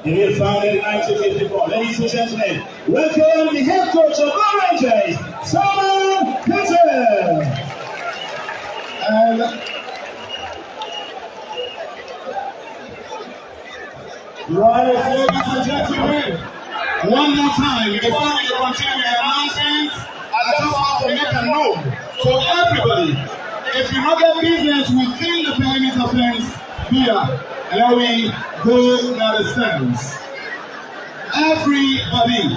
It is founded in 1954. Ladies and gentlemen, welcome the head coach of the Rangers, Simon Peter. Right, ladies and gentlemen, one more time, before we continue with the announcements, I just want to make a note for everybody. If you don't get business within the perimeter fence here, let me go to the stands. Everybody,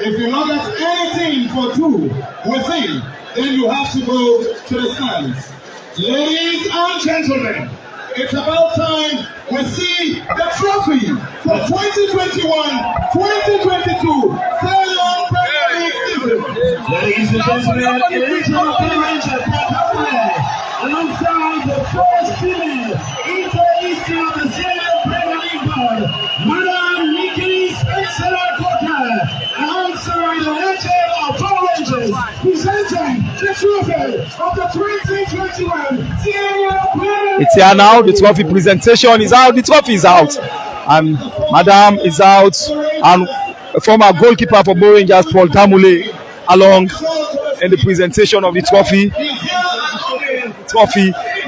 if you don't get anything for two within, then you have to go to the stands. Ladies and gentlemen, it's about time we see the trophy for 2021-2022 Sierraleone Premier League season. Ladies and gentlemen, in the region of ParadeBoStadium, alongside the first female inter-eastern of the Sierraleone Premier League board, Madam Nikki Spencer-Coker, alongside the legend of Power Rangers, presenting the trophy of the 2021 Sierraleone Premier League. It's here now, the trophy presentation is out, the trophy is out, and Madam is out, and former goalkeeper for Bo Rangers, Paul Tamule, along in the presentation of the trophy.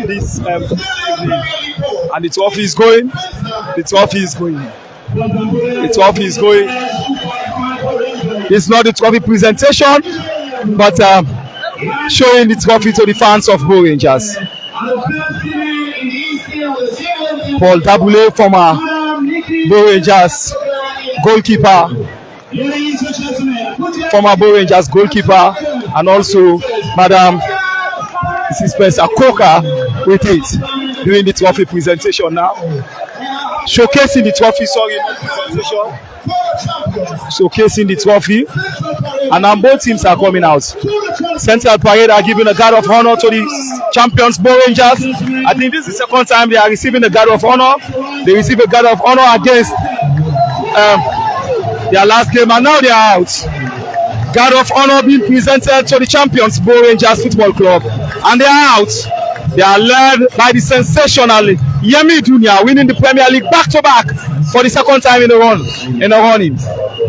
This and the trophy is going. The trophy is going. The trophy is going. It's not the trophy presentation, but showing the trophy to the fans of Bo Rangers. Paul Tabule, former Bo Rangers goalkeeper, and also Madam Spencer Coker with it during the trophy presentation now. Showcasing the trophy, showcasing the trophy, and now both teams are coming out. Central Parade are giving a guard of honor to the champions Bo Rangers. I think this is the second time they are receiving a guard of honor. They receive a guard of honor against their last game, and now they are out. Guard of honor being presented to the champions Bo Rangers Football Club, and they are out. They are led by the sensational Yemi Jr., winning the Premier League back-to-back for the second time in the running.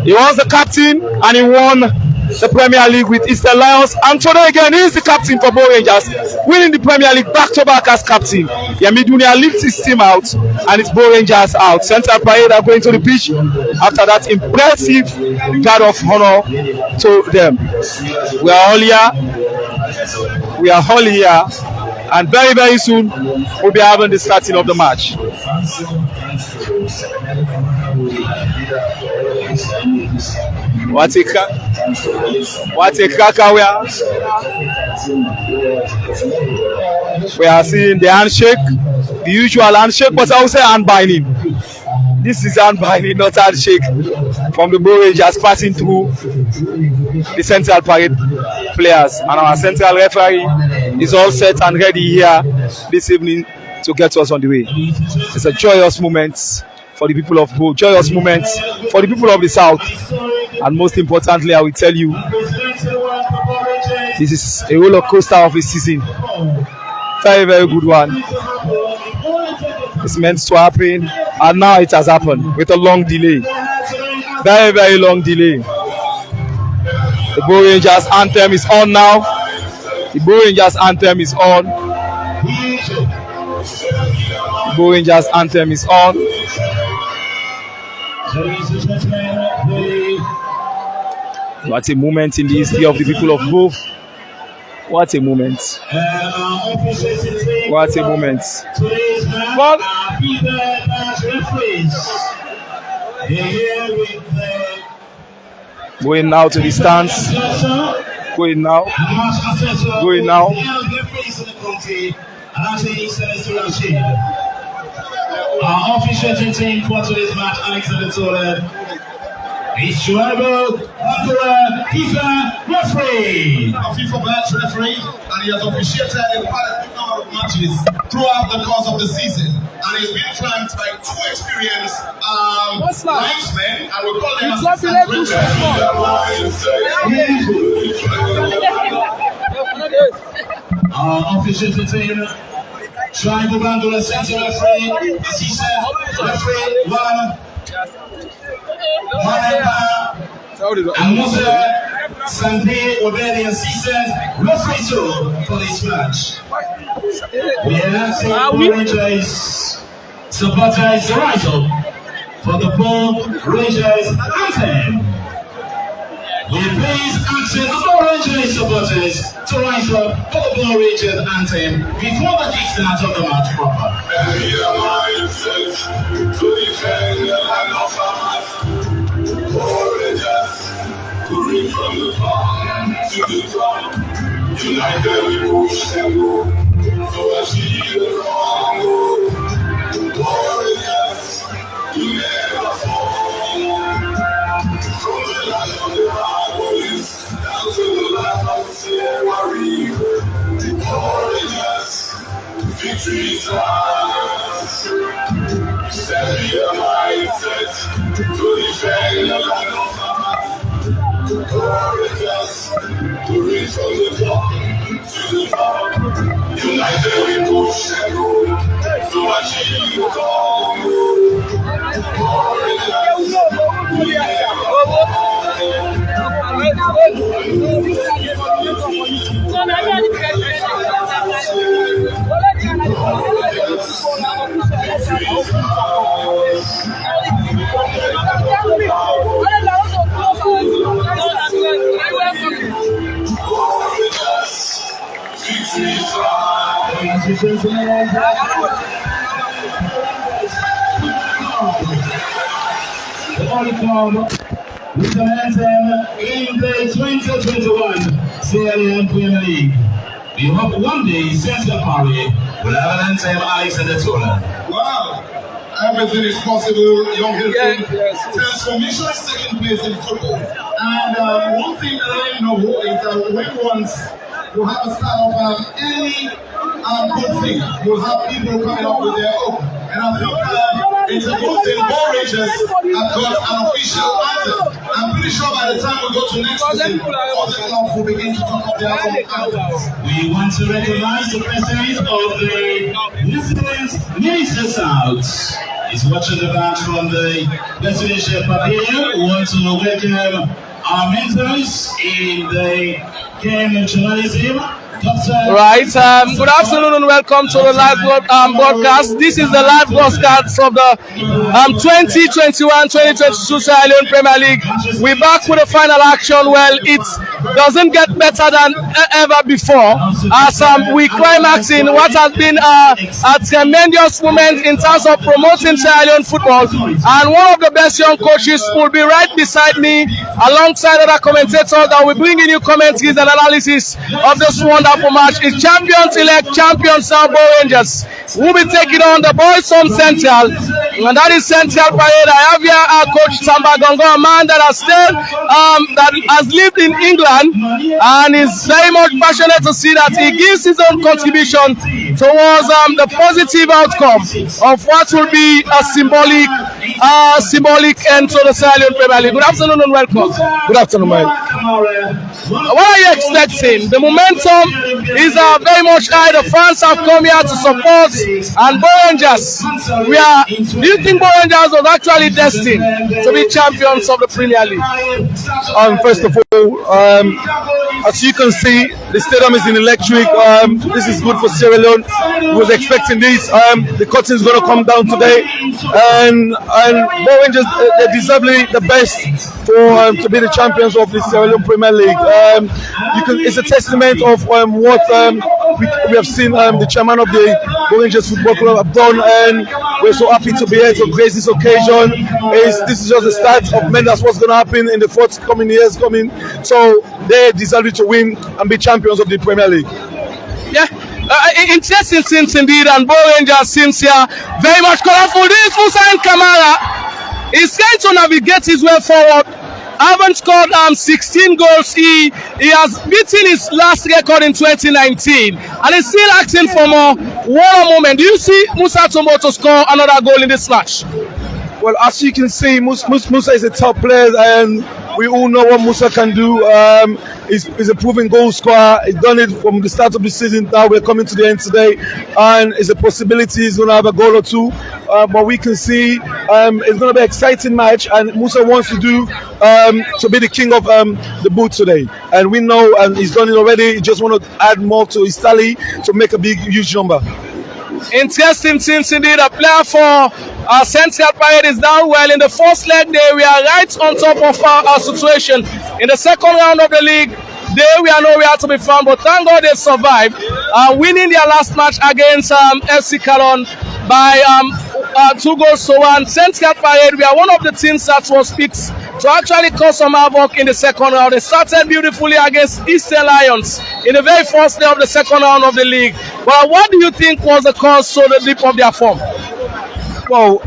He was the captain and he won the Premier League with Eastern Lions, and today again he is the captain for Bo Rangers, winning the Premier League back-to-back as captain. Yemi Jr. lifts his team out, and it's Bo Rangers out. Central Parade are going to the pitch after that impressive guard of honor to them. We are all here, and very, very soon we'll be having the starting of the match. What a cracker we are seeing the handshake, the usual handshake, but I will say hand binding. This is hand binding, not handshake, from the Bo Rangers passing through the Central Parade players, and our central referee is all set and ready here this evening to get us on the way. It's a joyous moment for the people of Bo, joyous moments for the people of the South, and most importantly, I will tell you, this is a roller coaster of a season. Very, very good one. It's meant to happen, and now it has happened with a long delay. Very, very long delay. The Bo Rangers anthem is on now. The Bo Rangers anthem is on. The Bo Rangers anthem is on. What a moment in the history of the people of Bo. What a moment. What a moment. But going now to the stands. Going now. Going now. Our officiating team for today's match, Alexander Tolan, is Shuaibel FIFA referee. A FIFA match referee, and he has officiated a quite number of matches throughout the course of the season, and he's been flanked by two experienced linesmen, and we call them assistant referees. Our officiating team, Shuaibel Bandola, center referee, assistant referee 1, And Musa Sunday Obedian Seasons referee for this match. We are seeing Rangers supporters rise up for the Ball Rangers anthem. We please ask the Ball Rangers supporters to rise up for the Ball Rangers anthem before the kickstart of the match proper. To defend the land of us, Ball Rangers, to reach from the farm to the top. United we push and go, so achieve the Congo. Warriors, you never fall. From the land of the Marbles down to the land of Sierraleone. Warriors, victory is ours. Set your mindset to defend the land of us. Warriors, to reach from the top to the top. United we push and go, so achieve the Congo. Warriors, we never the Olicom with the anthem in the 2021 sierraleone Premier League. We hope one day Central Parade will have an anthem Alexander Tola. Wow! Everything is possible, young Hilton. Transformation is taking place in football. And one thing that I know is that when once you have a start of any good thing, you have people coming up with their own. And I think it's a good thing. Ball Rangers have got an official anthem. I'm pretty sure by the time we go to next season, all the clubs will begin to come up their own anthems. We want to recognize the presence of the New Zealand Minister South. He's watching the match from the presidential pavilion. We want to welcome our mentors in the game of journalism. Right, good afternoon and welcome to the live broadcast. This is the live broadcast of the 2021-2022 sierraleone Premier League. We're back with the final action. Well, it doesn't get better than ever before as we climax in what has been a tremendous moment in terms of promoting sierraleone football. And one of the best young coaches will be right beside me alongside other commentators that will bring in new commentaries and analysis of this wonderful match. Is champions-elect champions Ball Rangers will be taking on the boys from Central, and that is Central Parade. I have here our coach Samba Gongo, a man that has lived in England and is very much passionate to see that he gives his own contribution towards the positive outcome of what will be a symbolic end to the sierraleone Premier League. Good afternoon and welcome. Good afternoon, man. What are you expecting? The momentum is very much high. The fans have come here to support, and Ball Rangers, do you think Ball Rangers was actually destined to be champions of the Premier League? First of all, as you can see, the stadium is in electric. This is good for Sierra Leone. We was expecting this. The curtain is going to come down today, and Ball Rangers, they deserve the best to be the champions of the Sierra Leone Premier League. It's a testament of what we have seen the chairman of the Ball Rangers Football Club have done, and we're so happy to be here to grace this occasion. This is just the start of many. That's what's going to happen in the forthcoming years coming. So they deserve to win and be champions of the Premier League. Yeah. Interesting things indeed, and Ball Rangers seems here very much colorful. This is Musa Kamara. He's trying to navigate his way forward. Haven't scored 16 goals. He has beaten his last record in 2019, and he's still asking for more. What a moment! Do you see Musa Tombo to score another goal in this match? Well, as you can see, Musa is a top player, and we all know what Musa can do. He's a proven goal scorer. He's done it from the start of the season. Now we're coming to the end today, and it's a possibility he's going to have a goal or two. but we can see it's going to be an exciting match, and Musa wants to do to be the king of the boot today, and we know, and he's done it already. He just want to add more to his tally to make a huge number. Interesting things indeed. A player for Central Parade is down well in the first leg. There we are right on top of our situation. In the second round of the league, there we are nowhere to be found, but thank God they survived, winning their last match against FC Calon by 2-1. Central Parade, we are one of the teams that was picked to actually cause some havoc in the second round. They started beautifully against Eastern Lions in the very first day of the second round of the league. Well, what do you think was the cause to the dip of their form? Well,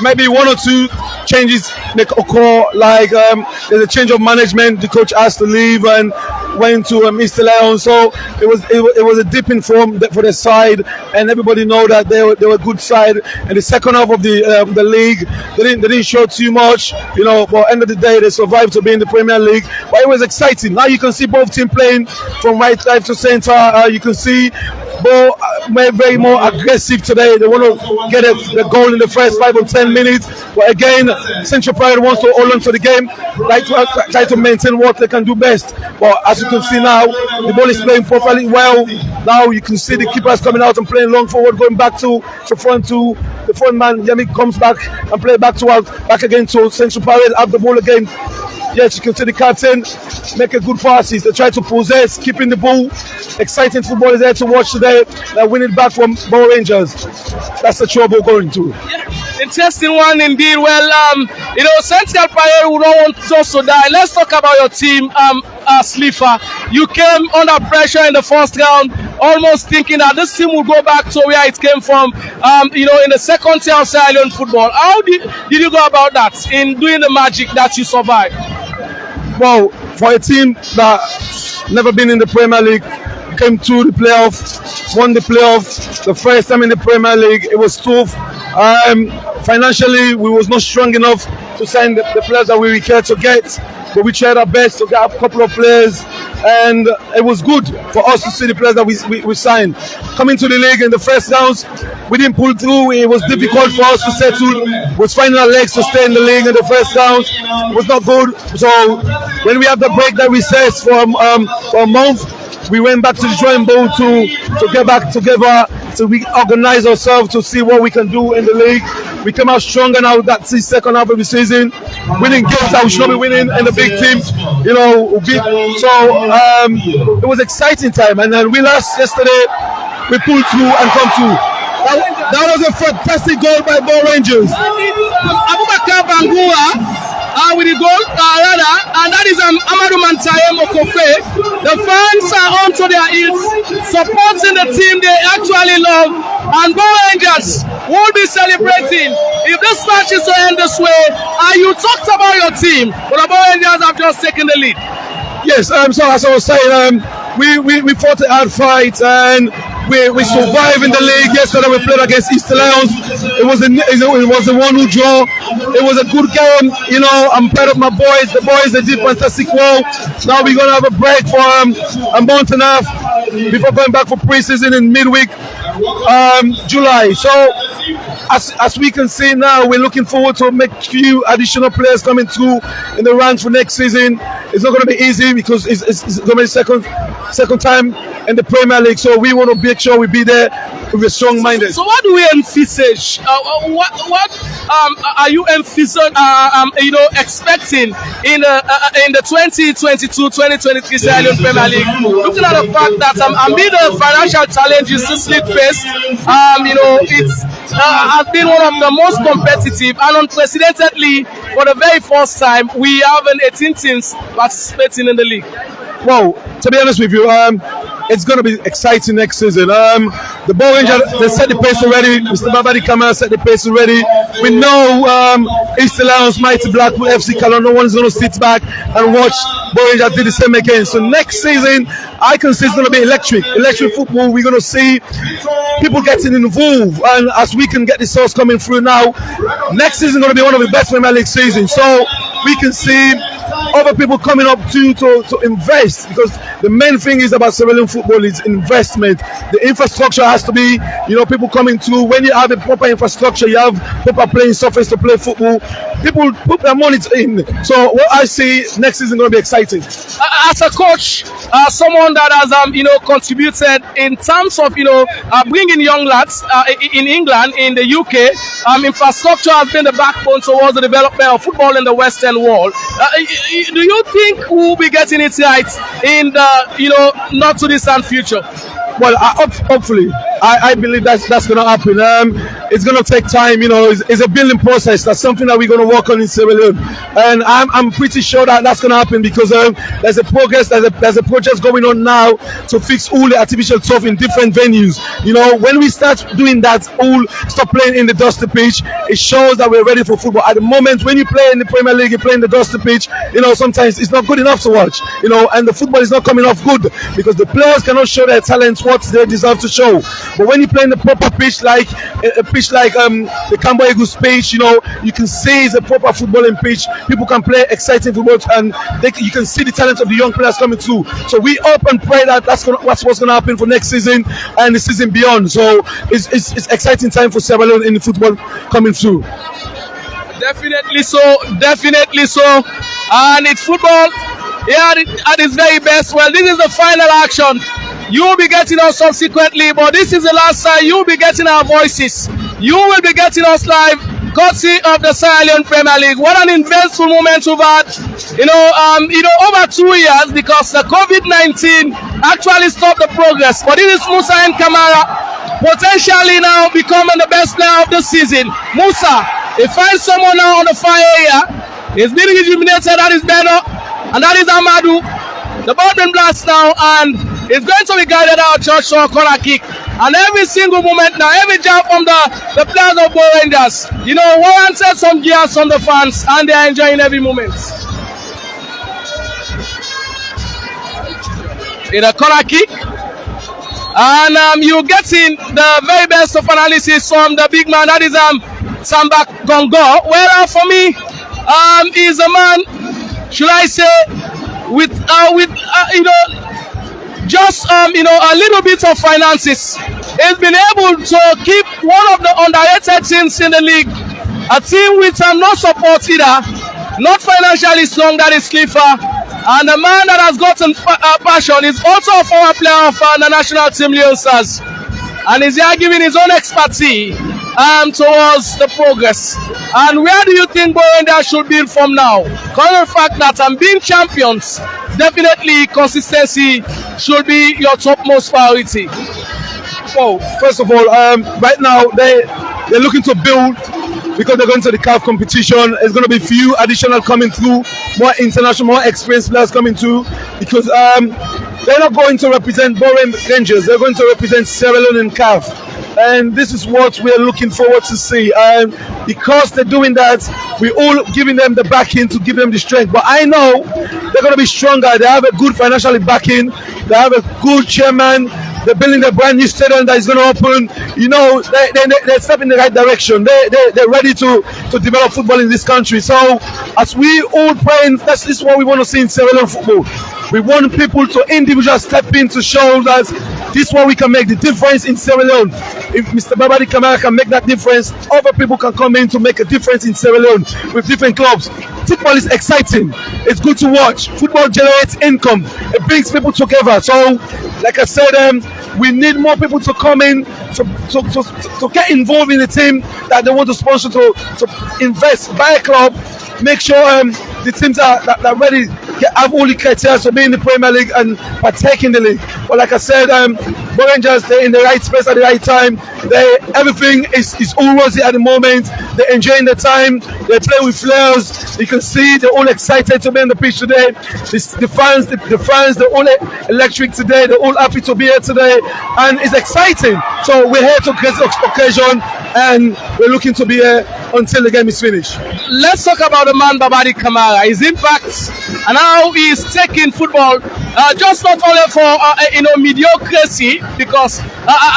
maybe one or two changes may occur, like there's a change of management. The coach has to leave and went to Mr. Leon, so it was a dip in form for the side, and everybody know that they were a good side. And the second half of the league, they didn't show too much, you know. But at the end of the day, they survived to be in the Premier League. But it was exciting. Now you can see both teams playing from right side to centre. You can see both very more aggressive today. They want to get the goal in the first 5 or 10 minutes. But again, Central Pride wants to hold on to the game, try to maintain what they can do best. But as you can see now, the ball is playing properly well. Now you can see the keepers coming out and playing long forward, going back to front to the front man. Yemi comes back and play back again to Central Pride, have the ball again. Yes, you can see the captain make a good passes. They try to possess, keeping the ball. Exciting football is there to watch today. They win it back from Bow Rangers. That's the trouble going to. Yeah, interesting one indeed. Well, you know, Central Parade will not want just to die. Let's talk about your team, Slifa. You came under pressure in the first round, almost thinking that this team will go back to where it came from. You know, in the second tier of Sierra Leone football. How did you go about that in doing the magic that you survived? Well, for a team that never been in the Premier League, came to the playoff, won the playoff, the first time in the Premier League, it was tough. Financially, we was not strong enough to sign the players that we required to get, but we tried our best to get a couple of players, and it was good for us to see the players that we signed. Coming to the league in the first rounds, we didn't pull through. It was difficult for us to settle. We was finding our legs to stay in the league in the first round. It was not good. So when we had the break that we set for a month, we went back to the drawing board to get back together, to reorganize ourselves to see what we can do in the league. We came out stronger now that the second half of the season, winning games that we should not be winning in the big teams. You know, it was exciting time. And then we lost yesterday. We pulled through and come through. That was a fantastic goal by Bow Rangers. Abubakar Bangura with the goal, and that is Amadou Mantaye Mokofe. The fans are onto their heels, supporting the team they actually love, and Bow Rangers will be celebrating if this match is to end this way. And you talked about your team, but the Bow Rangers have just taken the lead. Yes, so as I was saying, we fought a hard fight, and we survived in the league. Yesterday we played against Eastern Lions. It was a 1-1 draw. It was a good game. You know, I'm proud of my boys. The boys, they did fantastic well. Now we're gonna have a break for a month and a half before going back for pre-season in midweek July. So as we can see now, we're looking forward to make few additional players coming through in the ranks for next season. It's not going to be easy because it's going to be the second time in the Premier League. So we want to make sure we be there with a strong minded. So what do we envisage? What are you envisaging? Expecting in the 2022-2023 Sierra Leone Premier League? Looking at the fact that amid the financial challenges this league faced, it's has been one of the most competitive, and unprecedentedly, for the very first time, we have an 18 teams participating in the league. Well, to be honest with you, it's going to be exciting next season. The Bow Rangers, they set the pace already. Mr. Babadi Kamara set the pace already. We know Eastern Lions, Mighty Blackpool, FC Calon, no one's going to sit back and watch Bow Rangers do the same again. So next season, I can see it's going to be electric football. We're going to see people getting involved, and as we can get the source coming through now, next season is going to be one of the best Premier League seasons. So we can see other people coming up to invest, because the main thing is about Sierra Leone football is investment. The infrastructure has to be, people coming through. When you have a proper infrastructure, you have proper playing surface to play football. People put their money in. So what I see next season going to be exciting. As a coach, someone that has contributed in terms of bringing young lads in England, in the UK, infrastructure has been the backbone towards the development of football in the Western world. Do you think we'll be getting it right in the not too distant future? Well, hopefully, I believe that's going to happen. It's going to take time. It's a building process. That's something that we're going to work on in Sierra Leone, and I'm pretty sure that that's going to happen, because there's a progress. There's a project going on now to fix all the artificial turf in different venues. When we start doing that, all stop playing in the dusty pitch, it shows that we're ready for football. At the moment, when you play in the Premier League, you play in the dusty pitch. Sometimes it's not good enough to watch. And the football is not coming off good because the players cannot show their talents what they deserve to show. But when you play in the proper pitch, like a pitch like the Cambo Eagles pitch, you can see it's a proper footballing pitch. People can play exciting football, and you can see the talents of the young players coming through. So we hope and pray that that's what's going to happen for next season and the season beyond. So it's exciting time for Sierra Leone in the football coming through. Definitely so, and it's football at its very best. Well, this is the final action. You will be getting us subsequently, but this is the last time you will be getting our voices. You will be getting us live, courtesy of the Sierra Leone Premier League. What an eventful moment we've had. Over 2 years, because the COVID-19 actually stopped the progress. But this is Musa and Kamara, potentially now becoming the best player of the season. Musa, he finds someone now on the fire area. He's being rejuvenated. That is Beno, and that is Amadou. The ball been blast now, and it's going to be guided out Joshua corner kick. And every single moment now, every jump from the players of Bo Rangers, warranted some gears from the fans, and they are enjoying every moment. In a corner kick, and you're getting the very best of analysis from the big man, that is Samba Gongo. Well, for me, is a man, should I say, with just a little bit of finances. He's been able to keep one of the underrated teams in the league, a team with no support either, not financially strong, that is Slipper, and a man that has gotten passion is also a former player of the national team Leon Stars, and is here giving his own expertise towards the progress. And where do you think Bo Rangers should build from now? Considering the fact that being champions, definitely consistency should be your topmost priority. Well, first of all, right now they're looking to build, because they're going to the CAF competition. There's going to be few additional coming through, more international, more experienced players coming through, because they're not going to represent Bo Rangers. They're going to represent Sierra Leone and CAF. And this is what we're looking forward to see. And because they're doing that, we're all giving them the backing to give them the strength. But I know they're going to be stronger. They have a good financial backing. They have a good chairman. They're building a brand new stadium that is going to open. They're stepping in the right direction. They're ready to develop football in this country. So as we all pray, this is what we want to see in Sierra Leone football. We want people to individually step in to show that this is what we can make the difference in Sierra Leone. If Mr. Babadi Kamara can make that difference, other people can come in to make a difference in Sierra Leone with different clubs. Football is exciting. It's good to watch. Football generates income. It brings people together. So, like I said, we need more people to come in to get involved in the team that they want to sponsor, to invest, buy a club, make sure the teams are ready, have all the criteria to be in the Premier League and partake in the league. But like I said, Bo Rangers, they're in the right space at the right time. Everything is all rosy at the moment. They're enjoying the time. They play with flares. You can see they're all excited to be on the pitch today. The fans, they're all electric today. They're all happy to be here today, and it's exciting. So we're here to create this occasion, and we're looking to be here until the game is finished. Let's talk about the man Babadi Kamara, his impact, and how he's taking football just not only for mediocrity, because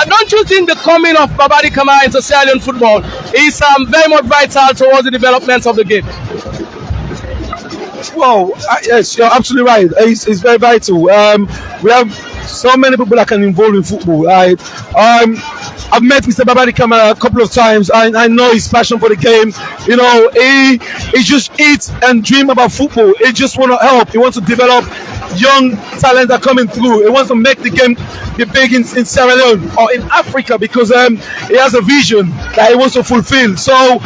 don't you think the coming of Babadi Kamara into Sierra Leone football is very much vital towards the development of the game? Well, yes, you're absolutely right. It's very vital. We have so many people that can involve in football. Right? I've met Mr. Babadi Kamara a couple of times. I know his passion for the game. You know, he just eats and dream about football. He just want to help. He wants to develop young talent that are coming through. He wants to make the game be big in Sierra Leone or in Africa because he has a vision that he wants to fulfill. So,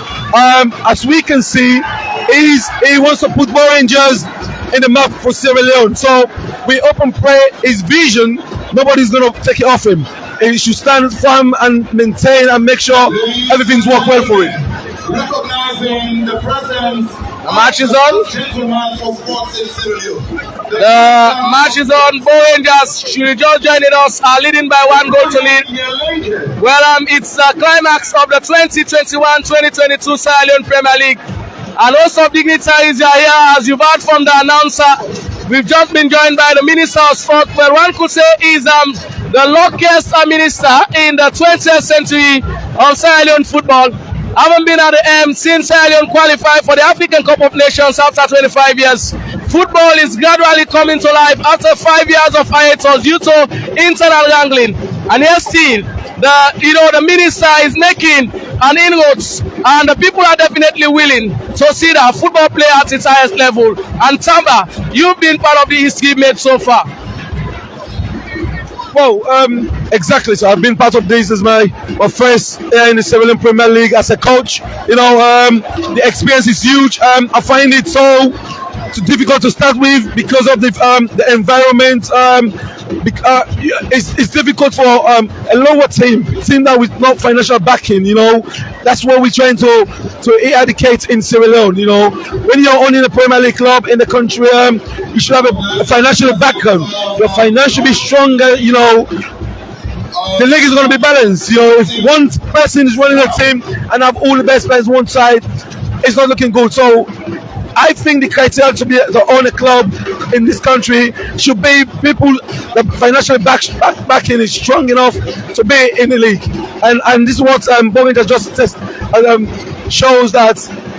as we can see, he wants to put more Rangers in the map for Sierra Leone. So we open pray his vision. Nobody's going to take it off him. He should stand firm and maintain and make sure everything's worked well for him. Recognizing the presence. The match is on. Gentleman for sports in Sierra Leone. The match is on. Bo Rangers, should just joining us, are leading by 1 goal to lead. Well, it's the climax of the 2021-2022 Sierra Leone Premier League. And also dignitaries are here, as you've heard from the announcer. We've just been joined by the Minister of Sport, where one could say is the luckiest minister in the 20th century of Sierra Leone football. Haven't been at the M since Sierra Leone qualified for the African Cup of Nations after 25 years. Football is gradually coming to life after 5 years of hiatus due to internal wrangling. And yet still, the minister is making an inroads, and the people are definitely willing to see that football play at its highest level. And Tamba, you've been part of the history made so far. Well, exactly. So I've been part of this as my first in the Sierra Leone Premier League as a coach. You know, the experience is huge. I find it so difficult to start with because of the environment. It's difficult for a lower team that with no financial backing. You know, that's what we're trying to eradicate in Sierra Leone. You know, when you're owning a Premier League club in the country, you should have a financial background. Your finance should be stronger. You know, the league is going to be balanced. You know, if one person is running a team and have all the best players on one side, it's not looking good. So I think the criteria to own a club in this country should be people that financial backing is strong enough to be in the league, and this is what Bo just shows that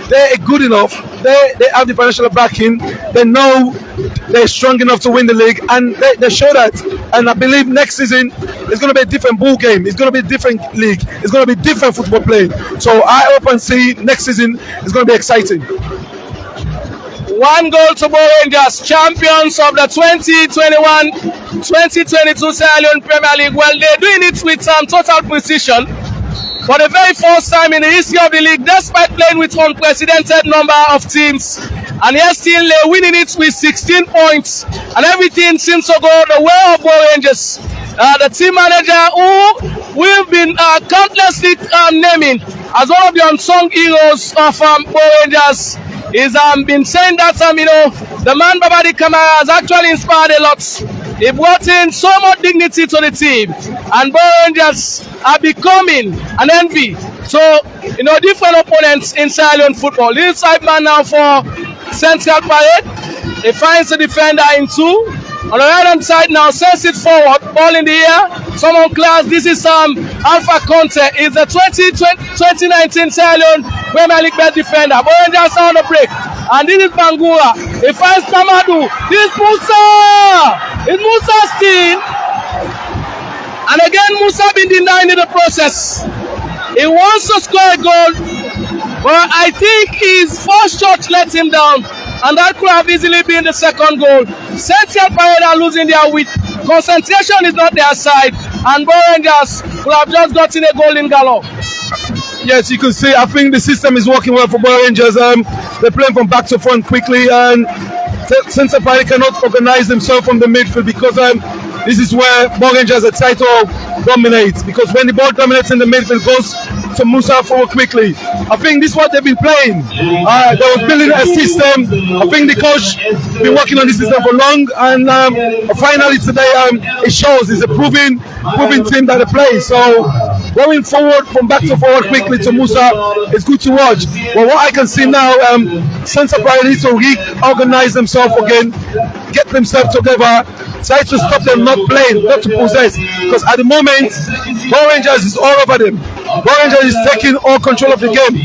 they're good enough. They have the financial backing. They know they're strong enough to win the league, and they show that. And I believe next season it's going to be a different ball game. It's going to be a different league. It's going to be different football playing. So I hope and see next season is going to be exciting. 1 goal to Bo Rangers, champions of the 2021-2022 Sierra Leone Premier League. Well, they're doing it with total precision. For the very first time in the history of the league, despite playing with unprecedented number of teams, and yet still they're winning it with 16 points, and everything seems to go the way of Bo Rangers. The team manager, who we've been countlessly naming as one of the unsung heroes of Bo Rangers, is been saying that the man Babadi Kamara has actually inspired a lot. He brought in so much dignity to the team, and Bo Rangers are becoming an envy. So, different opponents in Sierra Leone football. This is 5 man now for Central Parade. He finds the defender in 2. On the right hand side now, sends it forward, ball in the air. Someone class, this is Alpha Conte. Is the 2019 Sierra Leone Premier League best defender. Bo Rangers on the break. And this is Bangura. He finds Kamadu. This is Musa. It's Musa still. And again, Musa been denied in the process. He wants to score a goal, but I think his first shot let him down. And that could have easily been the second goal. Central Parade are losing their wit. Concentration is not their side. And Bo Rangers could have just gotten a goal in gallop. Yes, you can see, I think the system is working well for Bo Rangers. They're playing from back to front quickly, and Central Parade cannot organize themselves from the midfield because this is where Bo Rangers, the title, dominates. Because when the ball dominates in the midfield, goes to Musa forward quickly. I think this is what they've been playing. They were building a system. I think the coach been working on this system for long, and finally today it shows. It's a proven team that they play. So going forward from back to forward quickly to Musa is good to watch. But what I can see now, Central Parade needs to reorganize themselves again, get themselves together, try to stop them not playing, not to possess. Because at the moment, Bo Rangers is all over them. Bo Rangers is taking all control of the game.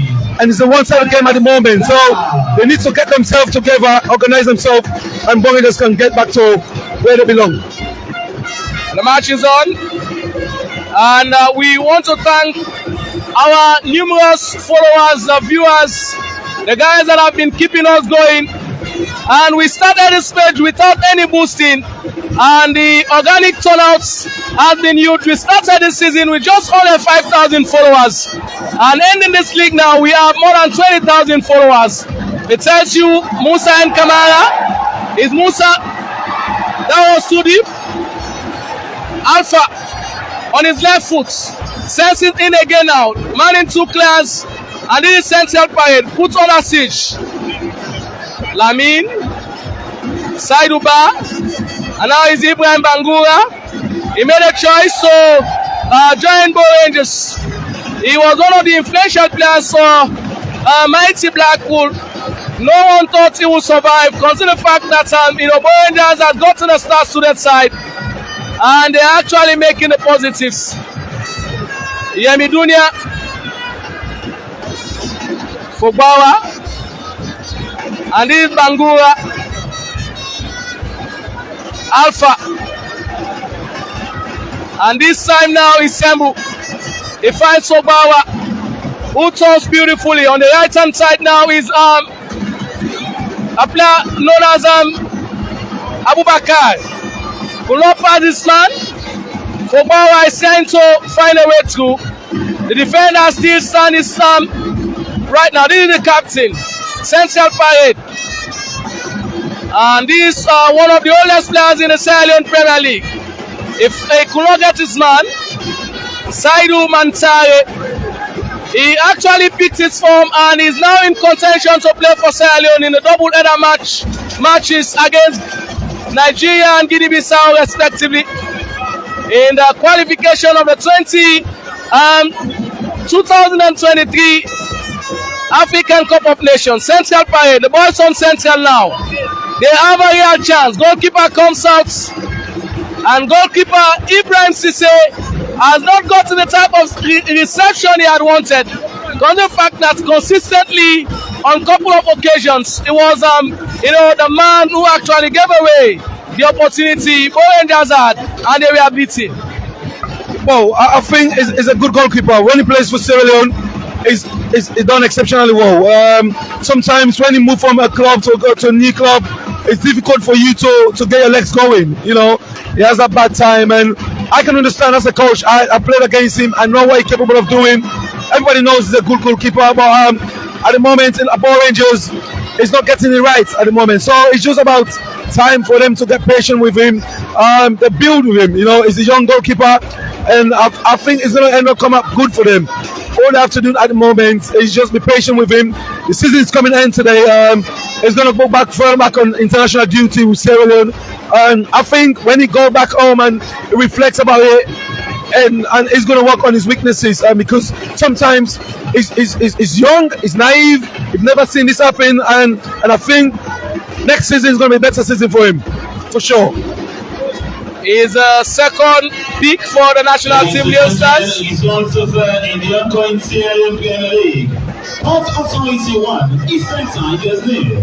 and it's a one-sided game at the moment. So they need to get themselves together, organize themselves, and Bow Rangers can get back to where they belong. The match is on, and we want to thank our numerous followers, viewers, the guys that have been keeping us going. And we started this page without any boosting, and the organic turnouts have been huge. We started this season with just under 5,000 followers, and ending this league now, we have more than 20,000 followers. It tells you Musa and Kamara is Musa. That was Sudip. Alpha on his left foot, sends it in again now. Man in 2 clears, and this is Central Parade. Put on a siege. Lamin, Saiduba, and now is Ibrahim Bangura. He made a choice to join Bow Rangers. He was one of the influential players for mighty Blackpool. No one thought he would survive, considering the fact that Bow Rangers has gotten a star student side, and they're actually making the positives. Yemi Dunia for Bawa, and this is Bangura Alpha, and this time now is Sembu. He finds Sobawa, who turns beautifully. On the right hand side now is a player known as Abubakar. Will not pass this man. Sobawa is trying to find a way through. The defender still stands right now. This is the captain, Central Parade. And this is one of the oldest players in the Sierra Premier League. If he could not get his man, Saidu Mantare, he actually picked his form and is now in contention to play for Sierra Leone in the double-header matches against Nigeria and Guinea-Bissau respectively in the qualification of the 2023 African Cup of Nations. Central Parade, the boys on Central now. They have a real chance. Goalkeeper comes out, and goalkeeper Ibrahim Sisse has not gotten the type of reception he had wanted. Because the fact that consistently on a couple of occasions it was the man who actually gave away the opportunity Bow Rangers had, and they were beaten. Well, I think he's a good goalkeeper. When he plays for Sierra Leone, he's done exceptionally well. Sometimes when you move from a club to go to a new club, it's difficult for you to get your legs going. He has that bad time, and I can understand as a coach. I played against him. I know what he's capable of doing. Everybody knows he's a good goalkeeper, but at the moment in Bow Rangers, he's not getting it right at the moment. So it's just about time for them to get patient with him. They build with him. He's a young goalkeeper, and I think it's going to end up come up good for them. All they have to do at the moment is just be patient with him. The season is coming in today. He's going to go further back on international duty with Sierra Leone. I think when he go back home and he reflects about it, and he's going to work on his weaknesses, because sometimes he's young, he's naive, he's never seen this happen, and I think next season is going to be a better season for him, for sure. He's a second pick for the national team, Leostars. He's also in the ongoing Sierra Leone Premier League. Port Authority 1, Eastern Time is near.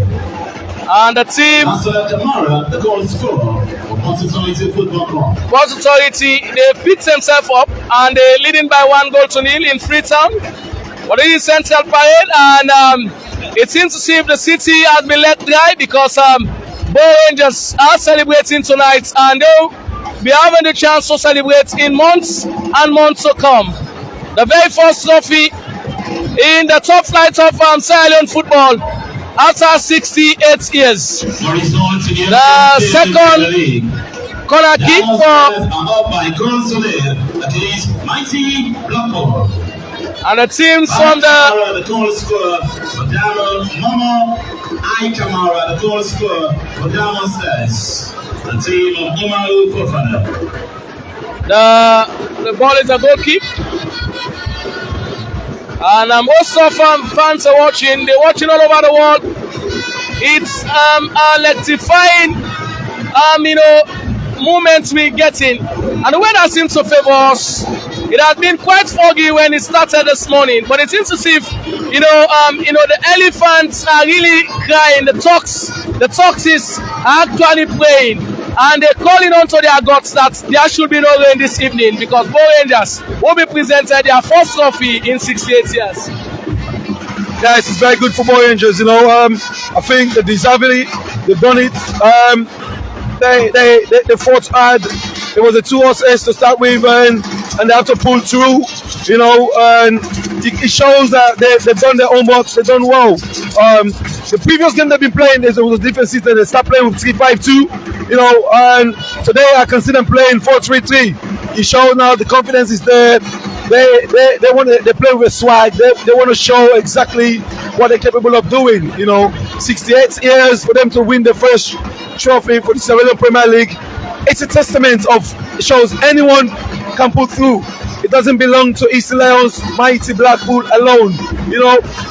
And the team, Kamara, the goal scorer for Port Authority Football Club. Port Authority, they picked themselves up and they're leading by 1-0 in Freetown. But it is Central Parade, and it seems to see if the city has been let dry, because Bow Rangers are celebrating tonight, and they'll be having the chance to celebrate in months and months to come. The very first trophy in the top flight of Sierra Leone football after 68 years. The second corner kick and the teams from the goal scorer for Diamond Momo Kamara, the goal scorer for Diamond Stars. The team of Umaru Fofana. The ball is a goal kick, and most of fans are watching. They're watching all over the world. It's electrifying, movements we're getting, and the weather seems to favor us. It has been quite foggy when it started this morning, but it seems to see if the elephants are really crying. The tortoises are actually praying, and they're calling onto their gods that there should be no rain this evening because Bo Rangers will be presented their first trophy in 68 years. Yes, it's very good for Bo Rangers. I think they deserve it. They've done it. They fought hard. It was a 2-horse race to start with, and they have to pull through. And it shows that they've done their homework. They've done well. The previous game they've been playing, there was a different system. They start playing with 3-5-2. And today I can see them playing 4-3-3. It shows now the confidence is there. They play with swag. They want to show exactly what they're capable of doing. 68 years for them to win the first trophy for the Sierra Leone Premier League. It's a testament of, it shows anyone can pull through. It doesn't belong to East Lions, mighty Blackpool alone.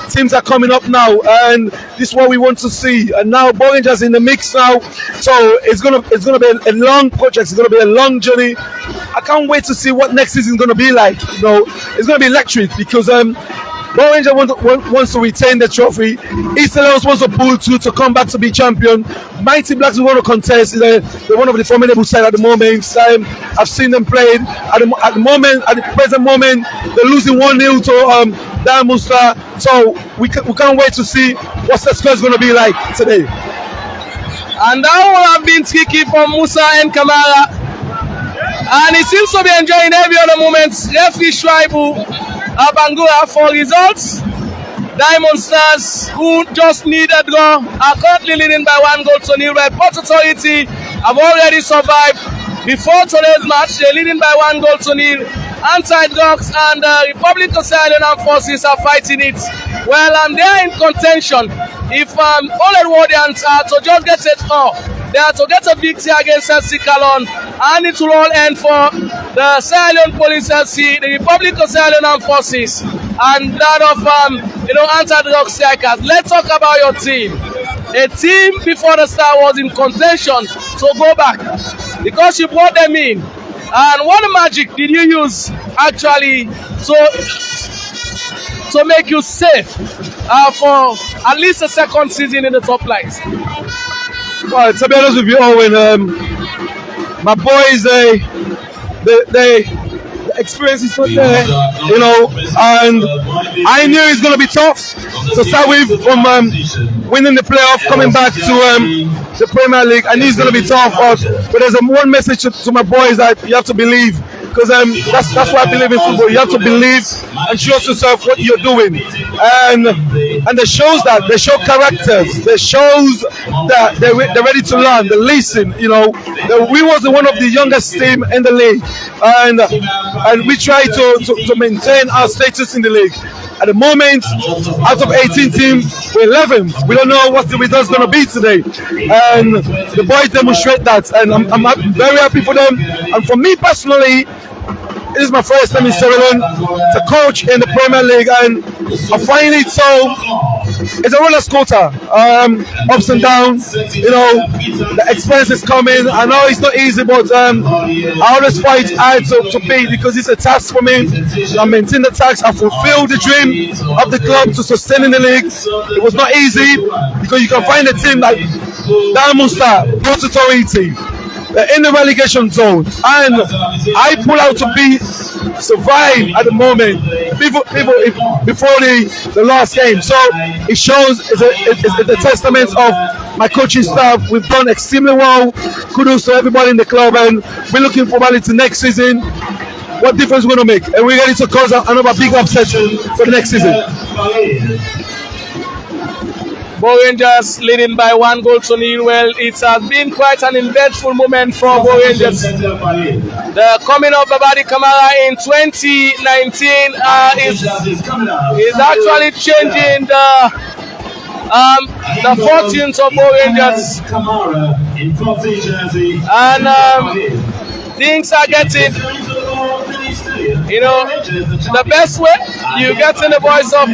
Teams are coming up now, and this is what we want to see. And now Bo Rangers in the mix now, so it's gonna be a long project. It's gonna be a long journey. I can't wait to see what next season is gonna be like. It's gonna be electric because Bo Rangers wants to retain the trophy. East Lions wants to pull through to come back to be champion. Mighty Blacks want to contest. They're one of the formidable side at the moment. I've seen them playing at the present moment. They're losing 1-0 to Diamond Star. So we can't wait to see what the score is going to be like today. And that will have been tricky for Musa and Kamara. And he seems to be enjoying every other moment. Referee Shuaibu Bangura for results. Diamond Stars, who just need a draw, are currently leading by 1-0. But Port Authority have already survived. Before today's match, they're leading by 1-0. Anti-Drugs and Republic of Sierra Leone forces are fighting it. Well, they're in contention. If all Edwardians are to just get it off, they are to get a victory against FC Calon, and it will all end for the Sierra Leone Police FC, the Republic of Sierra Leone forces, and that of anti-drug strikers. Let's talk about your team. A team before the start was in contention to go back because you brought them in. And what magic did you use actually to make you safe for at least a second season in the top flight? Well, to be honest with you, Owen, my boys, the experience is not there, and I knew it's going to be tough to start with from winning the playoff, coming back to the Premier League. I knew it's going to be tough, but there's one message to my boys that you have to believe, because that's why I believe in football. You have to believe and trust yourself what you're doing, and they shows that they show characters. They shows that they're ready to learn. They listen. We was one of the youngest team in the league, and we try to maintain our status in the league. At the moment, out of 18 teams, we're 11th. We don't know what the result's going to be today, and the boys demonstrate that, and I'm very happy for them. And for me personally, this is my first time in Sierra Leone to coach in the Premier League, and I find it so. It's a roller coaster, ups and downs. The expense is coming. I know it's not easy, but I always fight hard to pay because it's a task for me. I maintain the task. I fulfill the dream of the club to sustain in the league. It was not easy because you can find a team like Diamond Star, Port Authority, in the relegation zone, and I pull out to survive at the moment before the last game. So it shows it's a testament of my coaching staff. We've done extremely well. Kudos to everybody in the club, and we're looking forward to next season. What difference we're going to make, and we're ready to cause another big upset for the next season. Bo Rangers leading by 1-0. Well, it has been quite an eventful moment for Bo Rangers. The coming of Babadi Kamara in 2019 is actually changing the fortunes of Bo Rangers. And things are getting, the best way. You get in the voice of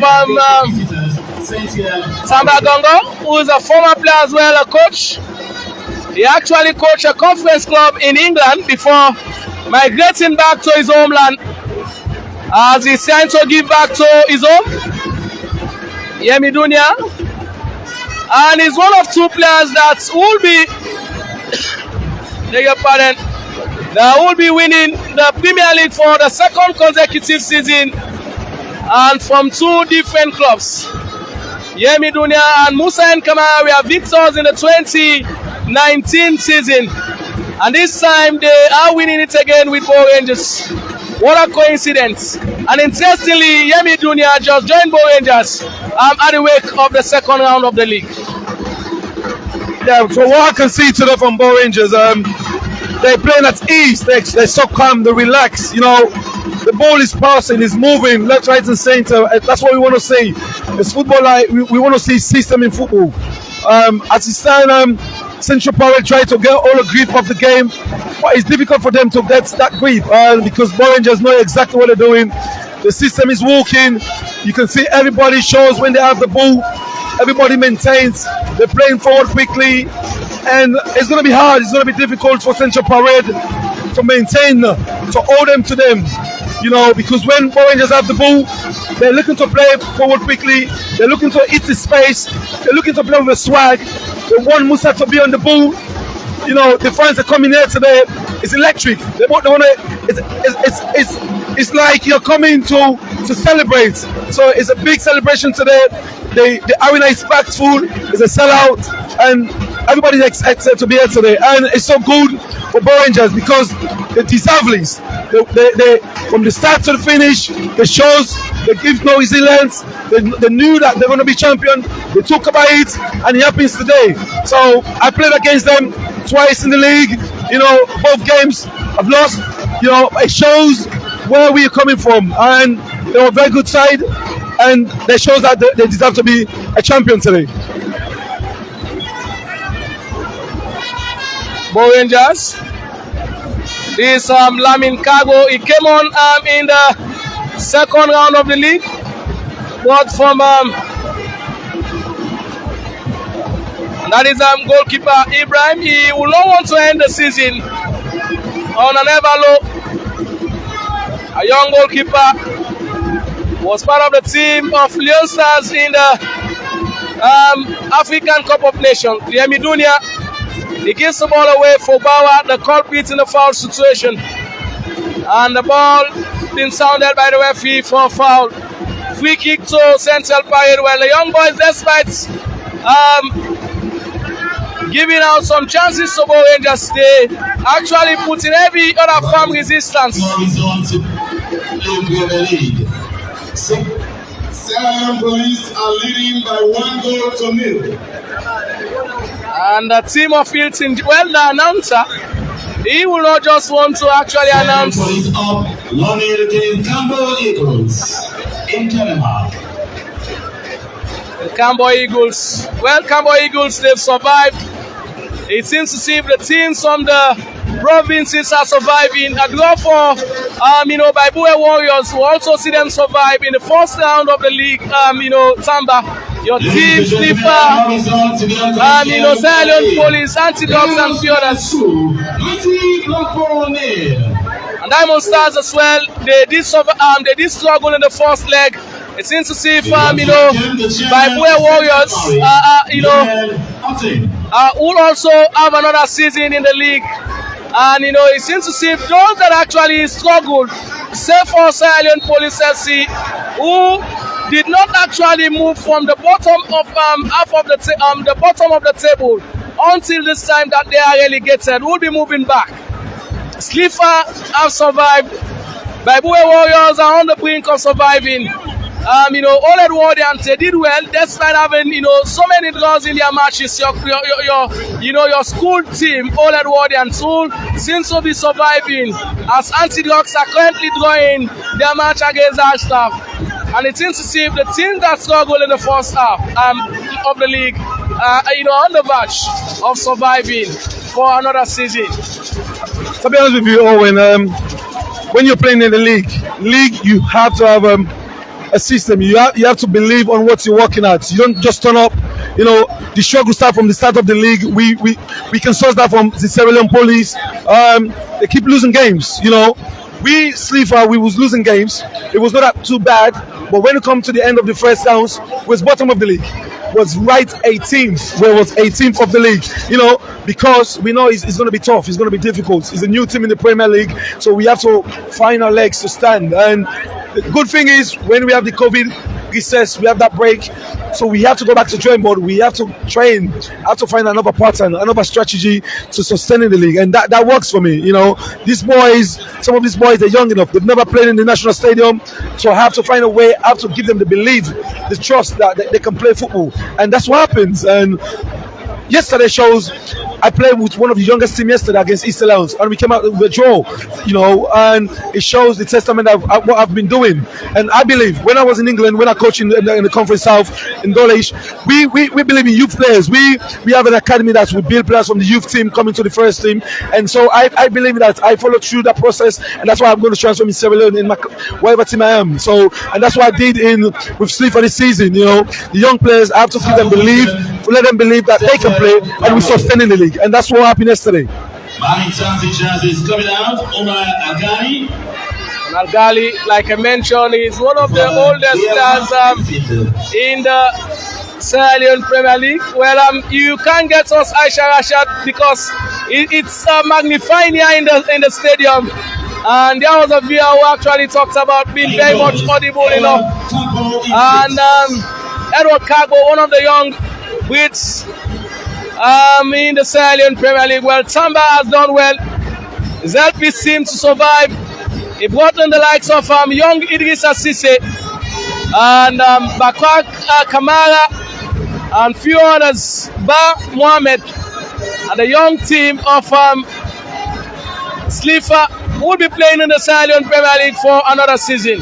Samba Gongo, who is a former player as well, a coach. He actually coached a conference club in England before migrating back to his homeland as he's trying to give back to his home, Yemi Dunia. And he's one of two players that will be, beg your pardon, that will be winning the Premier League for the second consecutive season and from two different clubs. Yemi Dunia and Musa and Kamara were victors in the 2019 season, and this time they are winning it again with Bo Rangers. What a coincidence. And interestingly, Yemi Dunia just joined Bo Rangers at the wake of the second round of the league. Yeah, so what I can see today from Bo Rangers, they're playing at ease, they're so calm, they relax, you know. The ball is passing, is moving left, right, and center. That's what we want to see. It's football, like we want to see system in football. As it's time, Central Parade try to get all the grip of the game, but it's difficult for them to get that grip because Bo Rangers know exactly what they're doing. The system is working. You can see everybody shows when they have the ball. Everybody maintains. They're playing forward quickly, and it's going to be hard. It's going to be difficult for Central Parade to maintain, to hold them to them. You know, because when Bo Rangers have the ball, they're looking to play forward quickly. They're looking to hit the space. They're looking to play with a swag. They want Musa to be on the ball. You know, the fans are coming here today. It's electric. They want to. It's like you're coming to celebrate. So it's a big celebration today. The arena is packed full. It's a sellout, and everybody's excited to be here today. And it's so good for Bo Rangers because they deserve this. They from the start to the finish, the shows, they give no resilience. They knew that they're going to be champion. They talk about it, and it happens today. So I played against them twice in the league. You know, both games I've lost. You know, it shows where we're coming from, and they're a very good side, and that shows that they deserve to be a champion today. Bo Rangers. This Lamin Kago, he came on in the second round of the league, but from that is goalkeeper Ibrahim. He will not want to end the season on an ever low. A young goalkeeper was part of the team of Leon Stars in the African Cup of Nations. Yemi Dunia, he gives the ball away for Bauer, the culprit in the foul situation. And the ball being sounded by the referee for a foul. Free kick to Central Parade, where the young boys, despite giving out some chances to Bo Rangers, they actually put in every other firm resistance. Sierra Police are leading by 1-0. And the team of Hilton, well, the announcer, he will not just want to actually announce. Police up 1-0 against Cambo Eagles in Canada. The Cambo Eagles. Well, Cambo Eagles, they've survived. It seems to see if the teams from the provinces are surviving. A draw for Baibue Warriors will also see them survive in the first round of the league. Tamba, your team, Slipper, Sierraleone Police, Antidotes, and few others. And Diamond Stars as well. They did struggle in the first leg. It seems to see if Baibue Warriors will also have another season in the league. And it seems to see if those that actually struggled, say for Sierraleone Police FC, who did not actually move from the bottom of half of the bottom of the table until this time that they are relegated, will be moving back. Slipper have survived. Baibue Warriors are on the brink of surviving. All Edwardians, they did well despite having so many draws in their matches. Your school team, All Edwardians, who seems to be surviving as Antidotes are currently drawing their match against our staff. And it seems to see if the teams that struggled in the first half of the league on the verge of surviving for another season. To be honest with you, Owen, when you're playing in the league, you have to have a system. You have to believe on what you're working at. You don't just turn up You know, the struggle start from the start of the league. We can source that from the Sierra Leone police. They keep losing games. You know, we Slifa, we was losing games. It was not that too bad, but when it comes to the end of the first rounds, was bottom of the league. Was right 18th, where was 18th of the league, you know, because we know it's going to be tough, it's going to be difficult. It's a new team in the Premier League, so we have to find our legs to stand. And the good thing is, when we have the COVID recess, we have that break, so we have to go back to drawing board. We have to train, have to find another pattern, another strategy to sustain in the league, and that works for me. You know, these boys, some of these boys, they're young enough, they've never played in the national stadium, so I have to find a way, I have to give them the belief, the trust that they can play football, and that's what happens. And yesterday shows I played with one of the youngest teams yesterday against East Lions, and we came out with a draw, you know, and it shows the testament of what I've been doing. And I believe when I was in England, when I coached in the Conference South in Dulwich, we believe in youth players. We have an academy that we build players from the youth team coming to the first team, and so I believe that I follow through that process, and that's why I'm going to transfer in Sierra Leone in whatever team I am. So, and that's what I did with Sleep for this season. You know, the young players, I have to give them believe, to let them believe that they can play, and we sustain in the league, and that's what happened yesterday. Is coming out. Omar Algali. Algali, like I mentioned, is one of the oldest players in the Sierra Leone Premier League. Well, you can't get us Aisha Rashad because it's magnifying here in the stadium. And there was a viewer who actually talked about being very much audible enough. And Edward Cargo, one of the young wits in the Sierra Leone Premier League. Well, Tamba has done well. He's helped his team to survive. He brought in the likes of young Idris Assise and Bakar Kamara and few others, Ba Mohamed, and the young team of Slifa will be playing in the Sierra Leone Premier League for another season.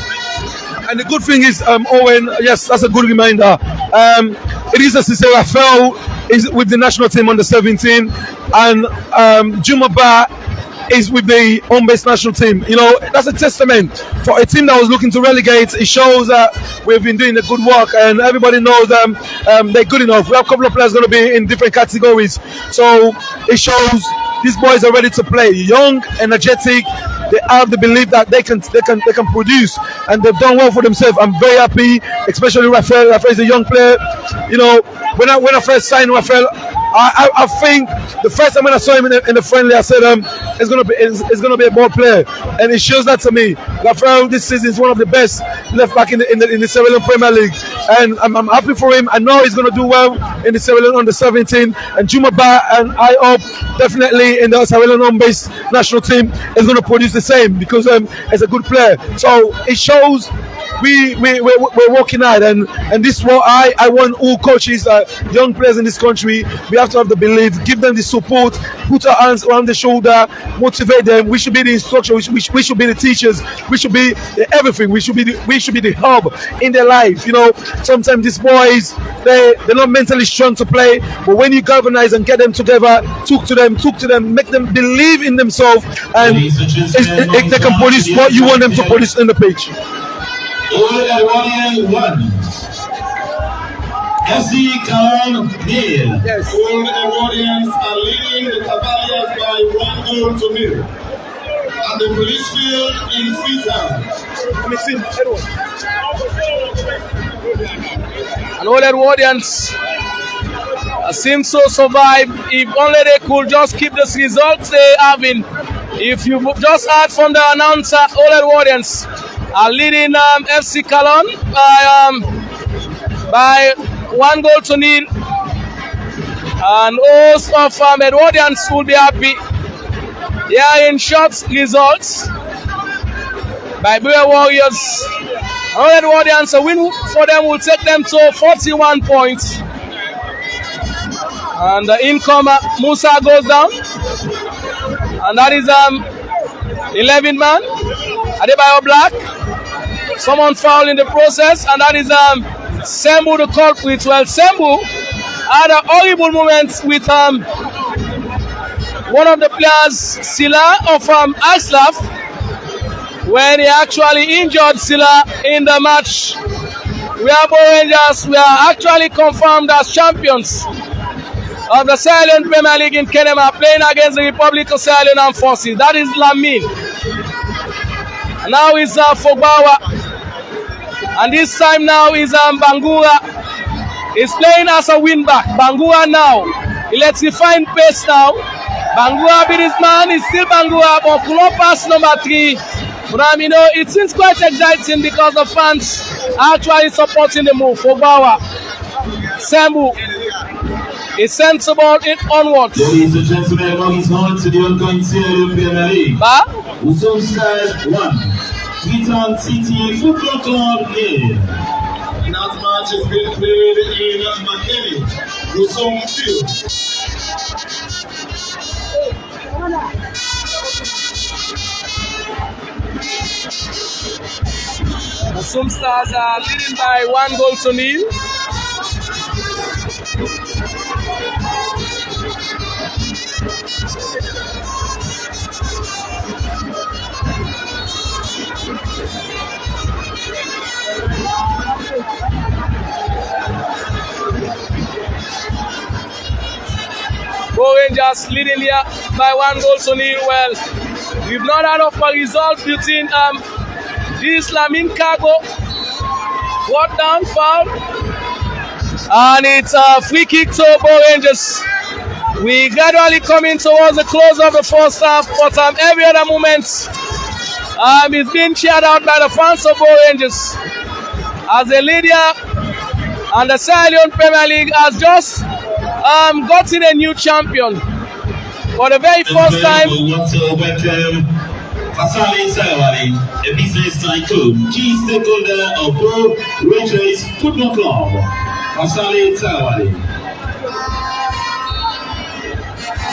And the good thing is, Owen, yes, that's a good reminder. Idris Assise Rafael is with the national team under 17, and Juma Ba is with the home-based national team. You know, that's a testament for a team that was looking to relegate. It shows that we've been doing a good work, and everybody knows they're good enough. We have a couple of players going to be in different categories, so it shows these boys are ready to play. Young, energetic. They have the belief that they can produce, and they've done well for themselves. I'm very happy, especially Rafael. Rafael is a young player. You know, when I first signed Rafael, I think the first time when I saw him in the friendly, I said it's gonna be a ball player, and it shows that to me. Rafael this season is one of the best left back in the Sierra Leone Premier League, and I'm happy for him. I know he's gonna do well in the Sierra Leone under 17, and Juma Ba, and I hope definitely in the Sierra Leone home-based national team is gonna produce the same, because he's a good player. So it shows we're working hard, and this is what I want all coaches, young players in this country. We have to have the belief, give them the support, put our hands around the shoulder, motivate them. We should be the instructor, we should be the teachers, we should be everything. We should be the hub in their life. You know, sometimes these boys they're not mentally strong to play, but when you galvanize and get them together, talk to them, make them believe in themselves, and they can produce what you want them to produce in the pitch. Old 1. FC Calon nil. Yes. Old Edwardians are leading the Cavaliers by 1 goal to nil at the police field in Freetown. Let me see, Edward. And all Edwardians seem to survive. If only they could just keep the results they having. If you just heard from the announcer, all Edwardians are leading FC Calon by 1 goal to nil, and host of Edwardians will be happy. Here in short results by Bure Warriors. All Edwardians, a win for them will take them to 41 points. And the incomer Musa goes down, and that is 11 man. Adebayo Black. Someone fouled in the process, and that is Sembu the culprit. Well, Sembu had a horrible moment with one of the players, Sila of Aslaf, when he actually injured Sila in the match we are Bo Rangers. We are actually confirmed as champions of the Sierra Leone Premier League in Kenema, playing against the Republic of Sierra Leone Armed Forces. That is Lamin. Now is Fogbawa. And this time now is Bangura. He's playing as a wing-back. Bangura now. Electrifying pace now. Bangura beat his man. It's still Bangura. But pull up pass number 3. But you know, it seems quite exciting because the fans are actually supporting the move. Fogbawa. Sembu. He sends the ball in onwards. Ladies and gentlemen, welcome on to the ongoing Sierra Leone Premier League. Usom Skies 1, Titan City Football Club nil. That match is being played in Makeni, Usom Field. Usom Stars are leading by 1 goal to nil. Bo Rangers leading here by 1 goal to nil. Well, we've not had of a result between this Lamin Cargo. What down foul? And it's a free kick to Bo Rangers. We gradually coming towards the close of the first half, but every other moment it's being cheered out by the fans of Bo Rangers as a leader, and the Sierra Leone Premier League has just gotten a new champion for the very first time. We want to welcome Fasale Sawali, a business tycoon, key stakeholder of Bo Rangers Football Club. Fasale Sawali.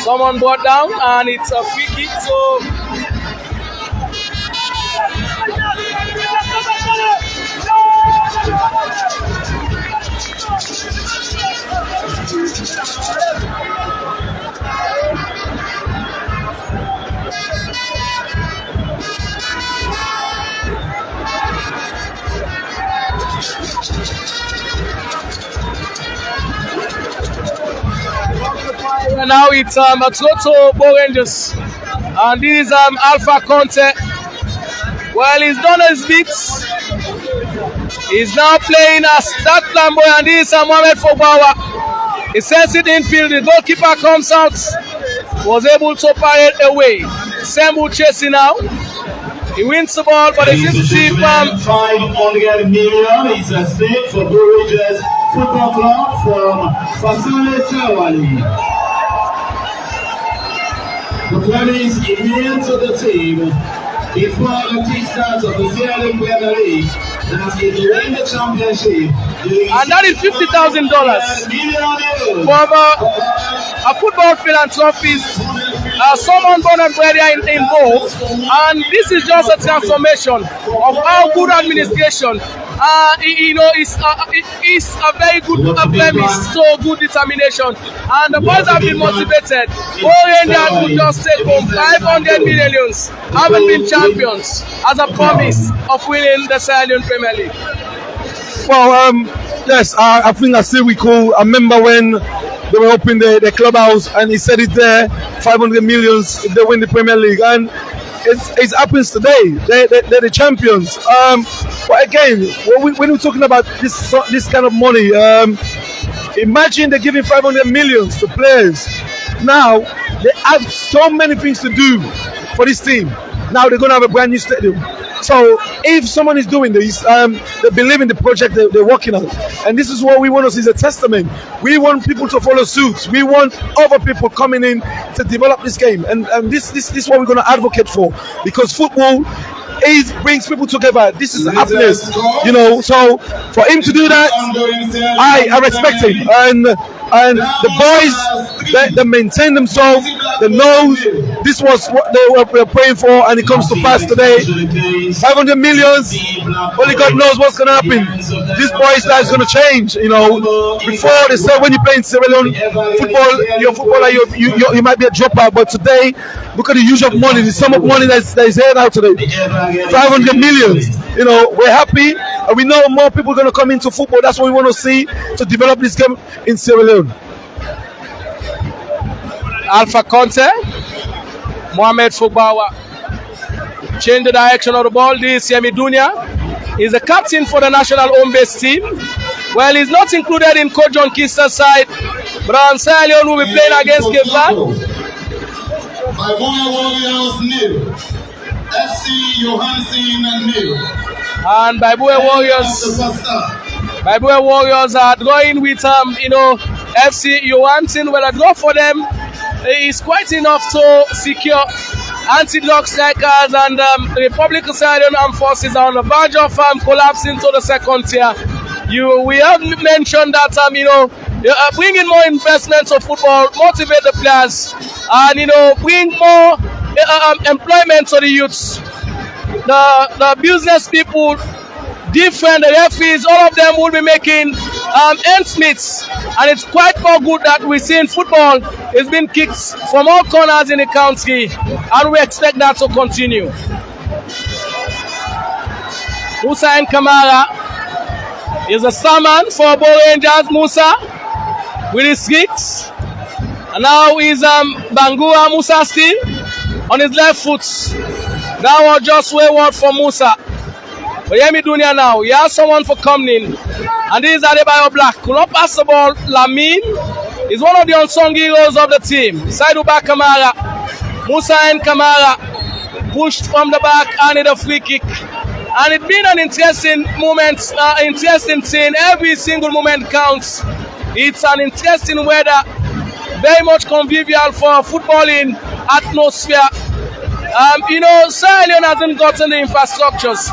Someone brought down, and it's a free kick. So now it's Toto Bo Rangers, and this is Alpha Conte. Well, he's done his bits. He's now playing as that flamboyant, and this is Mohamed Fogbawa. He sends it infield. The goalkeeper comes out, was able to parade away. Sembu chasing now. He wins the ball, but it seems to see 500 million is a stake for Bo Rangers Football Club from Fasale Sawali. The players immune to the team before the kickstart of the Sierra Leone Premier League. That if you win the championship, and that is $50,000 from a football philanthropist, someone born and bred here in Bo, and this is just a transformation of how good administration. It's a very good premise, so good determination, and the boys have been motivated. Bo Rangers could just take home 500 millions, having been champions, as a promise of winning the Sierra Leone Premier League. Well, yes, I think I still recall. I remember when they were opening the clubhouse, and he said it there, 500 millions if they win the Premier League, and it happens today. They're the champions. But again, when we're talking about this kind of money, imagine they're giving 500 millions to players. Now they have so many things to do for this team. Now they're going to have a brand new stadium. So if someone is doing this, they believe in the project they're working on. And this is what we want to see as a testament. We want people to follow suit. We want other people coming in to develop this game. And this is what we're going to advocate for. Because football brings people together. This is happiness, So for him to do that, I respect him. And the boys, they maintain themselves. They know this was what they were praying for, and it comes to pass today. 500 millions, only God knows what's going to happen. This boys' life is going to change. You know, before they said when you play in Sierra Leone football, you're a footballer, you might be a dropout, but today, look at the huge of money, the sum of money that is here now today. 500 millions. You know, we're happy, and we know more people are going to come into football. That's what we want to see to develop this game in Sierra Leone. Alpha Conte, Mohamed Fubawa change the direction of the ball. This Yemi Dunia is the captain for the national home-based team. Well, he's not included in Coach John Kista's side, but Sierra Leone will be playing against Cape Verde. My boy Warriors nil. FC Johansen nil. And Baibue Warriors are drawing with FC Johansen. Well, a draw for them is quite enough to secure anti-drug strikers, and the Republic of Sierra Leone Armed Forces are on the verge of collapsing to the second tier. We have mentioned that bringing more investments of football, motivate the players, and bring more employment to the youths. The business people, different, the referees, all of them will be making ends meet, and it's quite more good that we see in football is being kicked from all corners in the country, and we expect that to continue. Musa Kamara is a starman for Bo Rangers. Musa with his kicks, and now is Bangura Musa still on his left foot. That was just wayward for Musa. But Yemi Dunia now, he has someone for coming in, and this is Adebayo Black. Could not pass the ball. Lamin is one of the unsung heroes of the team. Saidu back Kamara, Musa and Kamara pushed from the back and hit a free kick. And it's been an interesting moment, interesting scene. Every single moment counts. It's an interesting weather, very much convivial for footballing atmosphere. Sierra Leone hasn't gotten the infrastructures,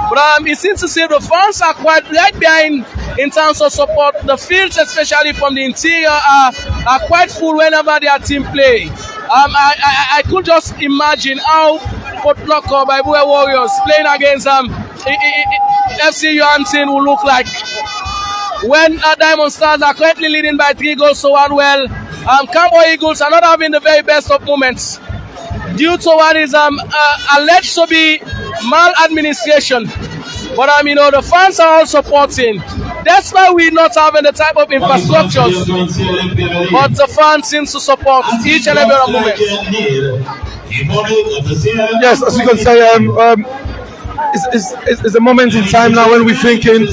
but it seems to say the fans are quite right behind in terms of support. The fields, especially from the interior, are quite full whenever their team play. I could just imagine how Port Blocker by Baibue Warriors playing against FC Johansen will look like when Diamond Stars are currently leading by 3-1. Well, Cambo Eagles are not having the very best of moments due to what is alleged to be maladministration. But the fans are all supporting. That's why we're not having the type of infrastructures, but the fans seem to support each and every moment. Yes, as you can say, it's a moment in time now when we're thinking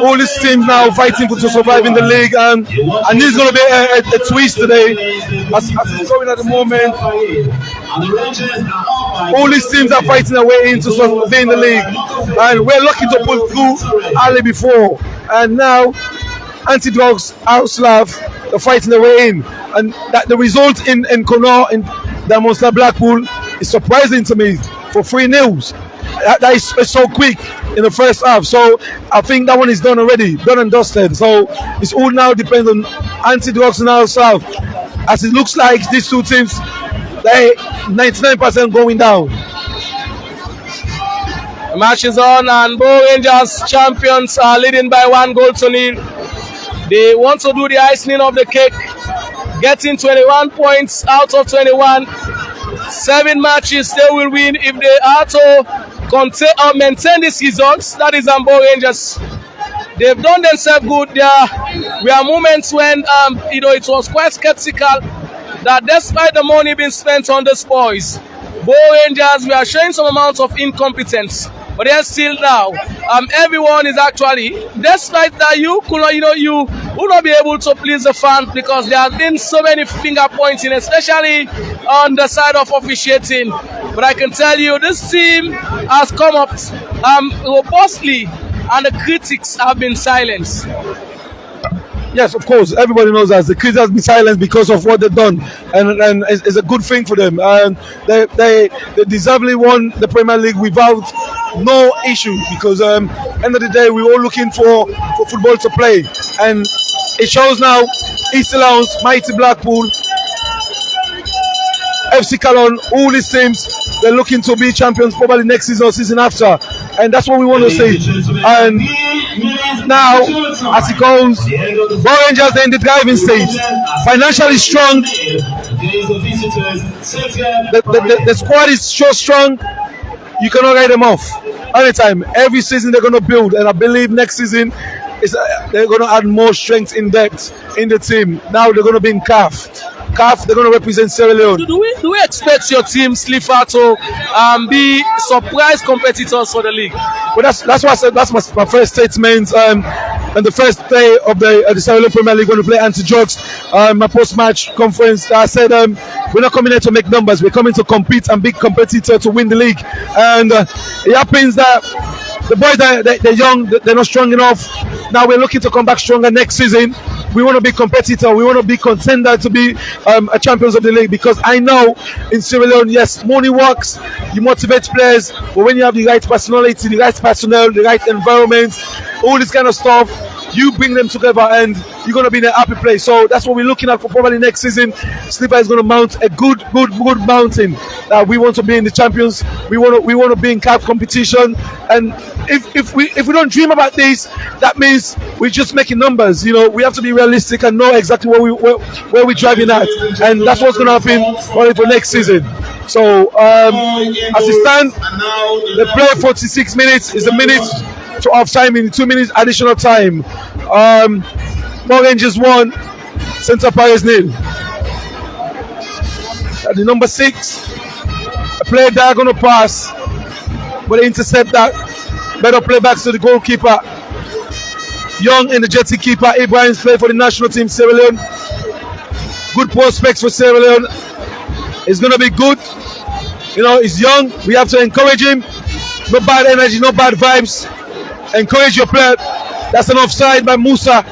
all these teams now fighting to survive in the league, and this is going to be a twist today. As it's going at the moment, all these teams are fighting their way into stay in the league, and we're lucky to pull through early before, and now anti-drugs, Outslav, are fighting their way in, and that the result in Connaught in the Monster Blackpool is surprising to me for 3-0. That is so quick in the first half, so I think that one is done already, done and dusted. So it's all now depends on anti-drugs and South. As it looks like these two teams, they 99% going down. The match is on, and Bo Rangers champions are leading by 1-0. They want to do the icing of the cake, getting 21 points out of 21. 7 matches they will win if they are to maintain these results. That is Bo Rangers. They've done themselves good. There were moments when it was quite skeptical that despite the money being spent on the boys, Bo Rangers were showing some amount of incompetence. But they're still now. Everyone is actually, despite that, you will not be able to please the fans because there have been so many finger pointing, especially on the side of officiating. But I can tell you, this team has come up robustly, and the critics have been silenced. Yes, of course, everybody knows that the critics have been silenced because of what they've done, and it's a good thing for them. And they deservedly won the Premier League without no issue, because end of the day we're all looking for football to play, and it shows now. East Lounge, mighty Blackpool FC Cologne, all these teams, they're looking to be champions probably next season or season after. And that's what we want to see. And now, as it goes, Bo Rangers are in the driving stage. Financially strong. The squad is so strong, you cannot write them off. Anytime, every season they're going to build. And I believe next season, they're going to add more strength in depth in the team. Now they're going to be in CAF. They're going to represent Sierra Leone. Do we expect your team, Slipher, to be surprise competitors for the league? Well, that's what I said. That's my first statement. And the first day of the Sierra Leone Premier League, when we play anti-drugs, my post-match conference, I said we're not coming here to make numbers. We're coming to compete and be competitor to win the league. And it happens that the boys, they're young, they're not strong enough. Now we're looking to come back stronger next season. We want to be competitor. We want to be contender to be a champions of the league, because I know in Sierra Leone, yes, money works, you motivate players, but when you have the right personality, the right personnel, the right environment, all this kind of stuff, you bring them together and you're going to be in a happy place. So that's what we're looking at for probably next season. Slipper is going to mount a good mountain. We want to be in the champions. We want to be in CAF competition. And if we don't dream about this, that means we're just making numbers. You know, we have to be realistic and know exactly where we're driving at, and that's what's going to happen probably for next season. So as it stands, they play 46 minutes. Is a minute to half time in 2 minutes additional time. Bo Rangers 1, Central Paris 0. At the number 6, a player diagonal pass, but they intercept that. Better play back to the goalkeeper. Young energetic keeper Ibrahim's played for the national team Sierra Leone. Good prospects for Sierra Leone. It's going to be good. You know, he's young. We have to encourage him. No bad energy, no bad vibes. Encourage your player. That's an offside by Musa.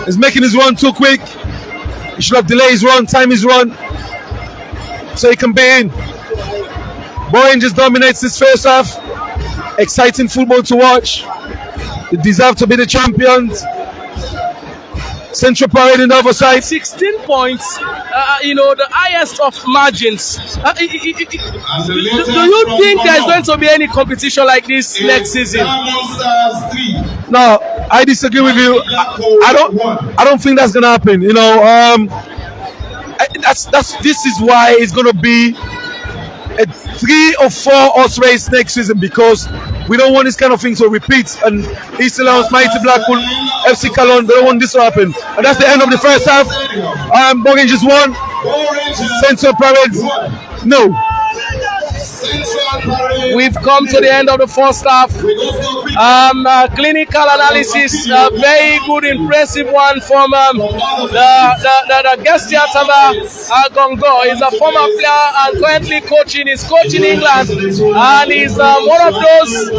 He's making his run too quick. He should have delayed his run, time his run, so he can be in. Bo Rangers dominates this first half. Exciting football to watch. They deserve to be the champions. Central Parade in the other side. 16 points, the highest of margins. Do you think there's going to be any competition like this next season? No, I disagree with you. I don't think that's gonna happen. You know, this is why it's gonna be a 3 or 4 horse race next season, because we don't want this kind of thing to repeat. And East Lions, Mighty Blackpool, FC Cologne, they don't want this to happen. And that's the end of the first half. Bo Rangers 1, Central Parade no. We've come to the end of the first half. Clinical analysis, a very good, impressive one from the guest here, Gongo. He's a former player and currently he's coaching England, and he's one of those.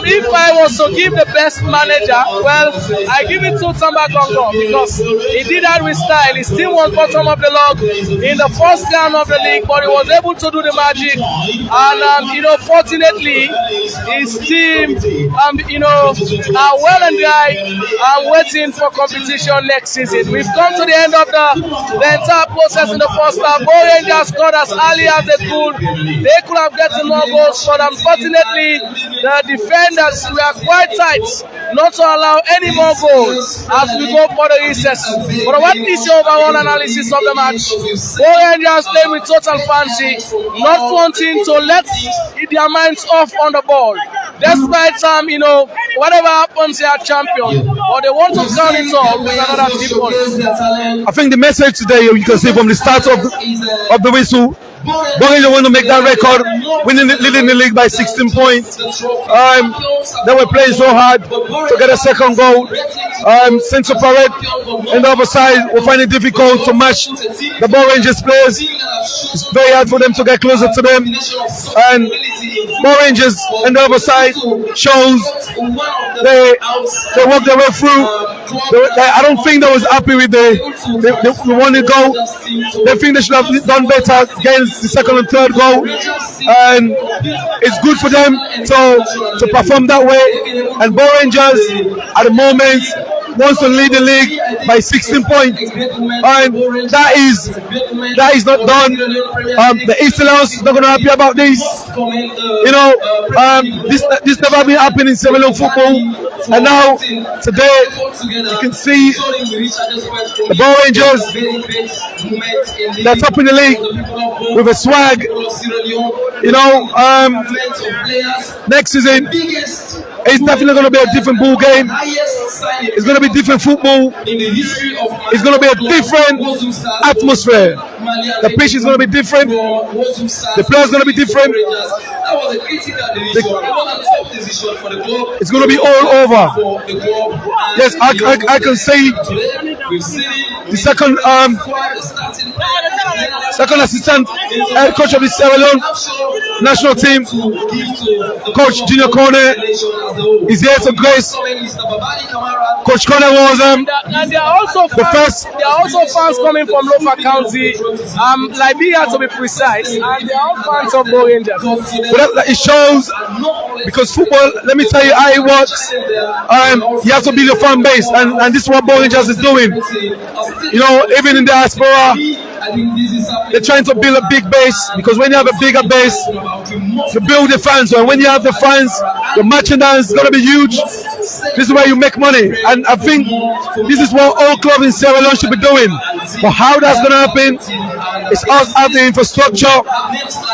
If I was to give the best manager, well, I give it to Tamba Gongo, because he did that with style. His team was bottom of the log in the first round of the league, but he was able to do the magic. And fortunately, his team, are well and dry and waiting for competition next season. We've come to the end of the entire process in the first half. Bo Rangers scored as early as they could. They could have gotten more goals, but unfortunately, the defenders were quite tight not to allow any more goals as we go for the recess. But what is your overall analysis of the match? Bo Rangers played with total fancy, not wanting to let their minds off on the ball. Despite whatever happens, they are champion, but they want to crown it all with another 3 points. I think the message today, you can see from the start of the whistle, Bo Rangers want to make that record, leading the league by 16 points. They were playing so hard to get a second goal. Central Parade on the other side will find it difficult to match the Bo Rangers players. It's very hard for them to get closer to them. And Bo Rangers on the other side shows they work their way through. I don't think they was happy with the one goal. They think they should have done better against the second and third goal. And it's good for them to perform that way. And Bo Rangers at the moment, wants to lead the league by 16 points, and that is not done. The East Lions is not going to be happy about this. You know, this never been happening in Sierra Leone football, and now today you can see the Bow Rangers, they're top in the league with a swag. You know, next season it's definitely going to be a different ball game. It's going to be different football. It's going to be a different atmosphere. The pitch is going to be different. The players are going to be different. It's going to be all over. Yes, I can say the second assistant head coach of the Sierra Leone national team, Coach Junior Kone, is here to grace. Coach Kone was there are also fans coming from Lofa County, Liberia to be precise, and they are all fans of Bow Rangers. But it shows, because football, let me tell you how it works. You have to build your fan base, and this is what Bow Rangers is doing. You know, even in the diaspora, they're trying to build a big base, because when you have a bigger base, you build the fans. And when you have the fans, the merchandise is going to be huge. This is where you make money. And I think this is what all clubs in Sierra Leone should be doing. But how that's going to happen, it's us have the infrastructure.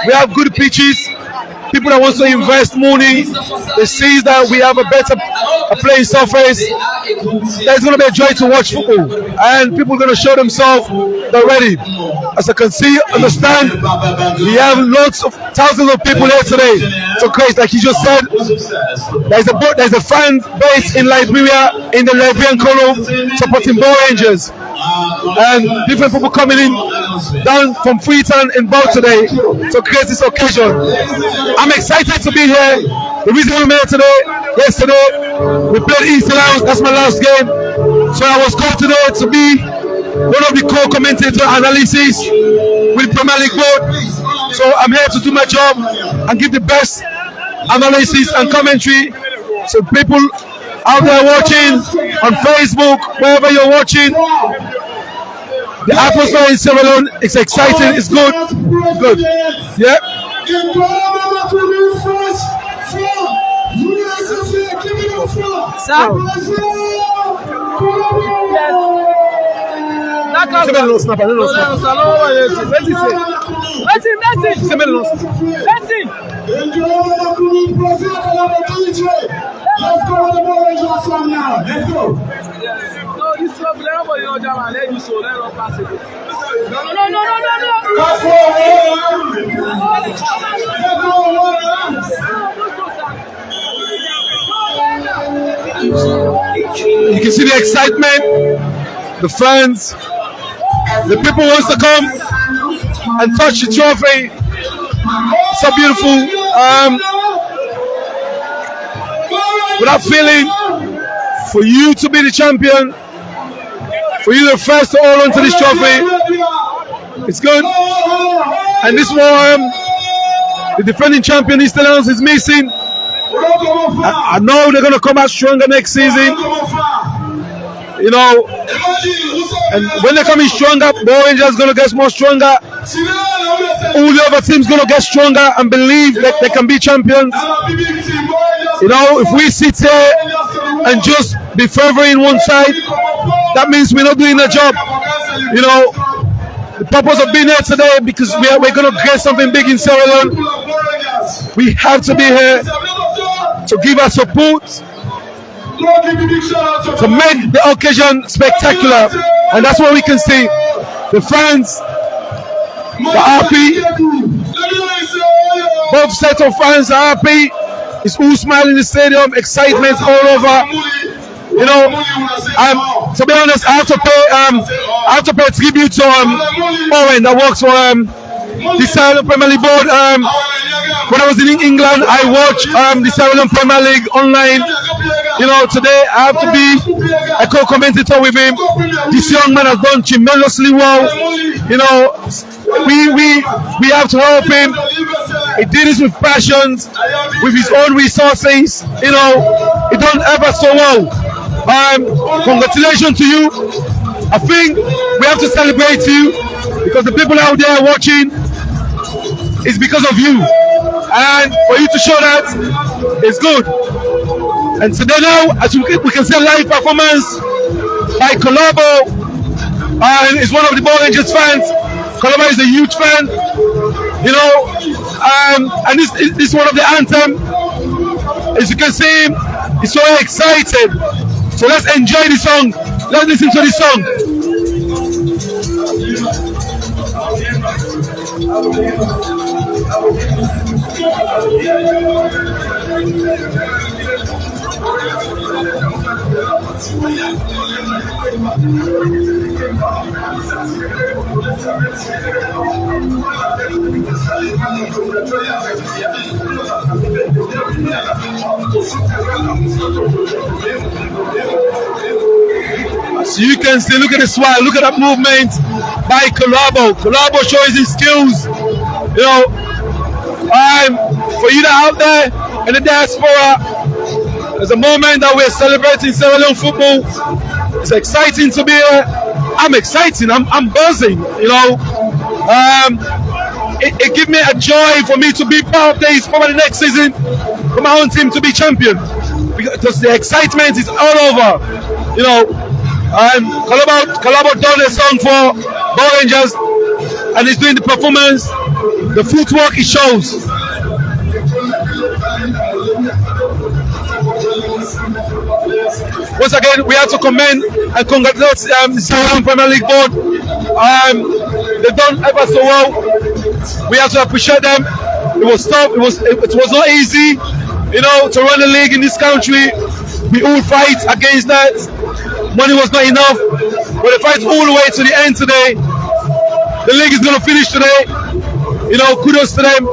We have good pitches. People that want to invest money, they see that we have a better playing surface. There's going to be a joy to watch football, and people are going to show themselves they're ready. As I can see, understand, we have lots of thousands of people here today. So crazy, like you just said, there's a fan base in Liberia, in the Liberian column, supporting Bow Rangers. And different people coming in down from Freetown in Bow today to create this occasion. I'm excited to be here. The reason I'm here today, yesterday we played East Lions, that's my last game. So I was called today to be one of the co-commentator analysis with Premier League Board. So I'm here to do my job and give the best analysis and commentary. So people out there watching on Facebook, wherever you're watching, the atmosphere in Sierra Leone is exciting, it's good. Good. Yeah. Let's go with the Bow Rangers song now. Let's go. No, this is not everybody know Jama. Let you show. Let us pass it. No. You can see the excitement, the fans, the people wants to come and touch the trophy. So beautiful. Without feeling, for you to be the champion, for you the first to hold on to this trophy, it's good. And this one, the defending champion East Lions is missing. I know they're going to come out stronger next season. You know, and when they're coming stronger, Bow Rangers is going to get more stronger. All the other teams going to get stronger and believe that they can be champions. You know, if we sit here and just be favoring one side, that means we're not doing the job. You know, the purpose of being here today, because we're going to get something big in Sierra Leone. We have to be here to give our support, to make the occasion spectacular. And that's what we can see. The fans are happy. Both sets of fans are happy. It's all smiling in the stadium, excitement all over. You know, to be honest, I have to pay tribute to Owen that works for the Sierra Leone Premier League Board. When I was in England, I watched the Sierra Leone Premier League online. You know, today I have to be a co-commentator with him. This young man has done tremendously well. You know, we have to help him. He did this with passion, with his own resources. You know, he done ever so well. Congratulations to you. I think we have to celebrate you because the people out there watching is because of you, and for you to show that is good. And today now, as we can see a live performance by Colombo, and is one of the Ball Rangers fans. Colombo is a huge fan, you know, and this is one of the anthem. As you can see, he's so excited. So let's enjoy the song. Let's listen to the song. So you can see, look at the swag, look at that movement by Colombo. Colombo shows his skills. You know, for you that out there in the diaspora, there's a moment that we're celebrating Sierra Leone football. It's exciting to be here. I'm excited. I'm buzzing. You know, it gives me a joy for me to be part of this for the next season, for my own team to be champion, because the excitement is all over. You know, Colombo done a song for Ball Rangers, and he's doing the performance. The footwork he shows. Once again, we have to commend and congratulate the Sierra Leone Premier League board. They've done ever so well. We have to appreciate them. It was tough. It was not easy, you know, to run the league in this country. We all fight against that. Money was not enough, but they fight all the way to the end today. The league is going to finish today. You know, kudos to them.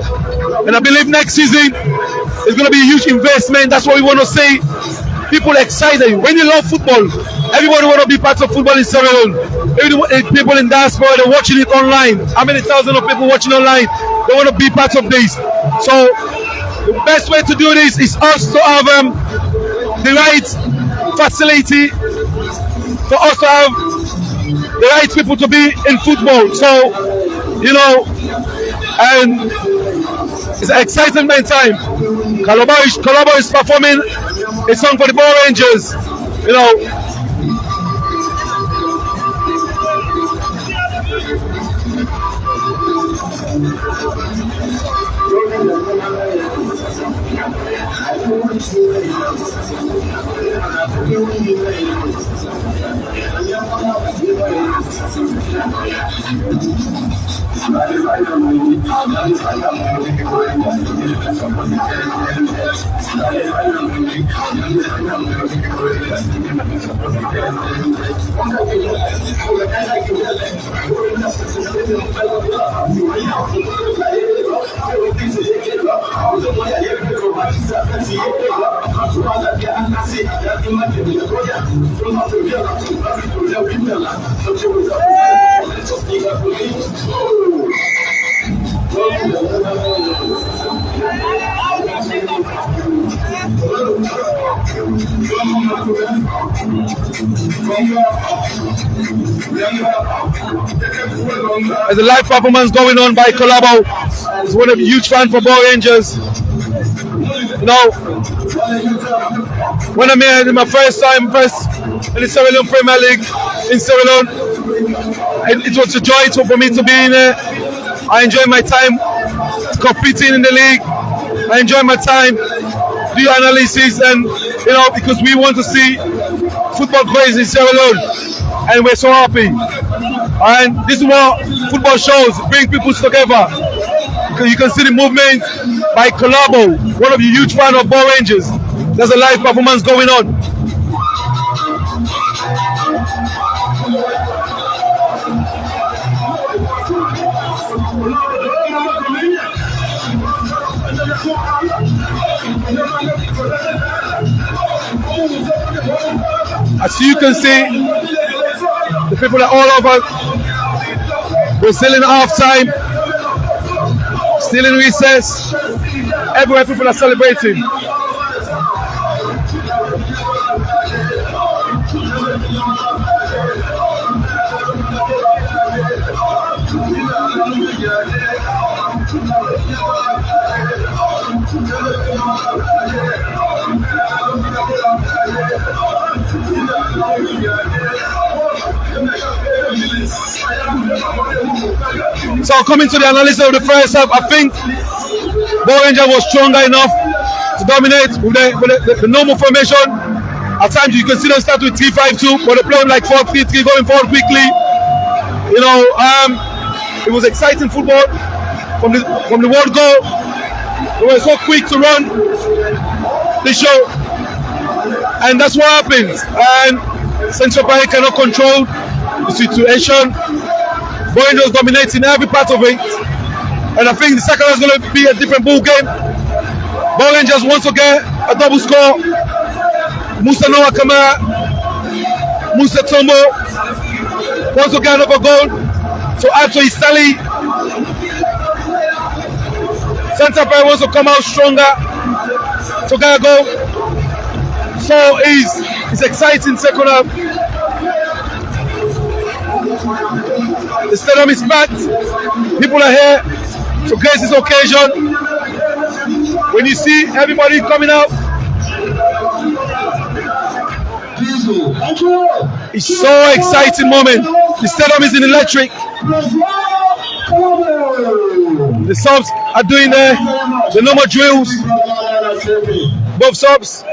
And I believe next season is going to be a huge investment. That's what we want to see. People excited. When you love football, everybody want to be part of football in Sierra Leone. People in diaspora, they're watching it online. How many thousands of people watching online? They want to be part of this. So the best way to do this is us to have the right facility, for us to have the right people to be in football. So, you know, and it's an exciting time. Colombo is performing a song for the Ball Rangers. You know, there's a live performance going on by Colombo. He's one of the huge fans for Ball Rangers. You know, when I'm here, it's my first time in the Sierra Leone Premier League in Sierra Leone. It was a joy for me to be in here. I enjoy my time competing in the league. I enjoy my time do analysis, and you know, because we want to see football growing in Sierra Leone, and we're so happy. And this is what football shows, bring people together. You can see the movement by Colombo, one of the huge fans of Ball Rangers. There's a live performance going on. As you can see, the people are all over. We're still in half time, still in recess. Everywhere people are celebrating. So coming to the analysis of the first half, I think Bow Rangers was stronger enough to dominate with the normal formation. At times you can see them start with 3-5-2, but they play like 4-3-3, going forward quickly. You know, it was exciting football from the word go. They were so quick to run the show, and that's what happens. And Central Parade cannot control the situation. Bow Rangers dominating every part of it, and I think the second half is going to be a different ball game. Bow Rangers wants to get a double score. Musa Noah Kamara, Musa Tombo wants to get another goal. So add to his tally. Central Parade wants to come out stronger to get a goal. So it's exciting second half. The stadium is packed. People are here to grace this occasion. When you see everybody coming out, it's so exciting moment. The stadium is in electric. The subs are doing the normal drills. Both subs.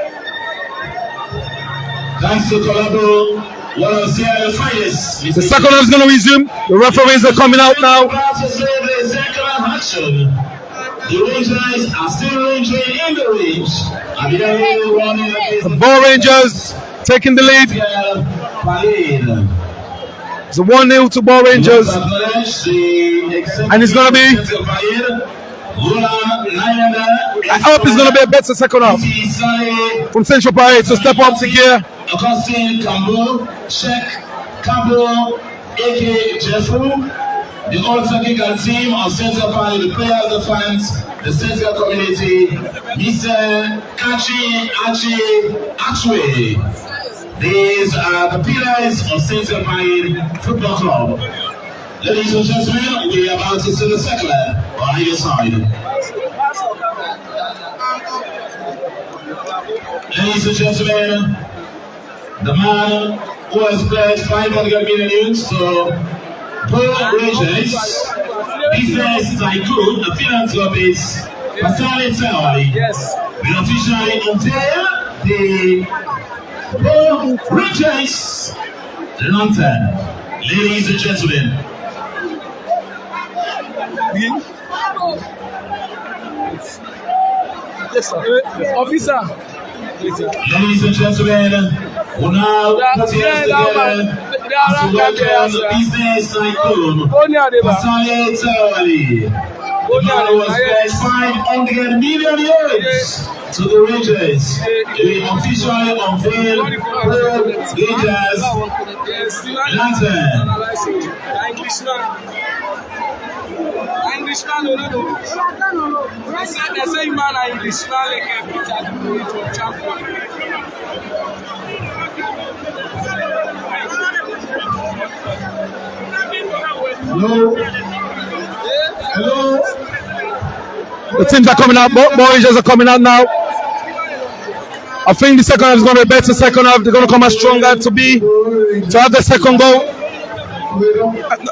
Thanks to Colabo. The second half is going to resume. The referees are coming out now. The Rangers are still ranging in the range. The Bow Rangers taking the lead. It's a 1-0 to Bow Rangers. And it's going to be, I hope it's going to be a better second half from Central Parade to step up the gear. Augustine Cambo, Sheikh Cambo, A.K. Jeffrey, the all-technical team of Central Parade, the players, the fans, the central community, Mr. Kachi Achwe. These are the pillars of Central Parade Football Club. Ladies and gentlemen, we are about to see the second on either side. Ladies and gentlemen, the man who has pledged 500 million euros to Poor Rangers, business tycoon, a philanthropist, Pascal Tawali, will officially unveil the Poor Rangers lantern. Ladies and gentlemen. Yes, sir. Officer. Ladies and gentlemen, we now put here together to welcome the business tycoon, Pascal Tawali. The man who has pledged 500 million euros to the Rangers. He will officially unveil Poor Rangers lantern. Englishman, no. They say man are Englishman like a Peter champion. Hello. Hello. The teams are coming out. Both Rangers are coming out now. I think the second half is going to be a better second half. They're going to come out stronger to have the second goal.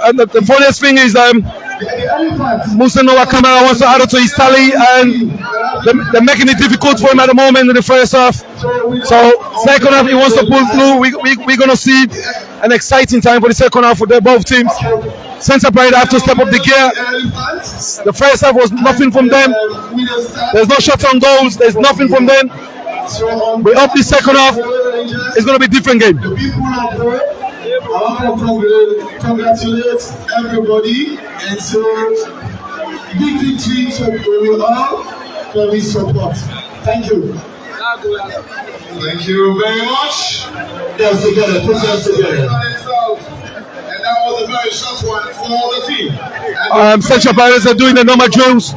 And the funniest thing is Musa Noah Kamara wants to add it to his tally, and they're making it difficult for him at the moment in the first half. So second half he wants to pull through. We're going to see an exciting time for the second half for both teams. Central Parade have to step up the gear. The first half was nothing from them. There's no shots on goals. There's nothing from them. We hope the second half is going to be a different game. I want to congratulate everybody, and so big victory to you all for this support. Thank you. Thank you very much. Let's together, put us together. And that was a very short one for the team. Central Parade are doing the normal drills.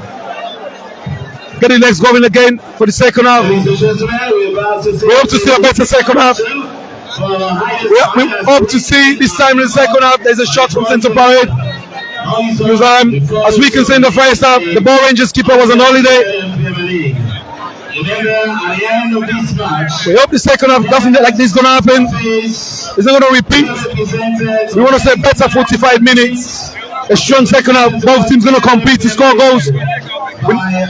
Getting next going again for the second half. We hope to see a better second half. We hope to see this time in the second half. There's a shot from Central Parade. Because as we can see in the first half, the Ball Rangers keeper was on holiday. Remember, at the end of this match, We hope the second half nothing like this is gonna happen. It's not gonna repeat. We want to say better 45 minutes. A strong second half. Both teams gonna compete to score goals.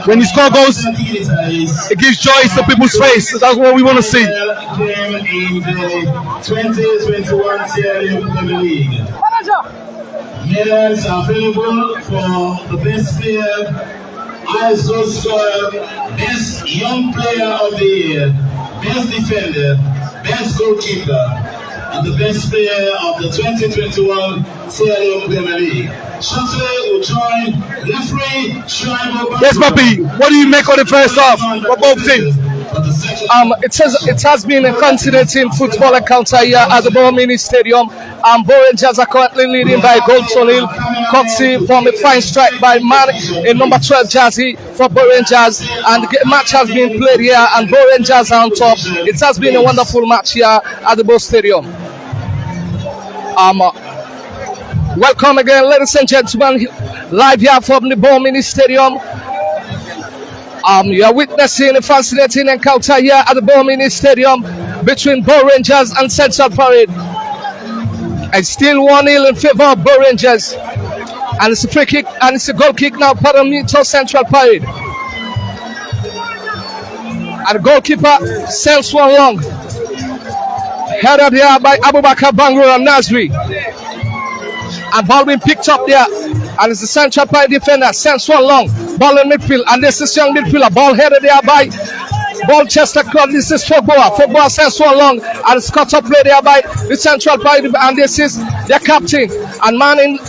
When you score goals, it gives joy to people's face. That's what we want to see. in the 2021 sierraleone Premier League. Medals are available for the best player, highest goal scorer, best young player of the year, best defender, best goalkeeper, and the best player of the 2021 sierraleone Premier League. Shortly will join referee Schreiber. Yes, Papi. What do you make of the first half for both teams? It has been a fascinating football encounter here at the Ball Mini Stadium. Bo Rangers are currently leading by a goal to nil, courtesy from a fine strike by man in number 12 jersey for Bo Rangers. And the match has been played here, and Bo Rangers are on top. It has been a wonderful match here at the Ball Stadium. Welcome again, ladies and gentlemen, live here from the Ball Mini Stadium. You are witnessing a fascinating encounter here at the Ball Mini Stadium between Ball Rangers and Central Parade. And still 1-0 in favor of Ball Rangers. And it's a free kick, and it's a goal kick now, to Central Parade. And the goalkeeper sends one long. Headed here by Abubakar Bangura and Nasri. And ball being picked up there. And it's the Central Parade defender. Sends one long. Ball in midfield. And this is young midfielder. Ball headed there by Ball Chester Club. This is Fogboa. Fogboa sends one long. And it's cut up play there by the Central Parade. And this is their captain. And man in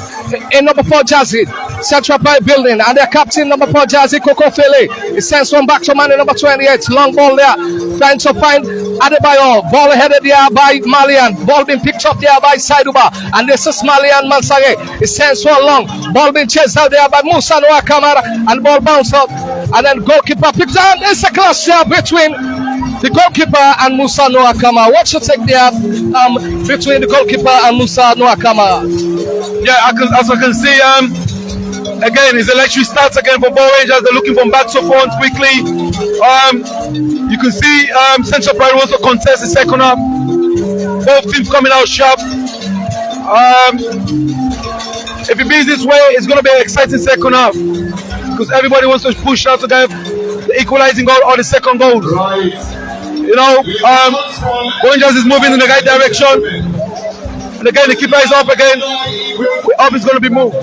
number 4 jersey. Central Parade building. And their captain number 4 jersey, Coco Fele. He sends one back to man in number 28. Long ball there. Trying to find Adebayo. Ball headed there by Malian. Ball being picked up there by Saiduba. And this is Malian Mansare. He sends one long. Ball being chased out there by Musa Noah Kamara. And ball bounce up. And then goalkeeper picks up. It's a clash here between the goalkeeper and Musa Noah Kamara. What should take there between the goalkeeper and Musa Noah Kamara? Yeah, as I can see, again, his electric starts again for Ball Rangers. They're looking from back to front quickly. You can see Central Parade also contest the second half. Both teams coming out sharp. If it beats this way, it's going to be an exciting second half because everybody wants to push out to get the equalizing goal or the second goal. Right. You know, Ball Rangers is moving in the right direction. And again, the keeper is up again. We hope it's going to be moved.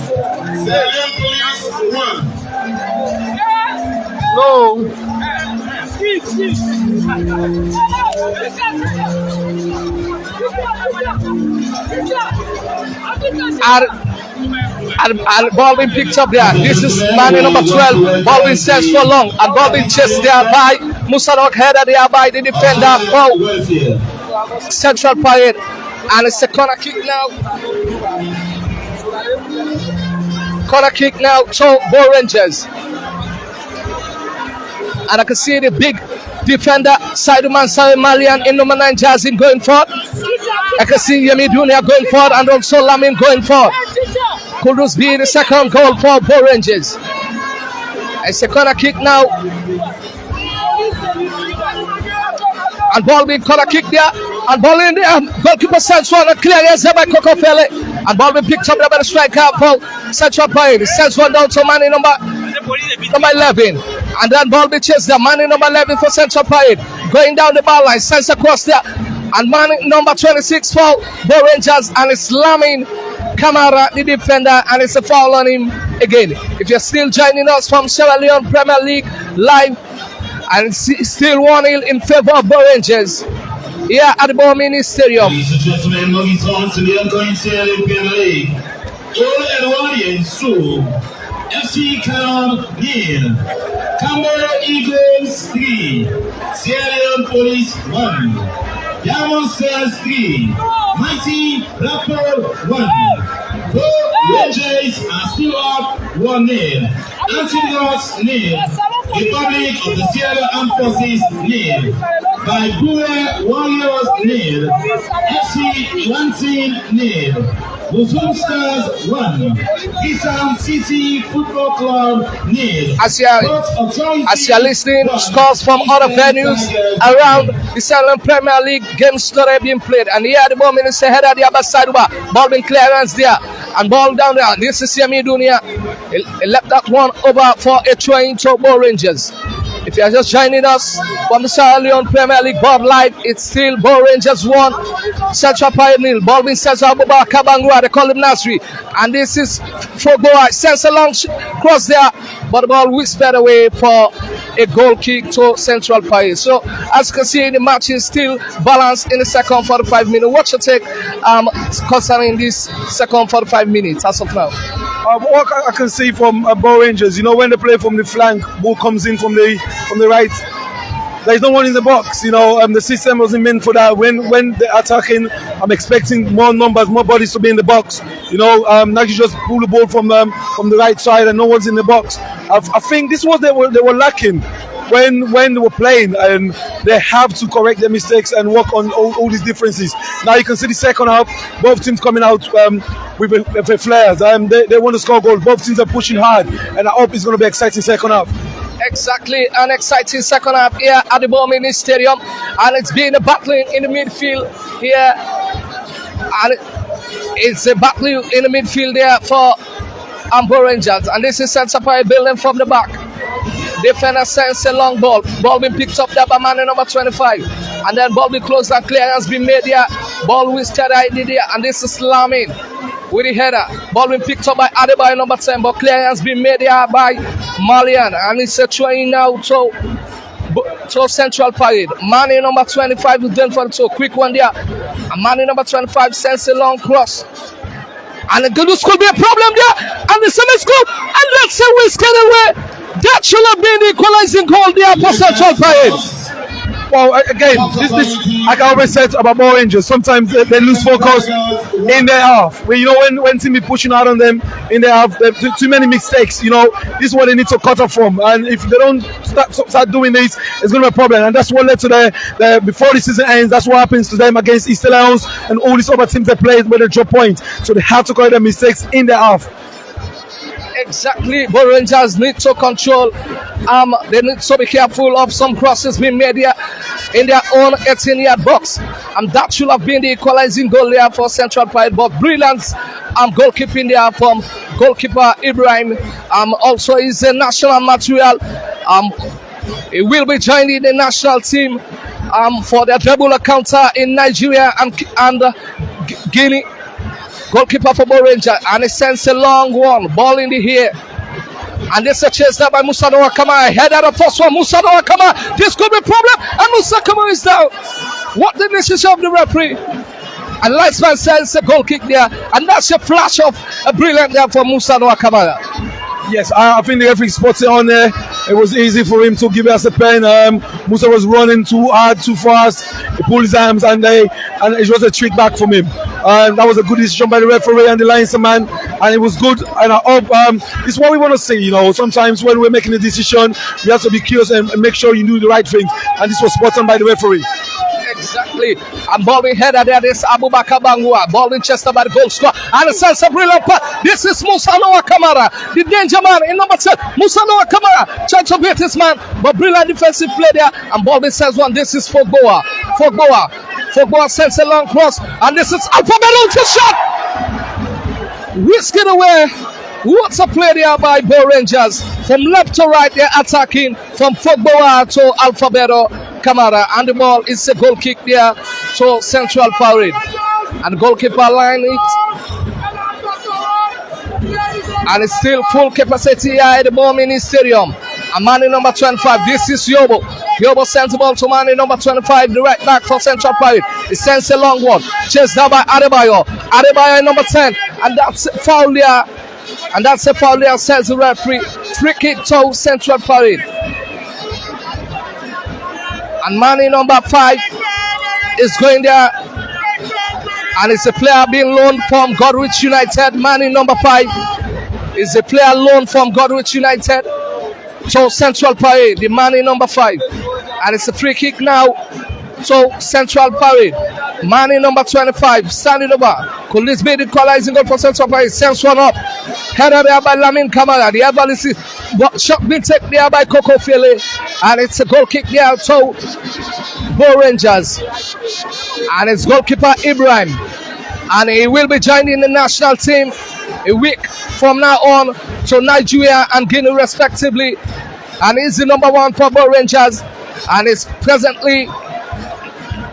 No. And ball being picked up there. This is man number 12. Ball being sent for long. And ball being chased there by Musadok, headed there by the defender for Central Parade. And it's a corner kick now. Corner kick now to Ball Rangers. And I can see the big defender, Saiduman Malian in number 9 jersey going forward. I can see Yemi Dunia going forward and also Lamin going forward. Could this be the second goal for Ball Rangers? It's a corner kick now. And ball being corner kick there. And ball in there. Goalkeeper sends one and clear as by Coco Fele. And ball being picked up there by the striker for Central Parade. He sends one down to man in number 11. And then ball be chased there. Man in number 11 for Central Parade. Going down the ball line. Sends across there. And man in number 26 for Ball Rangers. And it's slamming Kamara, the defender. And it's a foul on him again. If you're still joining us from Sierra Leone Premier League live. And it's still 1-0 in favor of Ball Rangers. Here at the Ball Mini Stadium. Ladies and gentlemen, moving on to the ongoing sierraleone Premier League. All Edwardian Sue, FC Clown nil, Camber Eagles 3, Sierra Leone Police 1, Diamond Stars 3, Mighty Blackpool 1. Ball Rangers are still up 1-0. Antidotes nil, Republic of the Sierra Leone Armed Forces nil. By Bua Warriors nil, FC Lansing nil. Musul Stars 1, Isan City Football Club 0. As you're listening, scores from other venues around the Sierra Premier League games that are being played. And here at the moment is the head of the other side, ball being clearance there, and ball down there. This is Yemi Dunia. He left that one over for a throw into Bo Rangers. If you are just joining us from the Sierra Leone Premier League board live, it's still Bo Rangers 1, Central Pirate 0. Ball being sent to Abubakar Bangura, they call him Nasri. And this is Fogboa, sends a long cross there, but the ball whispered away for a goal kick to Central Pirate. So, as you can see, the match is still balanced in the second 45 minutes. What's your take concerning this second 45 minutes as of now? What I can see from Bo Rangers, when they play from the flank, ball comes in from the right. There's no one in the box. The system wasn't meant for that. When they're attacking, I'm expecting more numbers, more bodies to be in the box. Now you just pull the ball from the right side and no one's in the box. I think this was they were lacking when they were playing, and they have to correct their mistakes and work on all these differences. Now you can see the second half, both teams coming out with a flares. They want to score goals. Both teams are pushing hard, and I hope it's going to be exciting second half. Exactly, an exciting second half here at the Bo Stadium, and it's been a battling in the midfield here, and it's a battling in the midfield there for Bo Rangers, and this is Central Pirate building from the back. Defender sends a long ball being picked up there by man number 25, and then ball be closed and clearance been made here. Ball with Teddy there, and this is slamming with the header. Ball being picked up by Adebayo number 10, but clearance been made here by Malian, and it's a trying now to Central Pirate. Mane number 25 is done for the toe. Quick one there, and Mane number 25 sends a long cross, and the goal could be a problem there, and the semi score, and that's a whisk away. That should have been the equalizing goal there for Central Pirate. Well, again, this like I always said about Bo Rangers, sometimes they lose focus in their half. When team is pushing out on them in their half, they do too many mistakes. This is what they need to cut off from. And if they don't start doing this, it's going to be a problem. And that's what led to before the season ends, that's what happens to them against East Lions and all these other teams they play where they drop points. So they have to correct their mistakes in their half. Exactly, Bo Rangers need to control. They need to be careful of some crosses being made here in their own 18-yard box, and that should have been the equalizing goal there for Central Pirate. But brilliant goalkeeping there from goalkeeper Ibrahim. Also is a national material. He will be joining the national team for their double encounter in Nigeria and Guinea. Goalkeeper for Bo Rangers, and he sends a long one, ball in the air, and this is a chase there by Musa Noah Kamara. Head out of first one, Musa Noah Kamara. This could be a problem, and Musa Kamara is down. What the decision of the referee? And Lightsman sends a goal kick there, and that's a flash of a brilliant there for Musa Noah Kamara. Yes, I think the referee spotted it on there. It was easy for him to give us a pen. Musa was running too hard, too fast. He pulled his arms, and it was a trick back from him. That was a good decision by the referee and the linesman, and it was good. And I hope this is what we want to see. Sometimes when we're making a decision, we have to be curious and make sure you do the right thing. And this was spot on by the referee. Exactly. And ball in header there. This Abubakar Bangura. Ball in Chester by the goal scorer. And it sends a brilliant pass. This is Musa Noah Kamara, the danger man in number 10. Musa Noah Kamara trying to beat his man, but brilliant defensive play there. And ball in sends one. This is Fogboa. Fogboa sends a long cross. And this is Alphabet to shot. Whisking away. What's a play there by Bo Rangers? From left to right, they're attacking from Fogboa to Alphabeto Kamara. And the ball is a goal kick there to Central Pirate. And the goalkeeper line it. And it's still full capacity here at the Bo Stadium. And man in number 25, this is Yobo. Yobo sends the ball to man in number 25, the right back for Central Pirate. He sends a long one. Chased down by Adebayo. Adebayo number 10. And that's a foul there. And that's a foul there, says the referee. Free kick to Central Pirate. And man in number 5 is going there. And it's a player being loaned from Godwich United. Man in number 5 is a player loaned from Godwich United to Central Pirate, the man in number 5. And it's a free kick now to Central Pirate. Man in number 25, standing over. Could this be the equalizing goal for Central Parade? Sends one up. Header there by Lamin Kamara. The ball is shot being taken there by Coco Philly. And it's a goal kick there to Bo Rangers. And it's goalkeeper Ibrahim. And he will be joining the national team a week from now on to Nigeria and Guinea respectively. And he's the number 1 for Bo Rangers. And is presently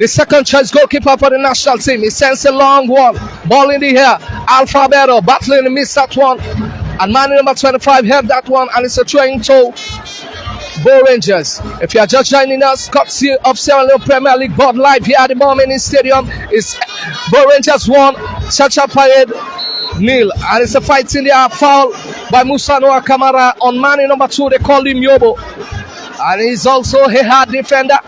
the second choice goalkeeper for the national team. He sends a long one. Ball in the air. Alphabero battling to miss that one. And man number 25 held that one. And it's a throwing to Bo Rangers. If you are just joining us, courtesy of Sierra Leone Premier League board live here at the moment in stadium, is Bo Rangers 1, Central Parade 0. And it's a fight in the foul by Musa Noah Kamara on man number 2. They call him Yobo. And he's also a hard defender.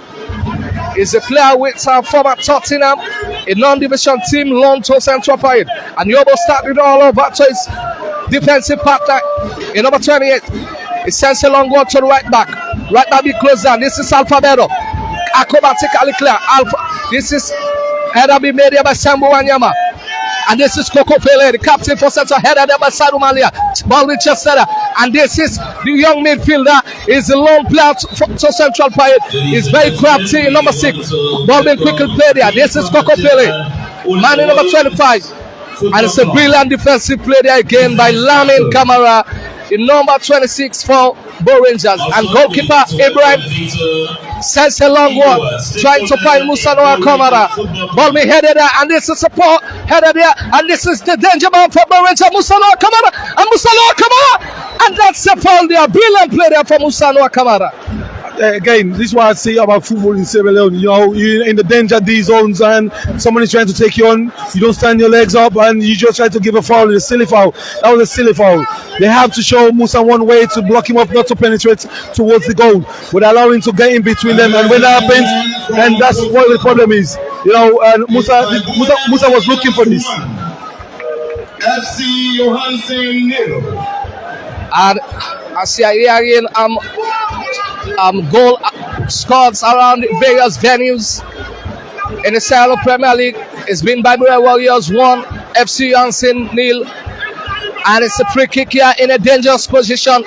He's a player with former Tottenham, a non-division team, loaned to Central Parade. And Yobo started all over to his defensive partner in number 28. He sends a long one to the right back. Right back be closed down. This is Alphabero. Acrobatically clear. This is header be made here by Sambu Wanyama. And this is Coco Pele, the captain for Central, header there by Sadu Malia. Ball with Chester. And this is the young midfielder. Is a lone player to Central Parade. He's very crafty. Number 6. Ball being quickly played there. This is Coco Pele. Man in number 25. And it's a brilliant defensive play there again by Lamin Kamara. In number 26 for Bo Rangers. And goalkeeper Ibrahim sends a long one, trying to find Musa Noah Kamara. Ball me headed there, and this is support headed there, and this is the danger man for Bo Rangers. Musa Noah Kamara, and Musa Noah Kamara, and that's a foul there. Brilliant play there for Musa Noah Kamara. Again, this is what I say about football in Sierra Leone. You know, you're in the danger D zones and someone is trying to take you on. You don't stand your legs up and you just try to give a foul. It's a silly foul. That was a silly foul. They have to show Musa one way to block him up, not to penetrate towards the goal, but allow him to get in between them. And when that happens, then that's what the problem is. You know, and Musa was looking for this. FC Johansen 0. And I see again goal scores around various venues in the Sierra Leone Premier League. It's been Bible Warriors 1, FC Johansen 0. And it's a free kick here in a dangerous position.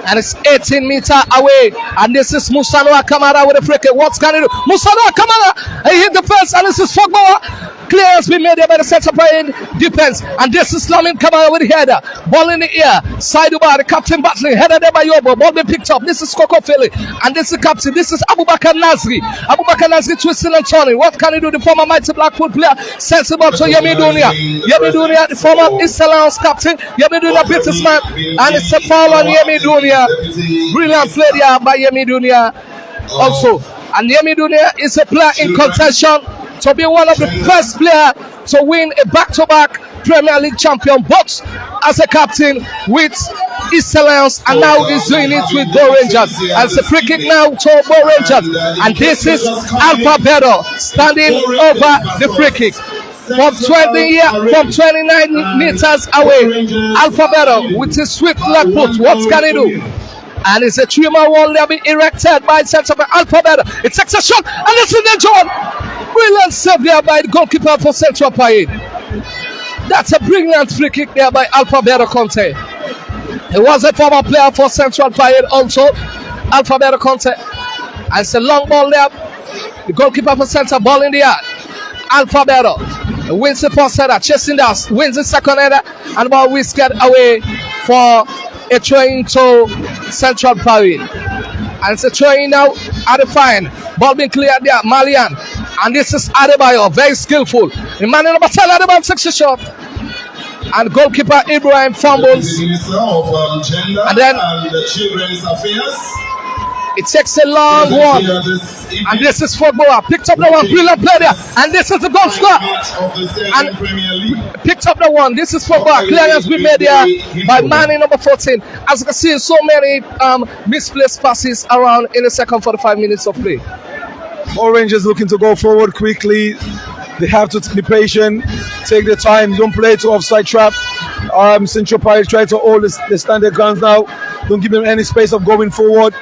And it's 18 meters away. And this is Musa Noah Kamara with a free kick. What's going to do? Musa Noah Kamara! He hit the fence, and this is Fogboa. Clearance been made there by the Central Parade defense. And this is Lamin Kamara with the header. Ball in the air. Side over, the captain battling. Header there by Yobo. Ball been picked up. This is Coco Philly. And this is the captain. This is Abubakar Nazri. Abubakar Nazri twisting and turning. What can he do? The former mighty Blackpool player sends it back to Yemi Dunia. Yemi Dunia, the former East captain. Yemi Dunia beats his man. And it's a foul on Yemi Dunia. Brilliant play there by Yemi Dunia also. And Yemi Dunia is a player in contention to be one of the first players to win a back-to-back Premier League champion, but as a captain with East Alliance, and now he's doing it with Bo Rangers. And it's a free kick now to Bo Rangers. And this is Alphabero standing over the free kick. From 29 meters away, Alphabero with his swift left foot. What can he do? And it's a 3-man wall there being erected by Central Alphabero. It takes a shot, and it's in the John. Brilliant save there by the goalkeeper for Central Parade. That's a brilliant free kick there by Alphabero Conte. He was a former player for Central Parade also, Alphabero Conte. And it's a long ball there. The goalkeeper for Central, ball in the air. Alphabero wins the first header, chasing down, wins the second header, and the ball whisked away for a throw-in to Central Parade. And it's a throw-in now at the fine. Ball being cleared there, Malian. And this is Adebayo, very skillful. The man in number 10, Adebayo takes a shot. And goalkeeper Ibrahim fumbles. And then it takes a long one. And this is Fogboa. Picked up the one. Brilliant play there. And this is the goal score. And picked up the one. This is Fogboa. Clearance been made there by man in number 14. As you can see, so many misplaced passes around in the second 45 minutes of play. All Rangers looking to go forward quickly. They have to be patient, take their time, don't play to offside trap. Central Parade try to hold the standard grounds now. Don't give them any space of going forward.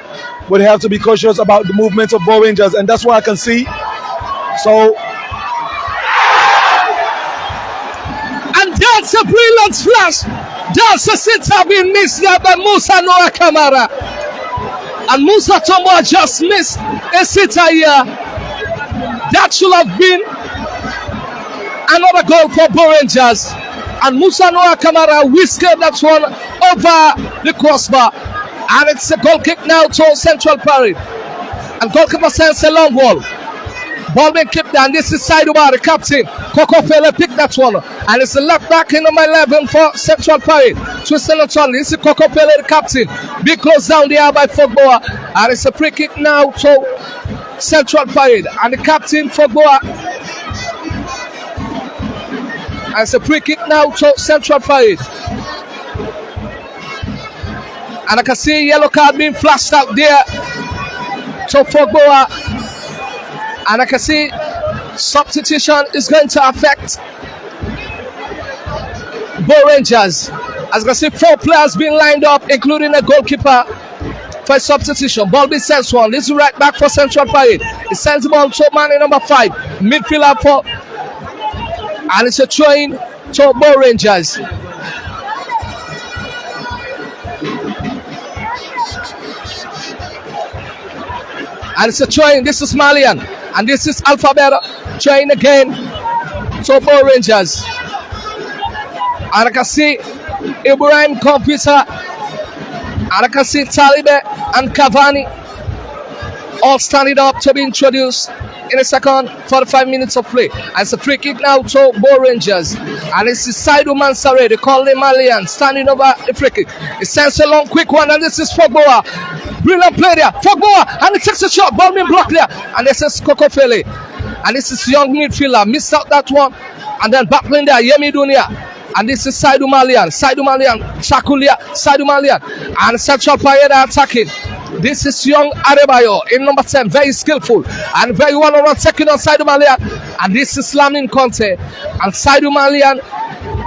But they have to be cautious about the movement of Bo Rangers, and that's what I can see. So, That's a brilliant flash. That's a sitter being missed there by Musa Noah Kamara. And Musa Tombo just missed a sitter here. That should have been another goal for Bo Rangers. And Musa Noah Kamara whisked that one over the crossbar. And it's a goal kick now to Central Parade. And goalkeeper sends a long ball. Ball being kicked down. This is Saiduba, the captain. Coco Fele picked that one. And it's a left back in number 11 for Central Parade. Twisting and turning. This is Coco Fele, the captain. Big close down there by Fogboa. And it's a free kick now to Central Parade. And the captain, Fogboa. And it's a free kick now to Central Parade. And I can see a yellow card being flashed out there to Fogboa. And I can see substitution is going to affect Bo Rangers. As I can see 4 players being lined up, including a goalkeeper for a substitution. Ball being sent one. This is right back for Central Parade. It sends the ball to man in number 5. Midfielder for. And it's a throw-in to Bo Rangers. And it's a throw-in. This is Malian. And this is Alphabet trying again to Bo Rangers. And I can see Ibrahim Computer. And I can see Talibe and Cavani all standing up to be introduced in a second 45 minutes of play. And it's a free kick now to Bo Rangers. And this is Saidu Mansare. They call him Malian standing over the free kick. It sends a long quick one. And this is Fogboa. Brilliant play there. Fogboa. And he takes a shot. Ball being blocked there. And this is Coco Fele. And this is young midfielder. Missed out that one. And then backline there. Yemi Dunia. And this is Saidu Malian. Saidu Malian. Chakulia. Saidu Malian. And Central Parade attacking. This is young Adebayo in number 10. Very skillful. And very one-on-one taking on Saidu Malian. And this is Lamin Conte. And Saidu Malian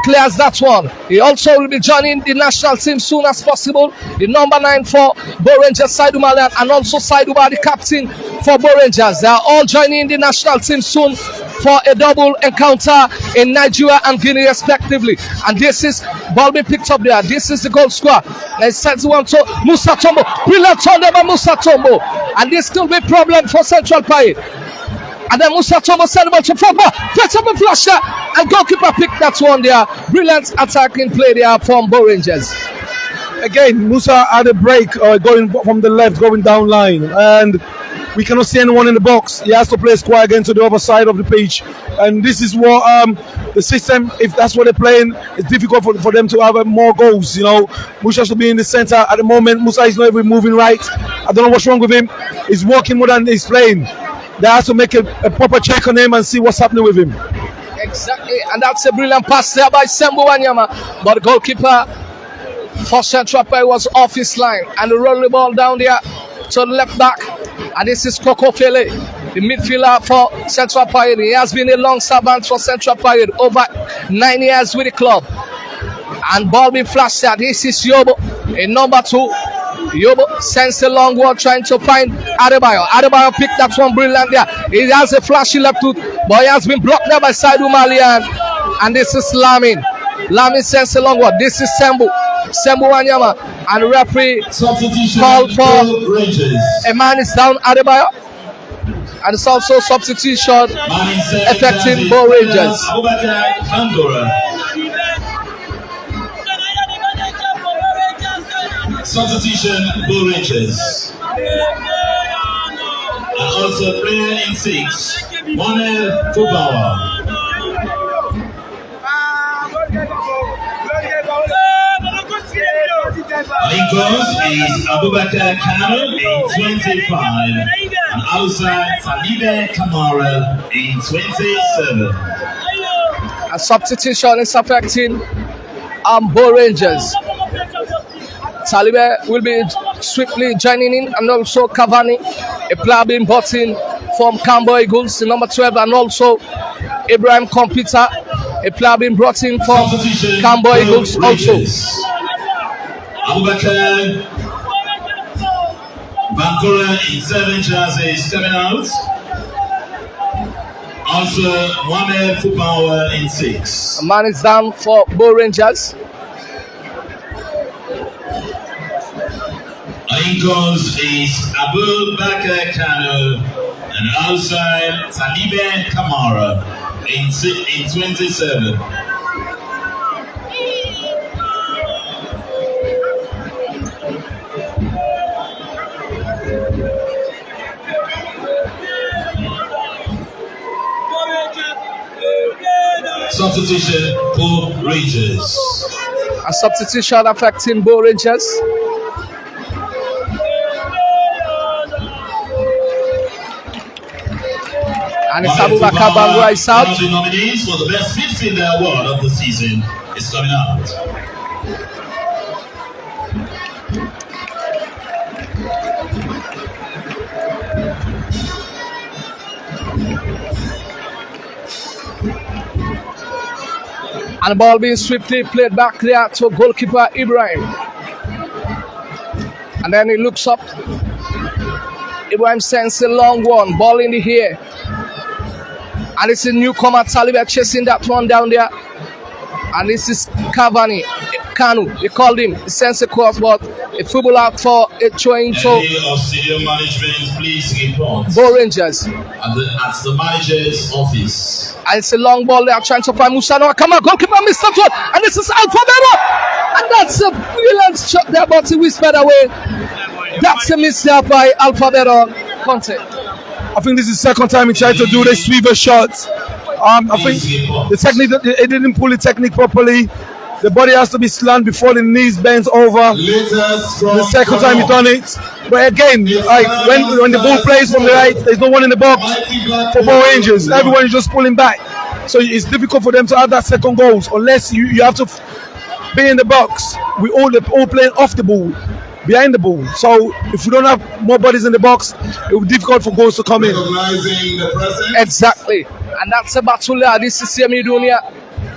clears that one. He also will be joining the national team soon as possible. The number 9 for Bo Rangers, Saidu Malian, and also Saidu Ba, the captain for Bo Rangers. They are all joining the national team soon for a double encounter in Nigeria and Guinea respectively. And this is ball being picked up there. This is the goal scorer. It sends one to Musa Tombo. Brilliant turn there by Musa Tombo. And this still be a problem for Central Parade. And then Musa Tombo sent the ball to Fogba. Gets up a flash there. And goalkeeper picked that one there. Brilliant attacking play there from Bo Rangers. Again, Musa had a break going from the left, going down line. And we cannot see anyone in the box. He has to play square again to the other side of the pitch. And this is what the system, if that's what they're playing, it's difficult for them to have more goals. You know, Musa should be in the center at the moment. Musa is not even moving right. I don't know what's wrong with him. He's walking more than he's playing. They have to make a proper check on him and see what's happening with him. Exactly, and that's a brilliant pass there by Sembo Wanyama. But the goalkeeper for Central Parade was off his line. And they roll the ball down there to the left back. And this is Coco Fele, the midfielder for Central Parade. He has been a long servant for Central Parade, over 9 years with the club. And ball being flashed there. This is Yobo in number 2. Yobo sends a long one trying to find Adebayo. Adebayo picked that one brilliant there. He has a flashy left foot, but he has been blocked there by Saidu Malian. And this is Lamin. Lamin sends a long one. This is Sembo Wanyama. And the referee called for a man is down Adebayo. And it's also substitution affecting Bo Rangers. Substitution Bo Rangers. And also player in 6, Monel Fubawa. In goals is Abubakar Kano in 25 and outside Salibe Kamara in 27. A substitution is affecting Bo Rangers. Talibe will be swiftly joining in, and also Cavani, a player being brought in from Cambo Eagles, the number 12, and also Ibrahim Computer, a player being brought in from Cambo Eagles also. Abubakar Bankora in 7 jerseys coming out. Also, one man for power in 6. A man is down for Bo Rangers. In goals is Abu Bakr Kano and outside Talibe Kamara in 27. Substitution for Rangers. A substitution affecting Bo Rangers. And it's Abubakar Bangura is out. One of the nominees for the best midfielder award of the season is coming out. And the ball being swiftly played back there to goalkeeper Ibrahim. And then he looks up. Ibrahim sends a long one, ball in the air. And it's a newcomer, Taliban, chasing that one down there. And this is Kanu, they called him. He sends a cross, but a football out for a throwing to Of stadium management, please report Bo Rangers. at the manager's office. And it's a long ball they are trying to find Musa Noah. Come on, goalkeeper missed that one. And this is Alphabero. And that's a brilliant shot there, but he whispered away. That's a miss there by Alphabero Conte. I think this is the second time he tried to do the sweeper shot. I think the technique, it didn't pull the technique properly. The body has to be slant before the knees bends over. The second time he done it. But again, like when the ball plays from the right, there's no one in the box for Bo Rangers. Everyone is just pulling back. So it's difficult for them to have that second goal unless you have to be in the box. We all playing off the ball, behind the ball. So if we don't have more bodies in the box, it will be difficult for goals to come in. Exactly. And that's a battle there. This is Yemi Dunia.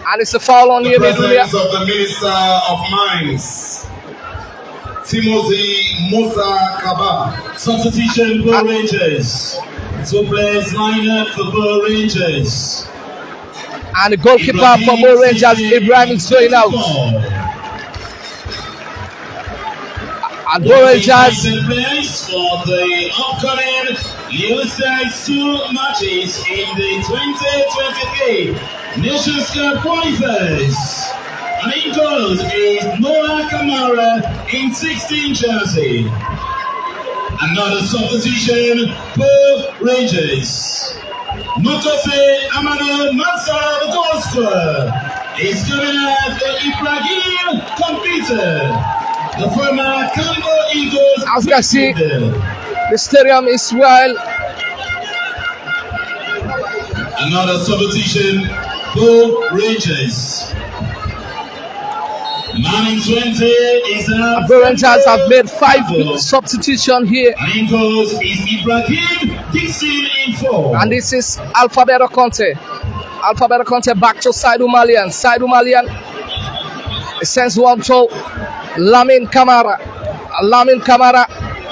And it's a foul on Yemi Dunia. Presence of the Minister of Mines, Timothy Musa Kaba. Substitution for Rangers. 2 players line up for Bo Rangers. And the goalkeeper for Bo Rangers, Ibrahim, is going out. And Bo Rangers Place for the upcoming USA 2 matches in the 2023 Nations Cup qualifiers. And in goals is Noah Kamara in 16 jersey. Another substitution for Rangers. Mutose Amado Mansara, the goal scorer, is coming out for Ibrahim Computer. The former Congo Eagles. As you can see, the stadium is well. Another substitution for Rangers. Man in 20 is out. Bo Rangers have made 5 substitutions here. And in goals is Ibrahim Dixon in 4. And this is Alphabero Conte. Alphabero Conte back to Saidu Malian. Saidu Malian sends one to Lamin Kamara. Lamin Kamara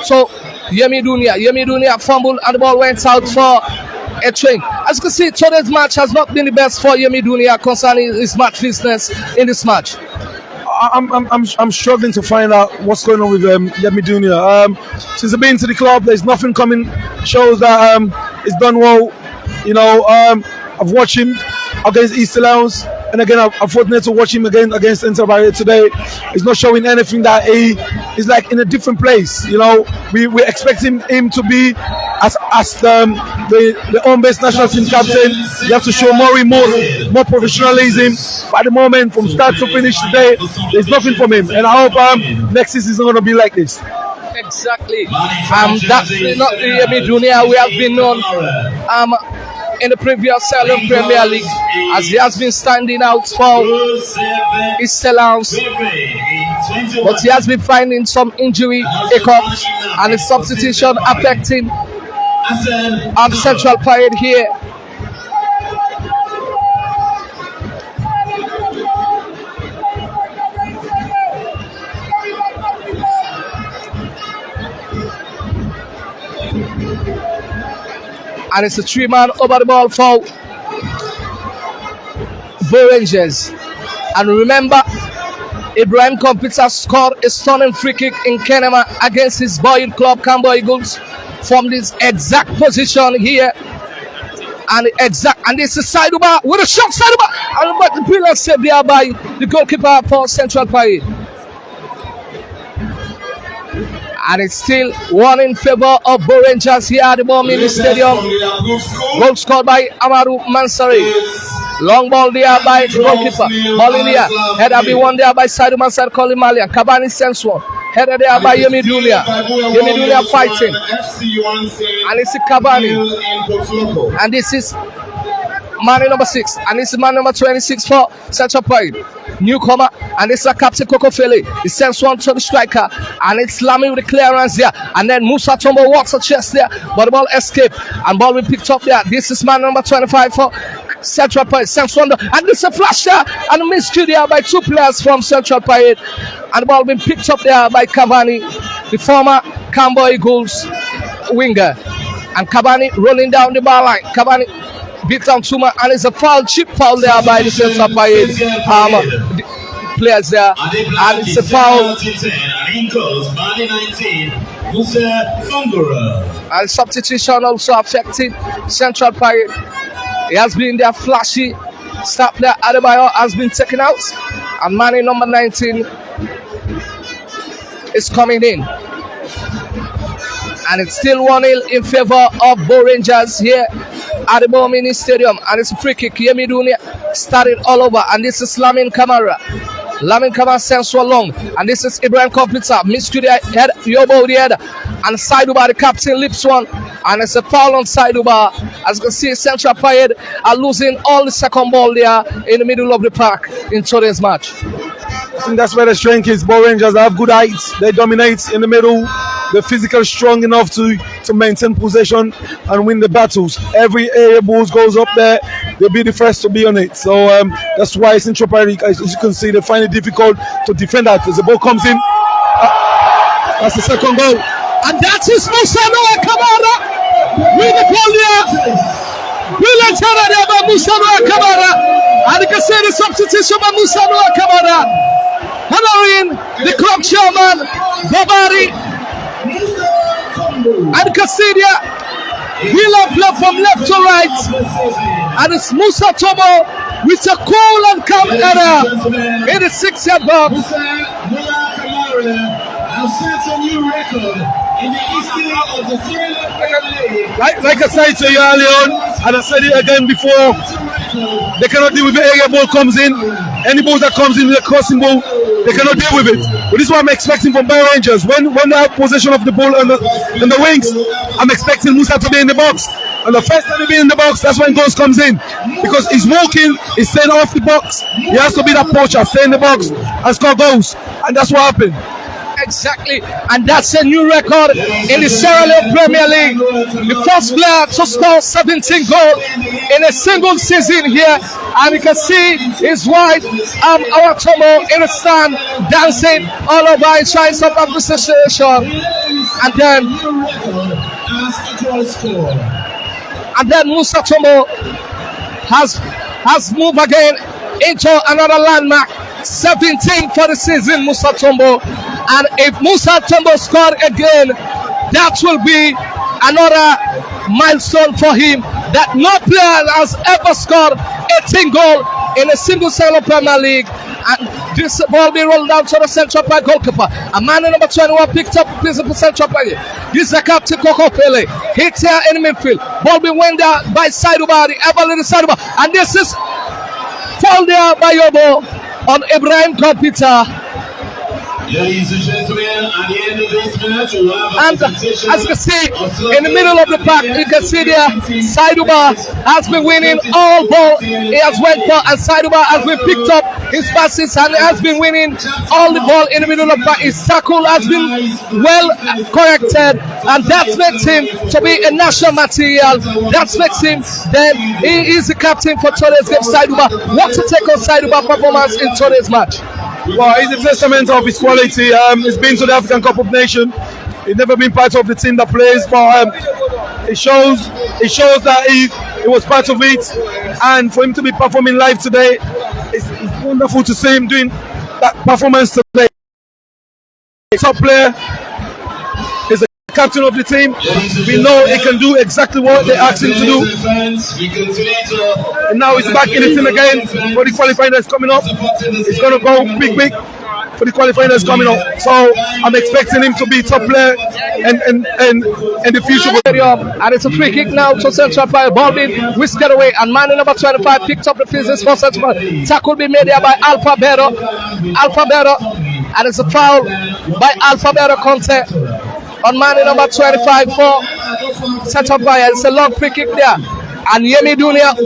to Yemi Dunia. Yemi Dunia fumbled and the ball went out for a train. As you can see, today's match has not been the best for Yemi Dunia concerning his match fitness in this match. I'm struggling to find out what's going on with Yemi Dunia. Since I've been to the club, there's nothing coming. Shows that he's done well. You know, I've watched him against East Lounge, and again I'm fortunate to watch him again against Inter Barrier today. He's not showing anything that he is like in a different place. You know, we're expecting him to be as the home-based national team captain. You have to show more professionalism. But at the moment, from start to finish today, there's nothing from him, and I hope next season is going to be like this. Exactly. That's not the Yemi Dunia we have been known in the previous Salem Premier League, as he has been standing out for his sellouts, but he has been finding some injury hiccups and his substitution affecting Central Parade here. And it's a 3-man over the ball foul Bo Rangers. And remember, Ibrahim Computer scored a stunning free kick in Kenema against his boyhood club, Cambo Eagles, from this exact position here. And this is Saiduba with a shot, Saiduba, and but the brilliant save there by the goalkeeper for Central Parade. And it's still one in favor of Bo Rangers here at the Mini Stadium. Goal scored by Amaru Mansari. Long ball there by the goalkeeper. Ball in there. Header be won there by Saidu Mansari calling Malian. Kabani sends one. Header there by Yemi Dunia. Yemi Dunia fighting. And it's Kabani. And this is man number 6. And this is man number 26 for Central Parade. Newcomer, and it's a captain Coco Fele. He sends one to the striker, and it's Lamy with the clearance there. And then Musa Tombo walks a chest there, but the ball escaped, and ball will be picked up there. This is man number 25 for Central Parade. Sends one, and this is a flash there, and a miscue there by 2 players from Central Parade. And the ball will be picked up there by Cavani, the former Cambo Eagles winger. And Cavani rolling down the bar line. Cavani beat down Tuma, and it's a foul, cheap foul there by the Central Parade players there, and it's a foul. And substitution also affecting Central Parade. He has been there flashy. Stop there, Adebayo has been taken out, and man number 19 is coming in. And it's still 1-0 in favor of Bo Rangers here at the Mini Stadium. And it's a free kick. Yemi Dunia started all over. And this is Lamin Kamara. Lamin Kamara sends one long. And this is Ibrahim Computer. Miscue the head, Yobo the head. And Saiduba, the captain, lips one. And it's a foul on Saiduba. As you can see, Central Parade are losing all the second ball there in the middle of the park in today's match. I think that's where the strength is. Bo Rangers have good heights. They dominate in the middle. They're physically strong enough to maintain possession and win the battles. Every area balls goes up there, they'll be the first to be on it. So that's why Central Parade, as you can see, they find it difficult to defend that. As the ball comes in, that's the second goal. And that is Musa Noah Kamara with the ball there. Brilliant header there by Musa Noah Kamara. And you can see the substitution by Musa Noah Kamara. Honoring the club chairman, Babari. And you can see there, Wheeler play from left to right. And it's Musa Tomo with a cool and calm header in the 6-yard box. Set a new record in the history of the Sierra like I said to you earlier on, and I said it again before, they cannot deal with the area ball comes in. Any ball that comes in, the crossing ball, they cannot deal with it. But this is what I'm expecting from Bo Rangers. When they have possession of the ball and the wings, I'm expecting Musa to be in the box. And the first time he be in the box, that's when goals comes in. Because he's walking, he's staying off the box. He has to be that poacher, stay in the box and score goals. And that's what happened. Exactly, and that's a new record in the Sierra Leone Premier League. The first player to score 17 goals in a single season here, and you can see his wife, our Tomo, in the stand dancing all over in signs of appreciation. And then Musa Tomo has moved again into another landmark. 17 for the season, Musa Tombo. And if Musa Tombo scored again, that will be another milestone for him, that no player has ever scored 18 goals in a single Sierra Leone Premier League. And this ball be rolled down to the Central Park goalkeeper. A man in number 21 picked up the for Central Park. This is the captain Coco Pele. Hit here in the midfield. Ball be went down by Saiduba, the ever little Saiduba. And this is foul there by Yobo on Ibrahim Computer. Ladies and gentlemen, at the end of this match, we'll have a And as you can see, in the middle of the park, you can see there, Saiduba has been winning all ball. He has went for, and Saiduba has been picked up his passes and has been winning all the ball in the middle of the park. His tackle has been well corrected, and that makes him to be a national material. That makes him, then he is the captain for today's game. Saiduba, what to take on Saiduba performance in today's match? Well, he's a testament of his quality. He's been to the African Cup of Nations. He's never been part of the team that plays, but it shows that he was part of it. and for him to be performing live today, it's wonderful to see him doing that performance today. Top player is the captain of the team. We know he can do exactly what they asked him to do. And now he's back in the team again for the qualifying that's coming up. It's going to go quick for the qualifying that's coming up. So I'm expecting him to be top player and in the future. And it's a free kick now to Central Parade. Ball being whisked away, and man number 25 picked up the pieces for Central Parade. Tackle be made here by Alphabero, and it's a foul by Alphabero Conte on man number 25 for Central Parade. It's a long free kick there. And Yemi Dunia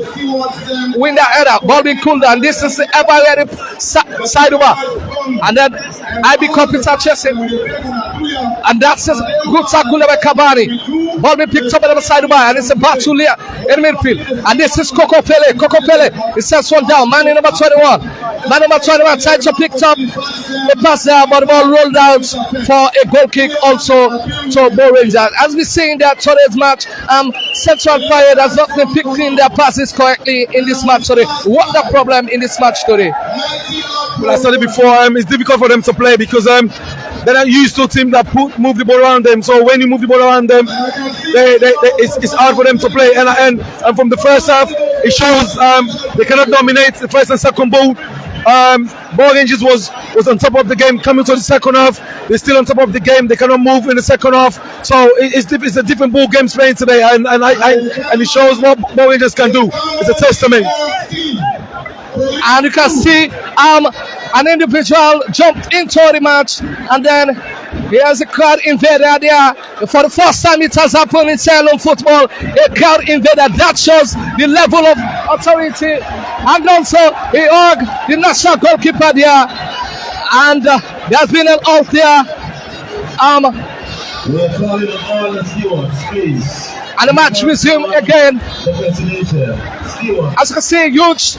win that header. Ball being cooled down. This is the ever ready side over. And then IB Computer chasing. And that's a good tackle by Kabani. Ball being picked up on the side over. And it's a battle here in midfield. And this is Coco Pele. It sends one down. Man number 21. Man number 21 tries to pick up the pass there, but the ball rolled out for a goal kick also to Bo Rangers. As we see in that today's match, Central Parade has not been picking their passes correctly in this match today. What the problem in this match today? Well, I said it before, it's difficult for them to play because they're not used to a team that move the ball around them. So when you move the ball around them, it's hard for them to play. And from the first half, it shows they cannot dominate the first and second ball. Ball Rangers was on top of the game. Coming to the second half, they're still on top of the game. They cannot move in the second half. So it's a different ball game playing today, and it shows what Ball Rangers can do. It's a testament. And you can see an individual jumped into the match, and then here's a crowd invader there. For the first time it has happened in sierraleone football, a crowd invader. That shows the level of authority. And also he hugged the national goalkeeper there, and there's been an out there. We're calling on all the stewards, please. And the match resumed again. As you can see, huge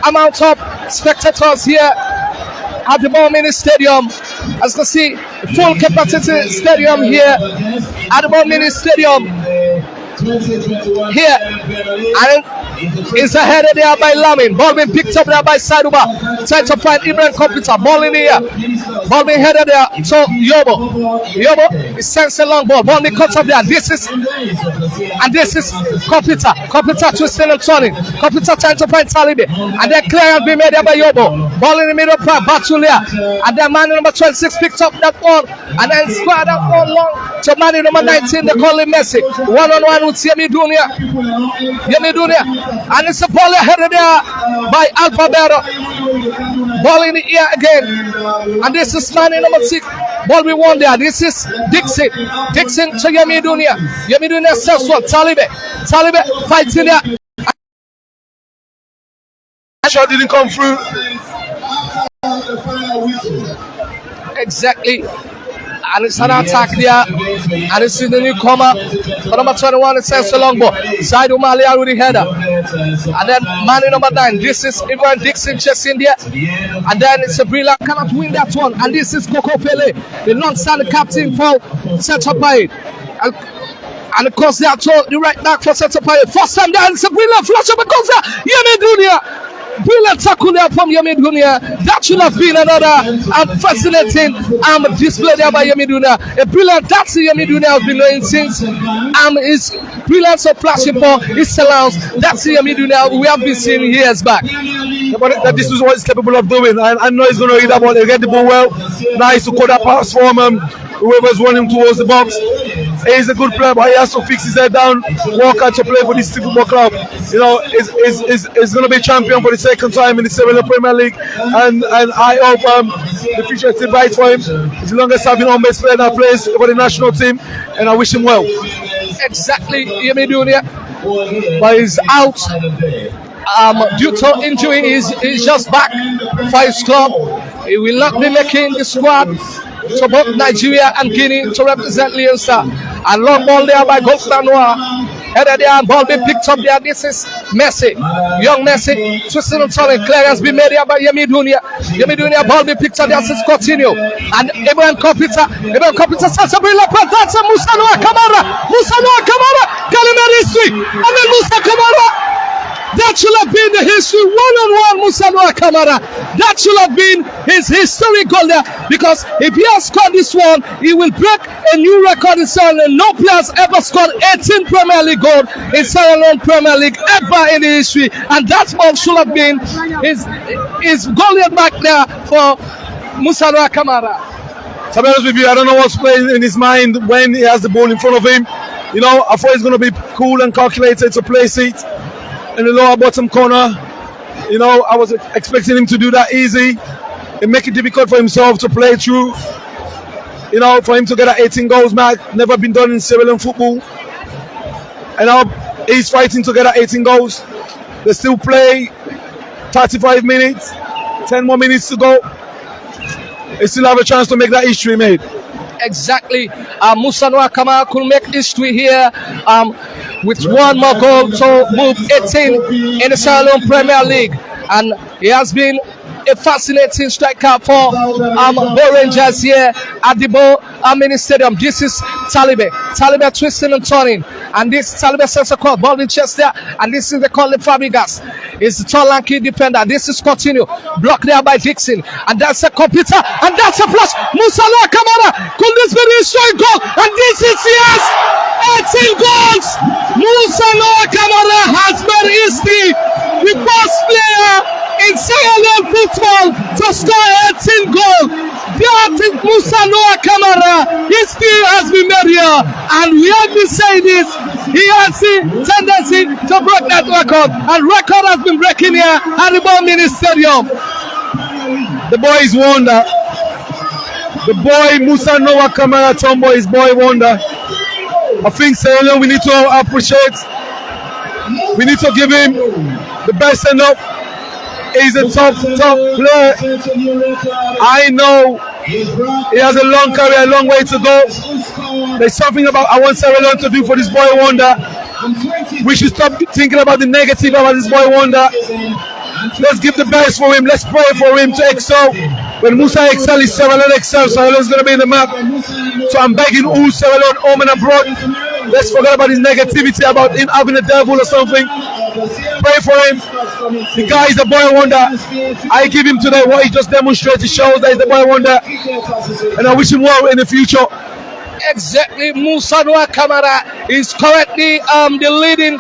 amount of spectators here at the Bo Mini Stadium. As you can see, full capacity stadium here at the Bo Mini Stadium. Here, and it's headed there by Lamin. Ball being picked up there by Saduba. Trying to find Ibrahim Computer. Ball in the air. Ball being headed there to Yobo. He sends a long ball. Ball being cut up there. This is Computer. Computer twisting and turning. Computer trying to find Talibi. And then clearance being made there by Yobo. Ball in the middle part. Batulia. And then man number 26 picked up that ball. And then squared that ball long to man number 19. They call him Messi. 1-on-1 with Yemi Dunia. And it's a ball headed there by Alphabero. Ball in the air again. And this is man number 6. Ball we won there. This is Dixon. Dixon to Yemi Dunia. Yemi Dunia sells one. Talibe fighting there. Shot didn't come through. Exactly. And it's an attack there. And it's in the newcomer. Number 21, it says a long ball. Side Umalia with the header. And then man number 9. This is Ibrahim Dixon chasing there. And then it's a brilliant. Cannot win that one. And this is Coco Pele, the non-standing captain for Central Parade. And of course, they are to the right back for Central Parade. First time there, it's a brilliant flash up. Because Yemi Dunia. Brilliant tackle there from Yemi Dunia. That should have been another fascinating display there by Yemi Dunia. A brilliant, that's Yemi Dunia has been doing since his brilliance of flashing for his sellouts. That's Yemi Dunia we have been seeing years back. Yeah, but this is what he's capable of doing. I know he's going to read that ball. He'll get the ball well. Nice to cut that pass from whoever's running towards the box. He's a good player, but he has to fix his head down, work out to play for this football club. You know, he's going to be champion for the second time in the sierraleone Premier League, and I hope the future is still bright for him. He's the longest serving home base player that plays for the national team, and I wish him well. Exactly, Yemi Dunia, but he's out due to injury. He's just back for his club. He will not be making the squad to both Nigeria and Guinea to represent Leon Star. And long ball there by Golden Noir. Headed there and ball being picked up there. This is Messi. Young Messi. Twisting and turning. Clearance being made there by Yemi Dunia. Yemi Dunia ball being picked up there since Coutinho. And Ibrahim Computer. Ibrahim Computer starts to bring up. That's a Musa Noah Kamara. Musa Noah Kamara. Kalimari history. And then Musa Kamara. That should have been the history. 1-on-1 Musa Noah Kamara. That should have been his historic goal there. Because if he has scored this one, he will break a new record in Sierra Leone. No player has ever scored 18 Premier League goals in Sierra Leone Premier League ever in the history. And that ball should have been his goal back there for Musa Noah Kamara. To be honest with you, I don't know what's playing in his mind when he has the ball in front of him. You know, I thought he's going to be cool and calculated to place it in the lower bottom corner. You know, I was expecting him to do that easy and make it difficult for himself to play through. You know, for him to get that 18 goals mark, never been done in Sierra Leone football. And now he's fighting to get that 18 goals. They still play 35 minutes, 10 more minutes to go. They still have a chance to make that history made. Exactly. Musa Noah Kamara could make history here with one more goal to move 18 in the Sierra Leone Premier League. And he has been a fascinating striker for Bo Rangers here at the Mini Stadium. This is Talibe. Talibe twisting and turning. And this Talibe sends a call. Ball in chest there. And this is the call of Fabregas. It's the tall lanky defender. This is Coutinho. Blocked there by Dixon. And that's a computer. And that's a flush. Musa Noah Kamara. Could this be the straight goal? And this is yes! 18 goals! Musa Noah Kamara has made history. The first player in Sierra Leone football to score 18 goals. That is Musa Noah Kamara. History has been made here, and we have been saying this. He has the tendency to break that record, and record has been breaking here at the Mini Stadium. The boy is wonder. The boy Musa Noah Kamara Tombo is boy wonder. I think Sierra Leone, we need to appreciate. We need to give him the best send up. He's a top player. I know he has a long career, a long way to go. There's something about I want Sierra Leone to do for this boy wonder. We should stop thinking about the negative about this boy wonder. Let's give the best for him. Let's pray for him to excel. When Musa excels, Sierra Leone excels. Sierra Leone is going to be in the map. So I'm begging all Sierra Leone home and abroad. Let's forget about his negativity about him having a devil or something. Pray for him. The guy is a boy wonder. I give him today what he just demonstrated. Shows that he's a boy wonder. And I wish him well in the future. Exactly. Musa Noah Kamara is currently the leading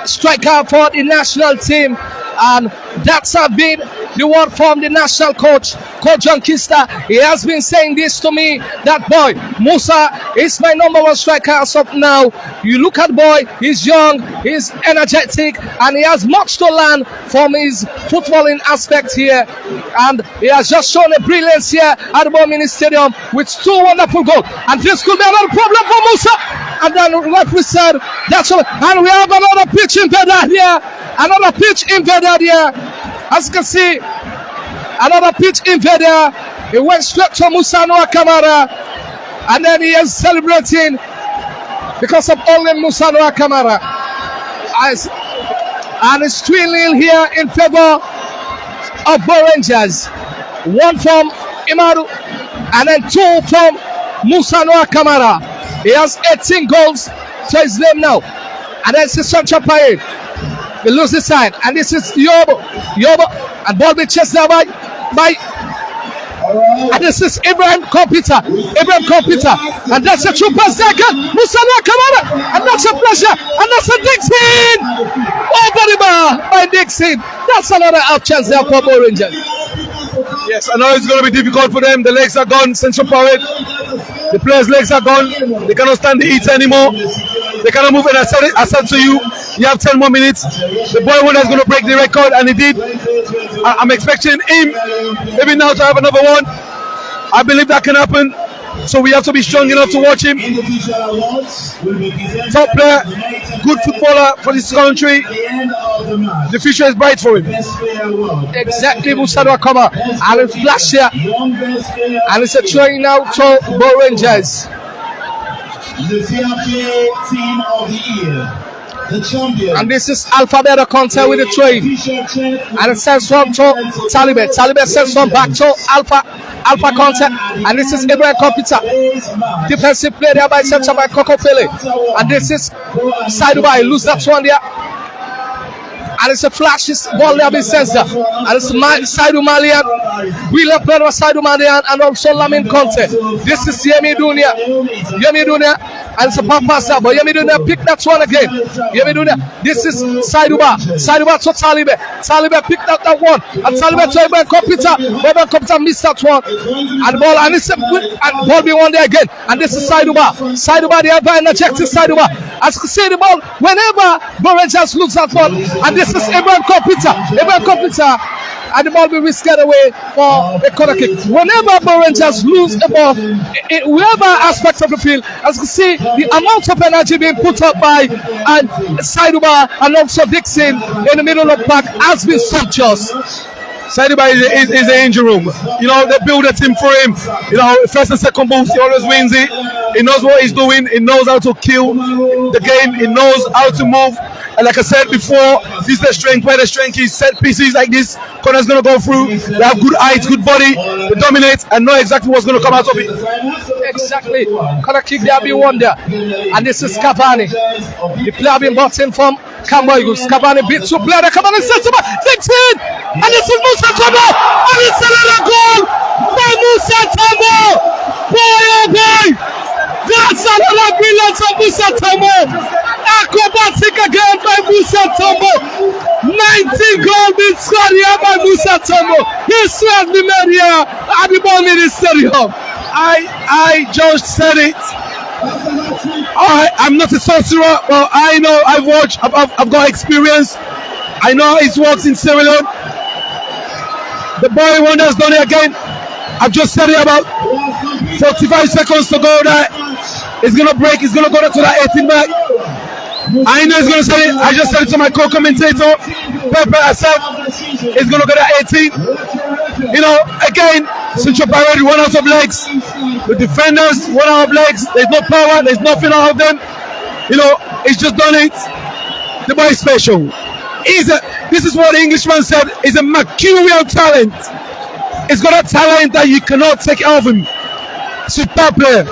striker for the national team. And that's been the word from the national coach, Coach John Kista. He has been saying this to me, that boy, Musa is my number one striker as of now. You look at boy, he's young, he's energetic, and he has much to learn from his footballing aspect here. And he has just shown a brilliance here at the Mini Stadium with two wonderful goals. And this could be another problem for Musa. And then like we said, that's all. And we have another pitch invader here. Another pitch invader here. As you can see, another pitch invader. He went straight to Musa Noah Kamara. And then he is celebrating because of only Musa Noah Kamara. And it's 3-0 here in favor of Bo Rangers. 1 from Imaru and then 2 from Musa Noah Kamara. He has 18 goals to his name now. And then it's Sancho Parade. He loses the side. And this is Yobo. And ball be chased there by and this is Ibrahim Computer. And that's a true pass there. Musa Noah Kamara. And that's a pressure. And that's a Dixon. Over the bar by Dixon. That's another out chance there for Bo Rangers. Yes, I know it's going to be difficult for them. The legs are gone. Central Parade. The players' legs are gone. They cannot stand the heat anymore. They cannot move. And I said to you, you have 10 more minutes. The boy wonder is going to break the record, and he did. I'm expecting him maybe now to have another one. I believe that can happen. So we have to be strong enough to watch him. Top player, good footballer for this country. The future is bright for him. Exactly, Musa Noah Kamara. And it's flash here. And it's a try now to Bo Rangers. The team of the year. The champion. And this is Alphabet Conte with the trade. And it sends one to Talibe. Talibe sends one back to Alpha Conte. And this is Ibrahim Computer. Defensive play there by Central by Coco Fele. And this is Saidubai. Lose that one there. And it's a flash ball there being sent there. And it's Saidu Malian, William Pedro Saidu Malian, and also Lamin Conte. This is Yemi Dunia. And it's a bad pass there, but Yemi Dunia pick that one again. Yemi Dunia, this is Saiduba to Talibe. Talibe picked up that one. And Talibe to Eben Computer. Eben Computer missed that one. And the ball, and it's a good, and ball being won there again. And this is Saiduba, the ever energetic Saiduba. As you can see the ball, whenever Borangers looks at ball, and this is Eben Computer, and the ball will be scared away for a corner kick. Whenever Borangers lose the ball, in whoever aspect of the field, as you can see, the amount of energy being put up by Saiduba and also Dixon in the middle of the park has been sumptuous. Saiduba is the engine room. You know, they build a team for him. You know, first and second boost, he always wins it. He knows what he's doing. He knows how to kill the game. He knows how to move. And like I said before, this is the strength. Where the strength is, set pieces like this, corner's going to go through. They have good height, good body. They dominate and know exactly what's going to come out of it. Exactly. Corner kick there be one there. And this is Cavani. The player being brought in from Camboy. Cavani beats two player. Cavani sets him up. Takes it. And it's Musa Tambo. And it's another goal by Musa Tambo. Boy, oh boy. That's another brilliance of Musa Tambo. Acrobatic again by Musa Tambo. 19 goals being scored here by Musa Tambo. History has been made here at the Ball Stadium. I just said it. I'm not a sorcerer, but I know I've watched, I've got experience. I know how it works in Sierra Leone. The boy wonder's done it again. I've just said it about 45 seconds to go there. It's going to break, it's going to go to that 18 back. I know he's going to say it. I just said it to my co-commentator. Pepe, I said it's going to go to 18. You know, again, Central Parade run out of legs. The defenders run out of legs. There's no power. There's nothing out of them. You know, he's just done it. The boy is special. This is what the Englishman said. He's a mercurial talent. He's got a talent that you cannot take out of him. Superb player.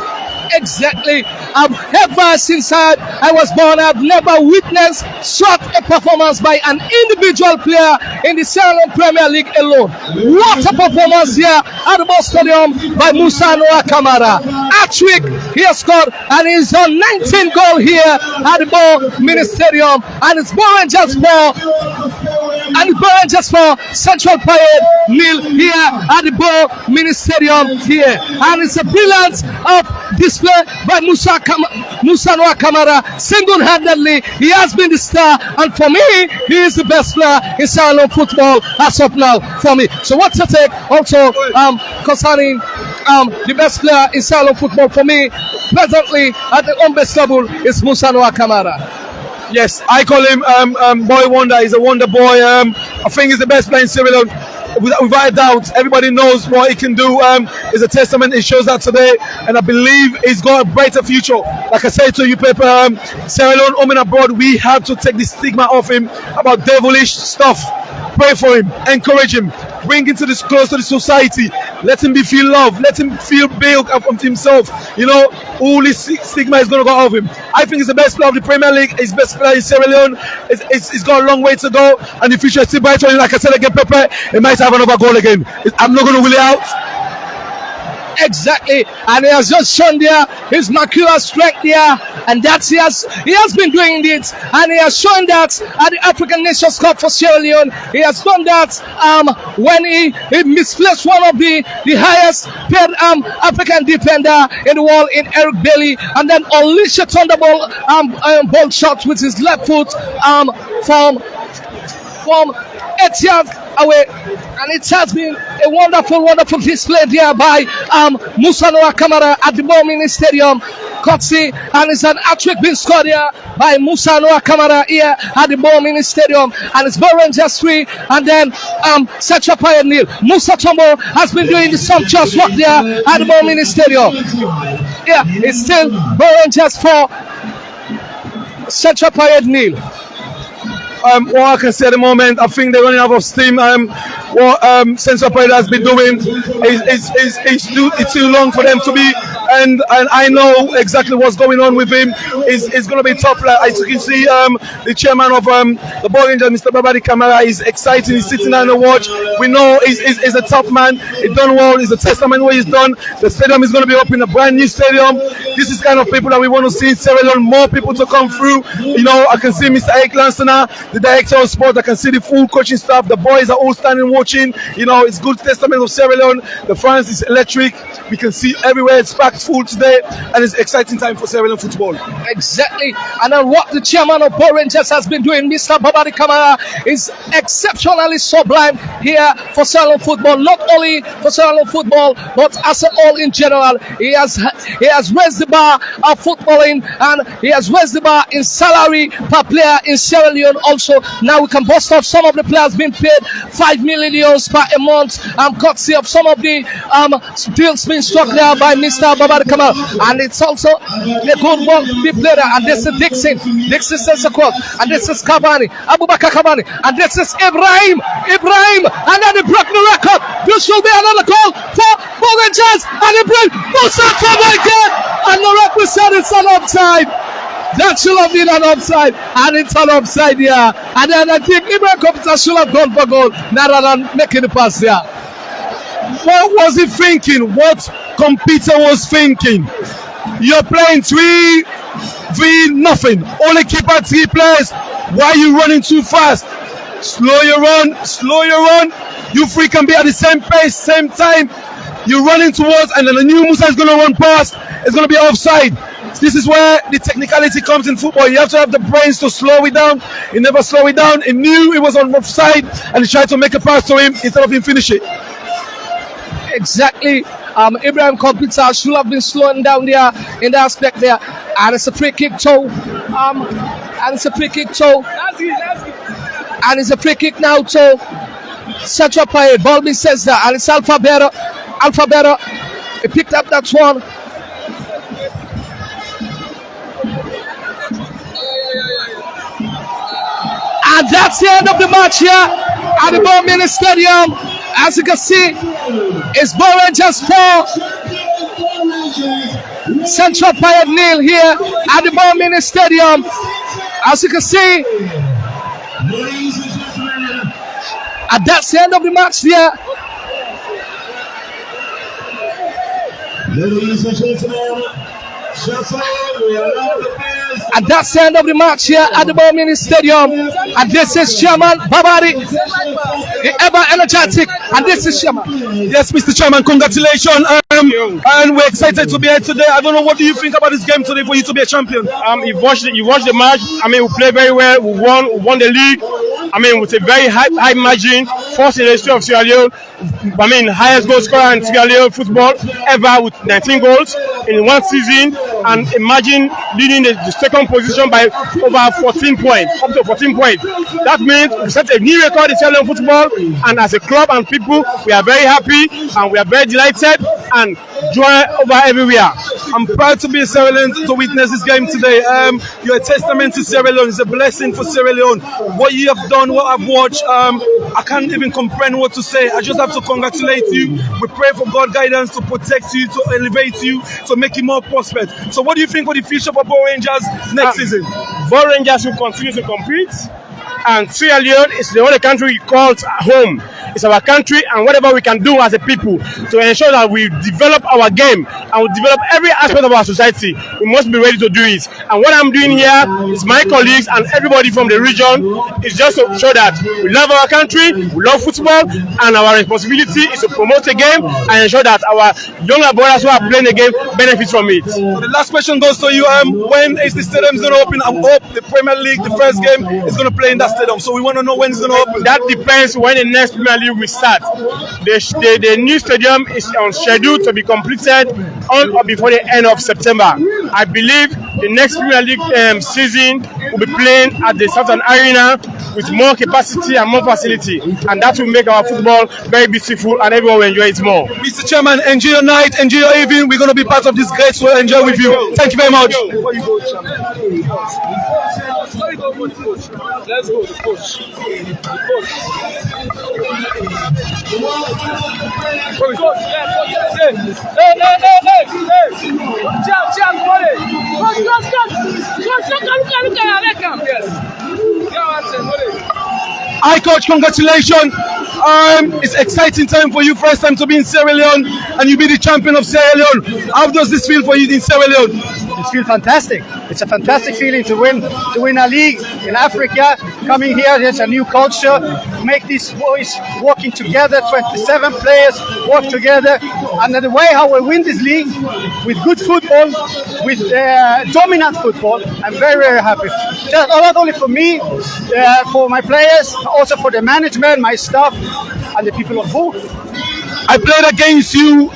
Exactly. Ever since I was born, I've never witnessed such a performance by an individual player in the Sierra Leone Premier League alone. What a performance here at the ParadeBoStadium by Musa Noah Kamara. Hat-trick he has scored, and he's on 19 goal here at the Ball Stadium, and it's Borangers for Central Parade nil here at the Ball Stadium here, and it's a brilliance of display by Musa Noah Kamara. Single-handedly, he has been the star, and for me, he is the best player in Sierra Leone football as of now for me. So what's your take also concerning the best player in Sierra Leone football for me presently at the home-based level is Musa Noah Kamara? Yes, I call him Boy Wonder. He's a wonder boy. I think he's the best player in Sierra Leone. Without a doubt, everybody knows what he can do. It's a testament. It shows that today, and I believe he's got a brighter future. Like I said to you, Pepper, Sierra Leone, home and abroad, we have to take the stigma off him about devilish stuff. Pray for him, encourage him, bring him to this close to the society. Let him feel love. Let him feel built up of himself. You know, all this stigma is going to go off him. I think he's the best player of the Premier League. He's best player in Sierra Leone. He's got a long way to go, and the future is still bright. Like I said again, Pepe, he might have another goal again. I'm not going to rule it out. Exactly, and he has just shown there his mercurial strength there, and that he has been doing it, and he has shown that at the African Nations Cup for Sierra Leone. He has done that when he misplaced one of the highest paid African defender in the world in Eric Bailey, and then unleashed a thunderbolt ball shot with his left foot from 8 yards away, and it has been a wonderful display there by Musa Noah Kamara at the Ball Stadium. Courtesy, and it's an hat-trick being scored here by Musa Noah Kamara here at the Ball Stadium, and it's Borangers 3 and then Central Parade nil. Musa Tambo has been doing the sumptuous work there at the Ball Stadium. Yeah, it's still Borangers 4, Central Parade nil. What I can say at the moment, I think they're running out of steam. What Central Parade has been doing is too long for them to be and I know exactly what's going on with him. It's going to be tough. Like, as you can see, the chairman of the Ball Rangers, Mr. Babadi Kamara, is excited. He's sitting down to watch. We know he's a tough man. He's done well. It's a testament what he's done. The stadium is going to be up in a brand new stadium. This is kind of people that we want to see in Sierra Leone. More people to come through. You know, I can see Mr. Eric Lansana, the director of sport. I can see the full coaching staff. The boys are all standing watching. You know, it's good testament of Sierra Leone. The fans is electric. We can see everywhere it's packed full today, and it's an exciting time for Sierra Leone football. Exactly. And then what the chairman of Ball Rangers has been doing, Mr. Babadi Kamara, is exceptionally sublime here for Sierra Leone football. Not only for Sierra Leone football, but as a whole in general. He has raised the bar of footballing, and he has raised the bar in salary per player in Sierra Leone also. Now we can boast of some of the players being paid €5 million per a month, courtesy of some of the deals being struck there by Mr. Babadi Kamara. And it's also a good one to be played there. And this is Dixon sends a call, and this is Cavani, Abubakar Cavani, and this is Ibrahim, and then he broke the record. This will be another call for Ball Rangers, and Ibrahim puts that from again, and the referee said it's an offside. That should have been an offside, and it's an offside here. And then I think Ibrahim Kompita should have gone for goal rather than making the pass there. What was he thinking? What Kompita was thinking? You're playing 3-0. Only keeper 3 players. Why are you running too fast? Slow your run. You three can be at the same pace, same time. You're running towards, and then the new Musa is going to run past. It's going to be offside. This is where the technicality comes in football. You have to have the brains to slow it down. He never slowed it down. He knew he was on offside, and he tried to make a pass to him instead of him finish it. Exactly. Ibrahim Kompita should have been slowing down there in that aspect there. And it's a free kick toe. And it's a free kick now to Central Parade. Balbi says that. And it's Alphabeta. He picked up that one. And that's the end of the match here at the Ball Stadium. As you can see, it's Ball Rangers 4, Central Parade 0 here at the Ball Stadium. As you can see, and that's the end of the match here. Ladies and gentlemen, and that's the end of the match here at the Ball Stadium. And this is Chairman Babadi, the ever energetic. And this is Chairman. Yes, Mr. Chairman, congratulations. And we're excited to be here today. I don't know, what do you think about this game today for you to be a champion? You watched the match. I mean, we played very well. We won the league. I mean, with a very high margin, first in the history of Sierra Leone. I mean, highest goal scorer in Sierra Leone football ever, with 19 goals in one season. And imagine leading the second position by over 14 points, up to 14 points. That means we set a new record in Sierra Leone football. And as a club and people, we are very happy and we are very delighted and joy over everywhere. I'm proud to be a Sierra Leone to witness this game today. You're a testament to Sierra Leone. It's a blessing for Sierra Leone. What you have done, what I've watched, I can't even comprehend what to say. I just have to congratulate you. We pray for God's guidance to protect you, to elevate you, to make you more prosperous. So what do you think for the future for Ball Rangers next season? Ball Rangers will continue to compete. And Sierra Leone is the only country we call home. It's our country, and whatever we can do as a people to ensure that we develop our game and we develop every aspect of our society, we must be ready to do it. And what I'm doing here is my colleagues and everybody from the region is just to show that we love our country, we love football, and our responsibility is to promote the game and ensure that our younger brothers who are playing the game benefit from it. So the last question goes to you. When is the stadium going to open? I hope the Premier League, the first game, is going to play in that stadium. So we want to know when it's going to open. That depends when the next Premier League will start. The new stadium is on schedule to be completed on or before the end of September. I believe the next Premier League season will be playing at the Southern Arena with more capacity and more facility, and that will make our football very beautiful and everyone will enjoy it more. Mr. Chairman, enjoy your night, enjoy your evening. We're going to be part of this great, so enjoy with you. Thank you very much. Sorry, go for the coach. Let's go, the coach. The coach. Coach, Jam, go ahead. Coach, yes. Hi, coach. Congratulations. It's exciting time for you. First time to be in Sierra Leone, and you be the champion of Sierra Leone. How does this feel for you in Sierra Leone? It feels fantastic. It's a fantastic feeling to win a league in Africa. Coming here, there's a new culture. Make these boys working together. 27 players work together, and the way how we win this league with good football, with dominant football, I'm very, very happy. Just not only for me, for my players, also for the management, my staff, and the people of Boo. I played against you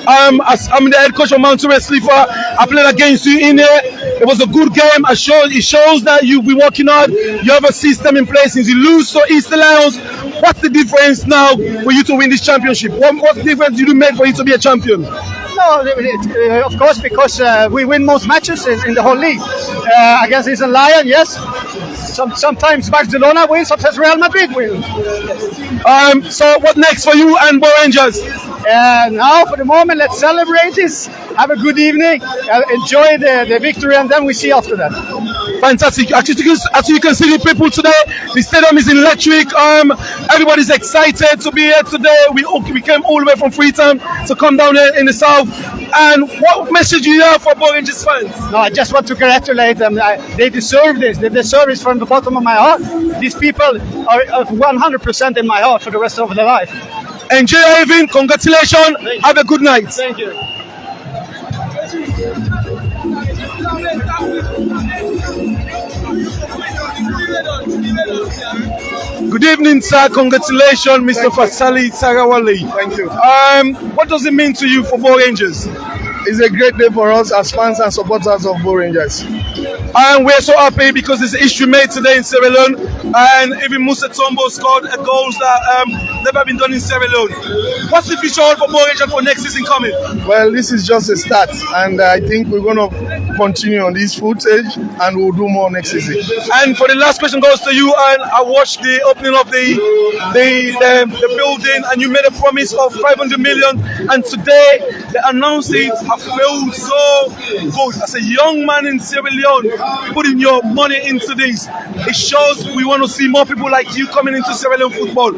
as I'm the head coach of Mount Slipper. I played against you in there. It was a good game. It shows that you've been working hard. You have a system in place. Since you lose to East Lions, what's the difference now for you to win this championship? What difference did you make for you to be a champion? No, of course, because we win most matches in the whole league. Against East Lions, yes. Sometimes Barcelona wins, sometimes Real Madrid wins. So what next for you and Bo Rangers? Now, for the moment, let's celebrate this. Have a good evening. Enjoy the victory, and then we see after that. Fantastic. As you can see the people today, the stadium is electric. Everybody's excited to be here today. We came all the way from Freetown to come down here in the south. And what message do you have for Bo Rangers fans? No, I just want to congratulate them. They deserve this. They deserve it from the bottom of my heart. These people are 100% in my heart for the rest of their life. Enjoy your evening. Congratulations. Have a good night. Thank you. Good evening, sir. Congratulations, Mr. Fasali Sarawali. Thank you. What does it mean to you for Bo Rangers? It's a great day for us as fans and supporters of Bo Rangers. And we're so happy because there's history made today in Sierra Leone, and even Musa Tombo scored a goals that never been done in Sierra Leone. What's the future for Bo Rangers for next season coming? Well, this is just a start, and I think we're going to continue on this footage, and we'll do more next season. And for the last question goes to you, and I watched the opening of the building, and you made a promise of 500 million, and today they announced it. I feel so good. As a young man in Sierra Leone, putting your money into this, it shows we want to see more people like you coming into Sierra Leone football.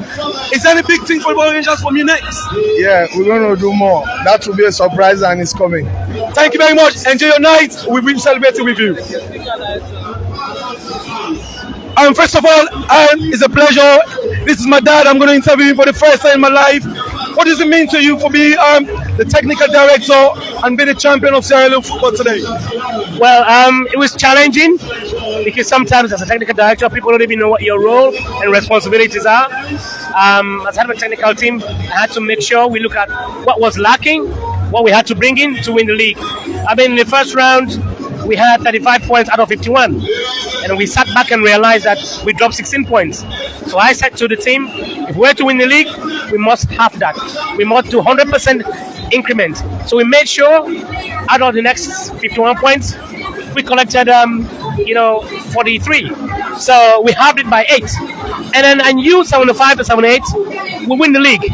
Is there any big thing for Bo Rangers from you next? Yeah, we're going to do more. That will be a surprise, and it's coming. Thank you very much. Enjoy your night. We'll be celebrating with you. First of all, it's a pleasure. This is my dad. I'm going to interview him for the first time in my life. What does it mean to you for being the technical director and being the champion of Sierra Leone football today? Well, it was challenging because sometimes as a technical director, people don't even know what your role and responsibilities are. As head of a technical team, I had to make sure we look at what was lacking, what we had to bring in to win the league. I mean, in the first round, we had 35 points out of 51. And we sat back and realized that we dropped 16 points. So I said to the team, if we're to win the league, we must have that. We must do 100% increment. So we made sure out of the next 51 points, we collected 43. So we halved it by 8. And then I knew 75 to 78, we win the league.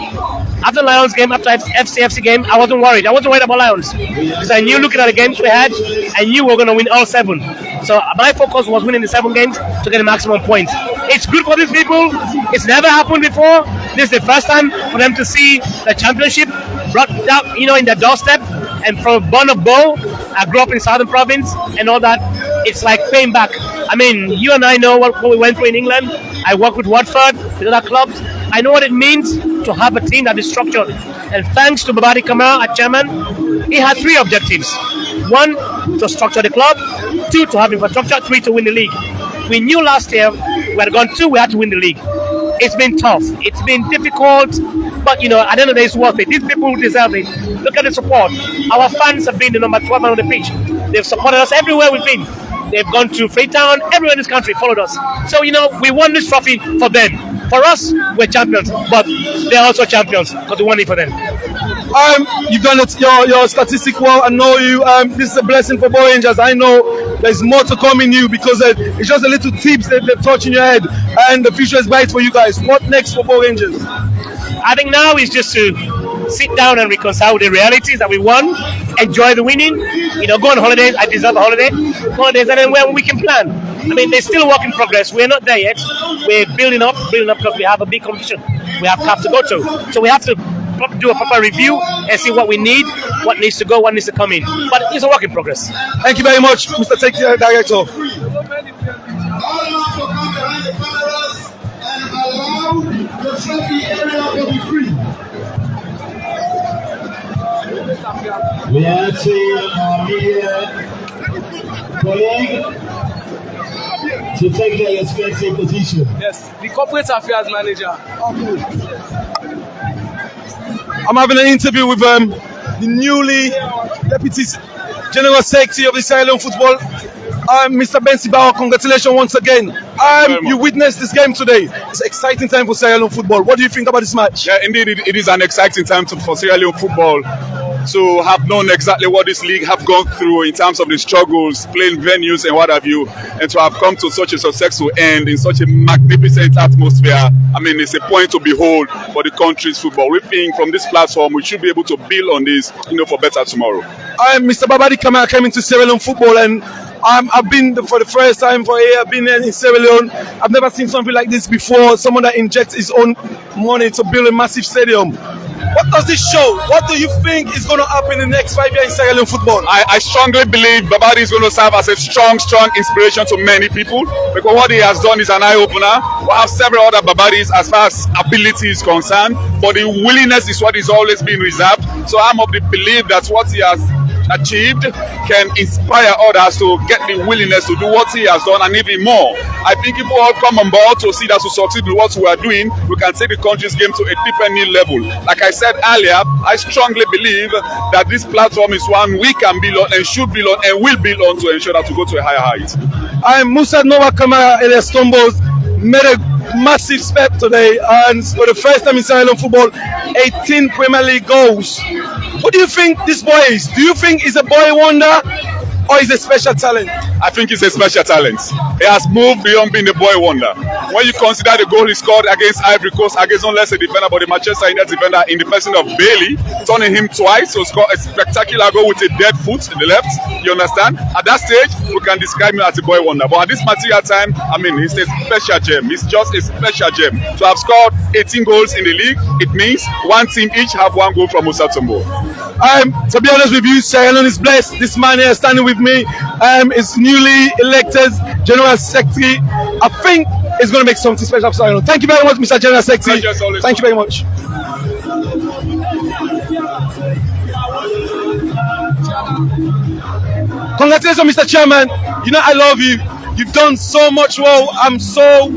After Lions game, after FCFC game, I wasn't worried. I wasn't worried about Lions because I knew, looking at the games we had, I knew we were going to win all 7. So my focus was winning the 7 games to get the maximum points. It's good for these people. It's never happened before. This is the first time for them to see the championship brought down, in their doorstep. And from born of Bo, I grew up in Southern Province and all that. It's like paying back. I mean, you and I know what we went through in England. I work with Watford, with other clubs. I know what it means to have a team that is structured. And thanks to Babadi Kamara, our chairman, he had 3 objectives. 1, to structure the club. 2, to have infrastructure. 3, to win the league. We knew last year we had gone 2, we had to win the league. It's been tough. It's been difficult. But, at the end of the day, it's worth it. These people deserve it. Look at the support. Our fans have been the number 12 man on the pitch. They've supported us everywhere we've been. They've gone to Freetown. Everywhere in this country followed us. So, we won this trophy for them. For us, we're champions. But they're also champions because we won it for them. You've done it, your statistic well. I know you. This is a blessing for Boy Rangers. I know there's more to come in you because it's just a little tips that they've touched in your head, and the future is bright for you guys. What next for Boy Rangers? I think now is just to sit down and reconcile with the realities that we won, enjoy the winning, go on holidays. I deserve a holidays, and then when we can plan. I mean, there's still a work in progress. We're not there yet. We're building up because we have a big competition. We have CAF to go to. So we have to do a proper review and see what we need, what needs to go, what needs to come in. But it's a work in progress. Thank you very much, Mr. Tech Director. We are seeing our media colleague to take their respective position. Yes, the corporate affairs manager. I'm having an interview with the newly Deputy General Secretary of the Sierra Leone Football, Mr. Bensi Bauer. Congratulations once again. You witnessed this game today. It's an exciting time for Sierra Leone football. What do you think about this match? Yeah, indeed, it is an exciting time for Sierra Leone football to have known exactly what this league have gone through in terms of the struggles, playing venues and what have you, and to have come to such a successful end in such a magnificent atmosphere. I mean, it's a point to behold for the country's football. We think from this platform we should be able to build on this, for better tomorrow. Mr. Babadi Kamara came into Sierra Leone football, and I've been for the first time for a year. I've been in Sierra Leone. I've never seen something like this before. Someone that injects his own money to build a massive stadium. What does this show? What do you think is going to happen in the next 5 years in Sierra Leone football? I strongly believe Babadi is going to serve as a strong inspiration to many people, because what he has done is an eye-opener. We have several other Babadis as far as ability is concerned, but the willingness is what is always being reserved. So I'm of the belief that what he has achieved can inspire others to get the willingness to do what he has done and even more. I think if we all come on board to see that we succeed with what we are doing, we can take the country's game to a different new level. Like I said earlier, I strongly believe that this platform is one we can build on and should build on and will build on to ensure that we go to a higher height. Musa Noah Kamara Elias Tombos made a massive step today, and for the first time in Sierra Leone football, 18 Premier League goals. What do you think this boy is? Do you think he's a boy wonder or is a special talent? I think he's a special talent. He has moved beyond being a boy wonder. When you consider the goal he scored against Ivory Coast, against not less a defender but the Manchester United defender in the person of Bailey, turning him twice to score a spectacular goal with a dead foot in the left. You understand? At that stage, we can describe him as a boy wonder. But at this material time, I mean, he's a special gem. He's just a special gem. To have scored 18 goals in the league, it means one team each have one goal from Musa Tombo. To be honest with you, Sierra Leone is blessed. This man here standing with me is newly elected General Secretary. I think it's going to make something special for Sierra Leone. Thank you very much, Mr. General Secretary. Thank you very much. Congratulations, Mr. Chairman. You know I love you. You've done so much well. I'm so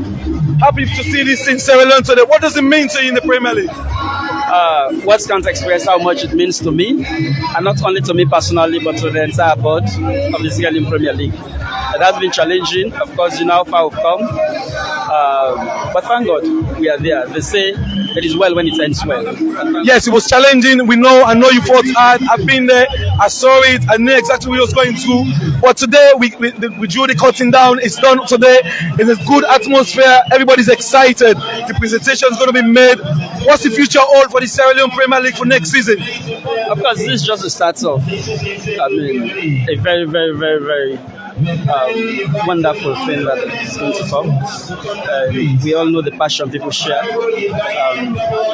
happy to see this in Sierra Leone today. What does it mean to you in the Premier League? Words can't express how much it means to me, and not only to me personally, but to the entire board of the Sierra Leone Premier League. It has been challenging, of course. You know how far we've come, but thank God we are there. They say it is well when it ends well. Yes, it was challenging. I know you fought hard. I've been there. I saw it. I knew exactly what I was going through. But today we drew the curtain down. It's done today. It's a good atmosphere. Everybody's excited. The presentation is going to be made. What's the future hold for the Sierra Leone Premier League for next season? Of course, this is just the start of, I mean, a very, very, very, very wonderful thing that is going to come. We all know the passion people share,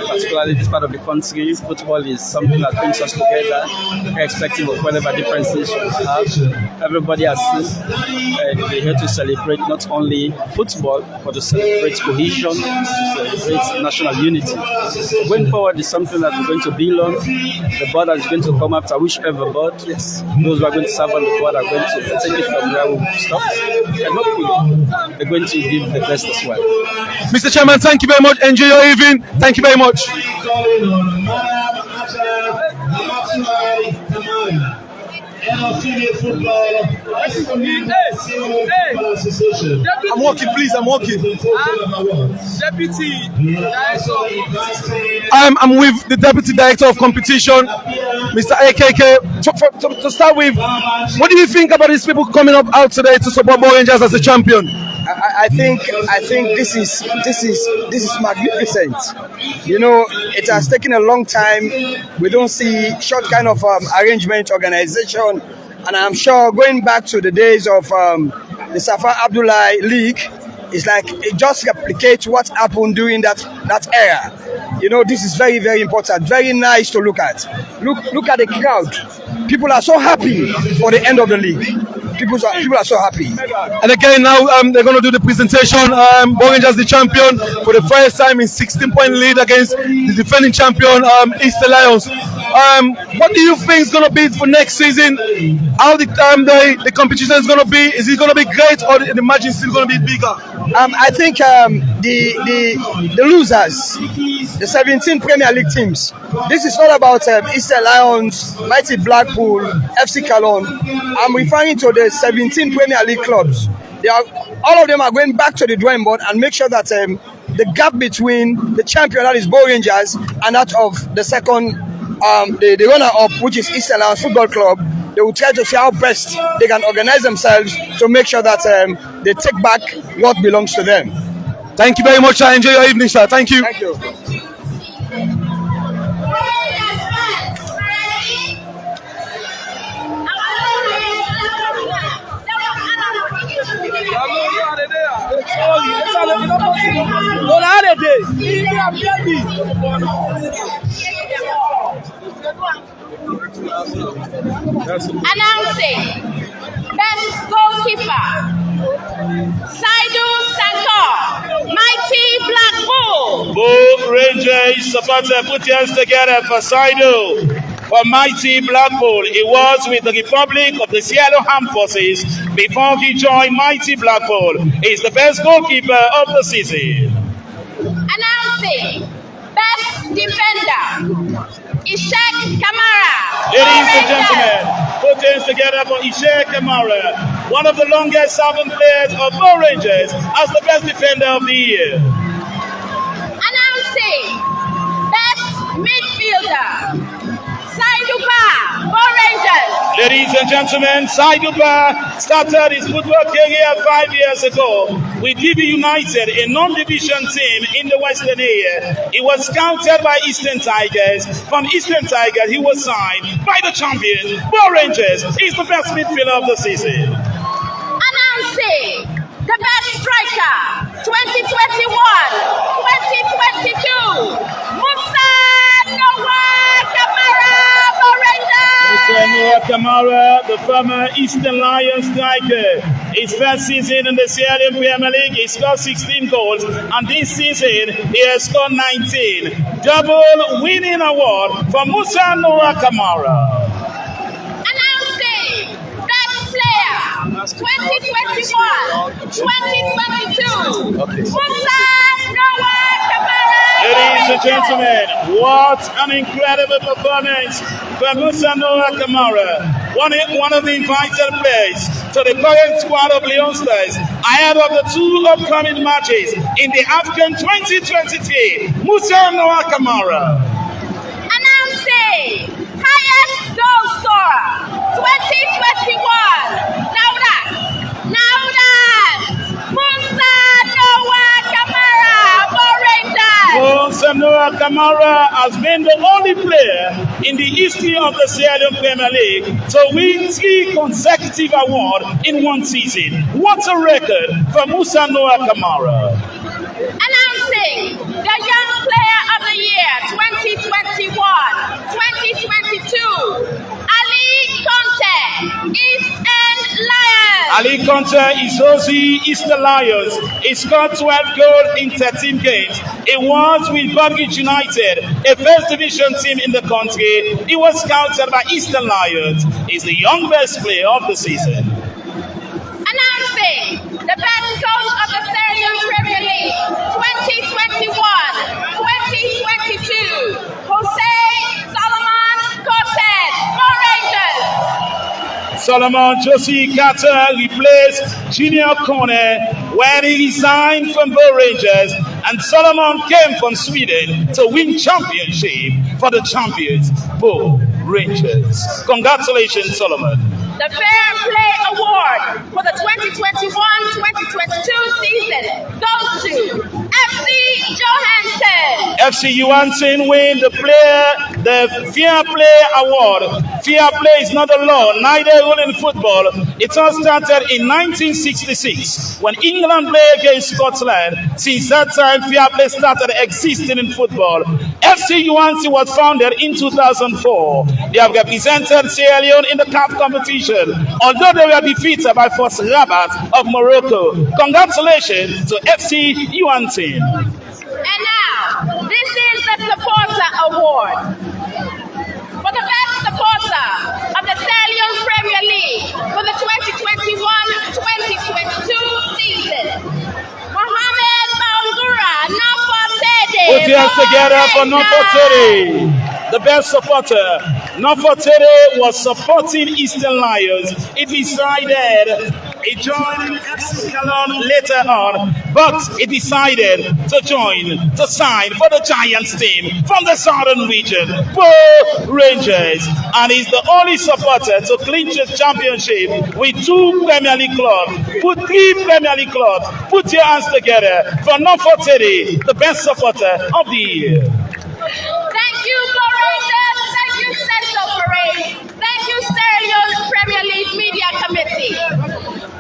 particularly this part of the country. Football is something that brings us together, irrespective of whatever differences we have. Everybody has seen, and we're here to celebrate not only football, but to celebrate cohesion, to celebrate national unity. Going forward is something that we're going to build on. The board is going to come after whichever board. Yes, those who are going to serve on the board are going to take it from where we stopped, and hopefully they're going to give the best as well. Mr. Chairman, thank you very much. Enjoy your evening. Thank you very much. of Female Football Association. I'm walking, please. I'm walking. Deputy Director of Competition. I'm with the Deputy Director of Competition, Mr. AKK. To start with, what do you think about these people coming up out today to support Bo Rangers as a champion? I think this is magnificent. You know, it has taken a long time. We don't see short kind of arrangement, organization, and I'm sure going back to the days of the Safar Abdullahi League, it's like it just replicates what happened during that era. You know, this is very, very important, very nice to look at. Look at the crowd. People are so happy for the end of the league. People are so happy. And again, now they're going to do the presentation. Bo Rangers the champion for the first time in 16-point lead against the defending champion, Eastern Lions. What do you think is going to be for next season? How the competition is going to be? Is it going to be great, or the margin is still going to be bigger? I think the losers, the 17 Premier League teams. This is not about Eastern Lions, Mighty Blackpool, FC Cologne. I'm referring to the 17 Premier League clubs. All of them are going back to the drawing board and make sure that the gap between the champion, that is Bo Rangers, and that of the second, the runner-up, which is Eastern Lions Football Club, they will try to see how best they can organize themselves to make sure that they take back what belongs to them. Thank you very much, sir. Enjoy your evening, sir. Thank you. Thank you. Announcing best goalkeeper Saidu Sankor, Mighty Blackpool. Bo Rangers supporter, put your hands together for Saidu. For Mighty Blackpool, he was with the Republic of the Sierra Leone Armed Forces before he joined Mighty Blackpool. He's the best goalkeeper of the season. Announcing best defender Ishak Kamara. Ladies and gentlemen, put hands together for Ishak Kamara, one of the longest serving players of Bo Rangers, as the best defender of the year. Announcing best midfielder Saidu Ba, Bo Rangers. Ladies and gentlemen, Saidu Ba started his football career 5 years ago with DB United, a non-division team in the Western area. He was scouted by Eastern Tigers. From Eastern Tigers, he was signed by the champion, Bo Rangers. He's the best midfielder of the season. Announcing the best striker 2021-2022, Musa Noah Kamara, Bo Rangers. Musa Noah Kamara, the former Eastern Lions striker. His first season in the Sierra Leone Premier League, he scored 16 goals, and this season he has scored 19. Double winning award for Musa Noah Kamara. Announcing best player 2021-2022, Musa Noah Kamara. Ladies and gentlemen, what an incredible performance for Musa Noah Kamara, one of the invited players to the current squad of Leon Stars ahead of the two upcoming matches in the AFCON 2023. Musa Noah Kamara. Announcing highest goal scorer 2021. Now that Musa Noah Kamara, Bo Rangers. Musa Noah Kamara has been the only player in the history of the Sierra Leone Premier League to win 3 consecutive awards in one season. What a record for Musa Noah Kamara. Announcing the Young Player of the Year 2021-2022, Ali Conte, East End Lions. Ali Conte is Rosie Eastern Lions. He scored 12 goals in 13 games. He was with Buckridge United, a first division team in the country. He was scouted by Eastern Lions. He's the young best player of the season. Announcing the best coach of the Sierra Leone Premier League 2021-2022, Jose Solomon Cortez, Bo Rangers. Solomon Josie Carter replaced Junior Kone when he resigned from Bo Rangers, and Solomon came from Sweden to win championship for the champions, Bo Rangers. Congratulations, Solomon. The Fair Play Award for the 2021-2022 season goes to FC Johansson. FC Johansson win the Fair Play Award. Fair play is not a law, neither rule in football. It all started in 1966 when England played against Scotland. Since that time, fair play started existing in football. FC Johansson was founded in 2004. They have represented Sierra Leone in the CAF competition, although they were defeated by First Rabat of Morocco. Congratulations to FC Johansson. And now, this is the Supporter Award for the best supporter of the Sierra Leone Premier League for the 2021-2022 season. Mohamed Bangura Nafatede. Put your hands together for Nafatede. The best supporter. Nafatede was supporting Eastern Lions. He joined FC Cologne later on, but he decided to sign for the Giants team from the southern region, Bo Rangers, and he's the only supporter to clinch the championship with 2 Premier League clubs, with 3 Premier League clubs. Put your hands together for Nafatede, the best supporter of the year. Thank you, Bo Rangers. Thank you, Central Parade. Thank you, Sierra Leone Premier League Media Committee.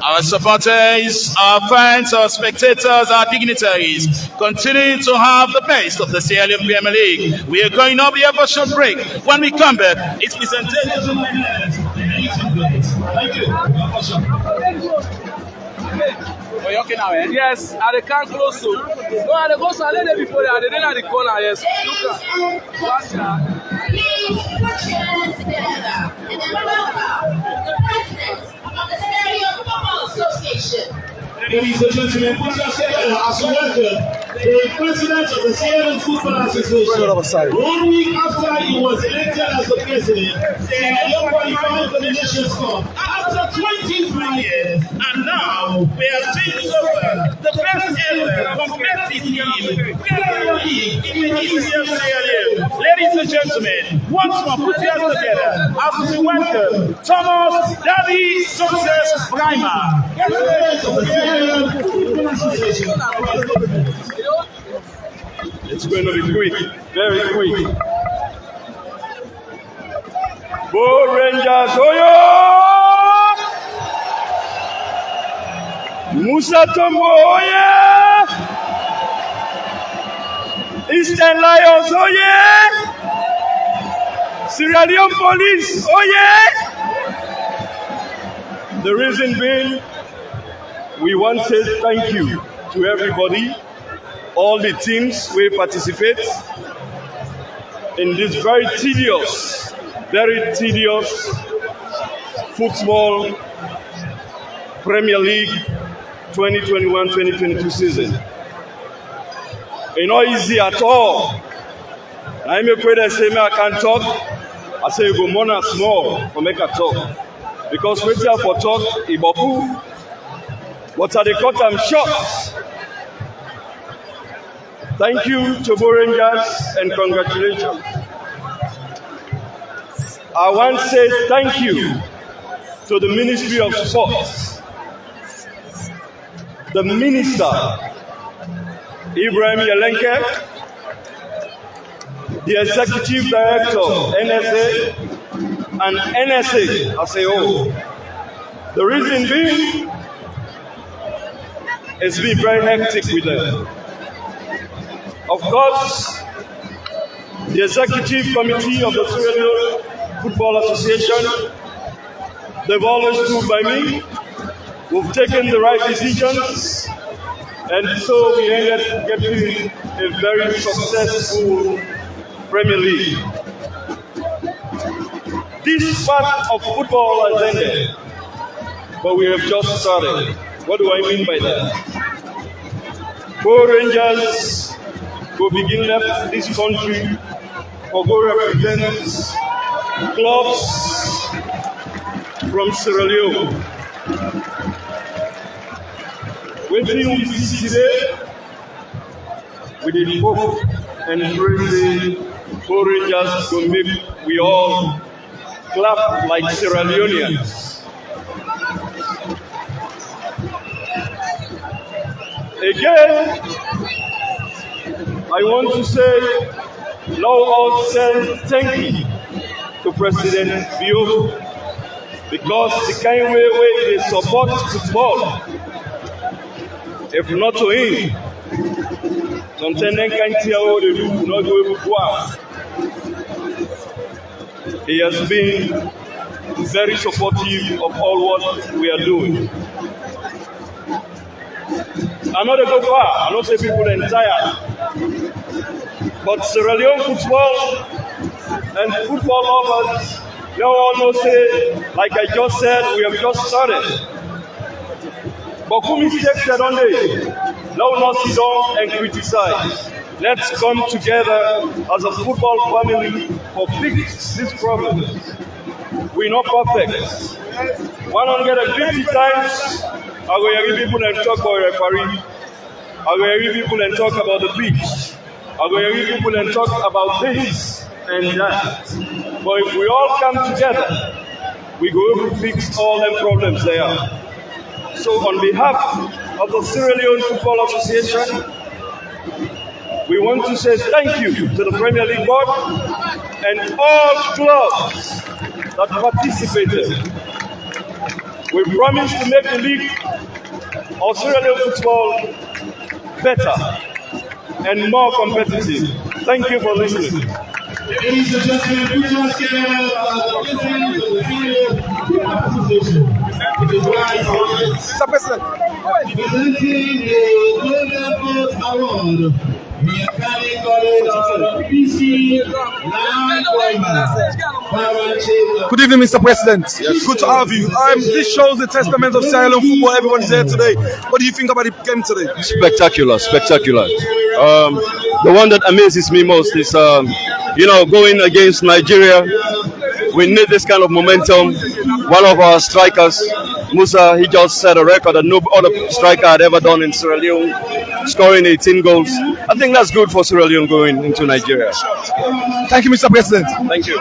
Our supporters, our fans, our spectators, our dignitaries, continue to have the best of the Sierra Leone Premier League. We are going to have a short break. When we come back, it's presentation to my hands. Thank you. Yes, and they can't close to. No, and they go to a little before they are in the corner. Yes, look at. Please put your hands together and welcome the president of the Sierra Leone Football Association. Ladies and gentlemen, put your hands together as we welcome the president of the Sierra Leone Football Association. 1 week after he was elected as the president, Sierra Leone qualified for the Nations Cup after 23 years, and now we are taking over the best ever competitive team Premier League in the history of Sierra Leone. Ladies and gentlemen, once more, put your hands together as we welcome Thomas Daddy Success Primer, president of the Sierra Leone Football Association. It's going to be quick, very quick. Bo Rangers, Oyo! Musa Tombo, Oye! Eastern Lions, Oye! Sierra Leone Police, Oye! The reason being, we want to say thank you to everybody, all the teams will participate in this very tedious football Premier League 2021-2022 season. It's not easy at all. I'm afraid I say I can't talk. I say you go more and small for make a talk. Because wait here for talk, Iboku. But at the cut, I'm shocked. Thank you to Bo Rangers and congratulations. I want to say thank you to the Ministry of Sports, the Minister, Ibrahim Yalenke, the Executive Director, NSA, and NSA as a whole. The reason being, it's been very hectic with them. Of course, the Executive Committee of the Sierra Leone Football Association, they've always stood by me. We've taken the right decisions, and so we ended up getting a very successful Premier League. This part of football has ended, but we have just started. What do I mean by that? Bo Rangers will begin left this country or go represent clubs from Sierra Leone. Waiting we see today, we did hope and praise the Rangers to make we all clap like Sierra Leoneans. Again, I want to say, now all say thank you to President Bio, because the kind way they support football, if not to him, sometimes can't tell what they do, not do it well. He has been very supportive of all what we are doing. I'm not go far, I don't say people are tired. But Sierra Leone football and football lovers, they all say, like I just said, we have just started. But who mistakes that on day? Now not sit down and criticize. Let's come together as a football family for fix this problem. We're not perfect. 150 times, I will hear people and talk about referee. I will hear people and talk about the pitch. I will hear people and talk about this and that. But if we all come together, we go to fix all the problems there. So on behalf of the Sierra Leone Football Association, we want to say thank you to the Premier League Board and all clubs that participated. We promise to make the league of Sierra Leone football better and more competitive. Thank you for listening. Ladies and gentlemen, we just get listening to the Sierra Leone Association. It is right presenting the Golden Boot Award. We are carrying on PC Good evening, Mr. President. Yes, good to have you. This shows the testament of Sierra Leone football. Everyone is here today. What do you think about the game today? Spectacular, spectacular. The one that amazes me most is, going against Nigeria. We need this kind of momentum. One of our strikers, Musa, he just set a record that no other striker had ever done in Sierra Leone, scoring 18 goals. I think that's good for Sierra Leone going into Nigeria. Thank you, Mr. President. Thank you.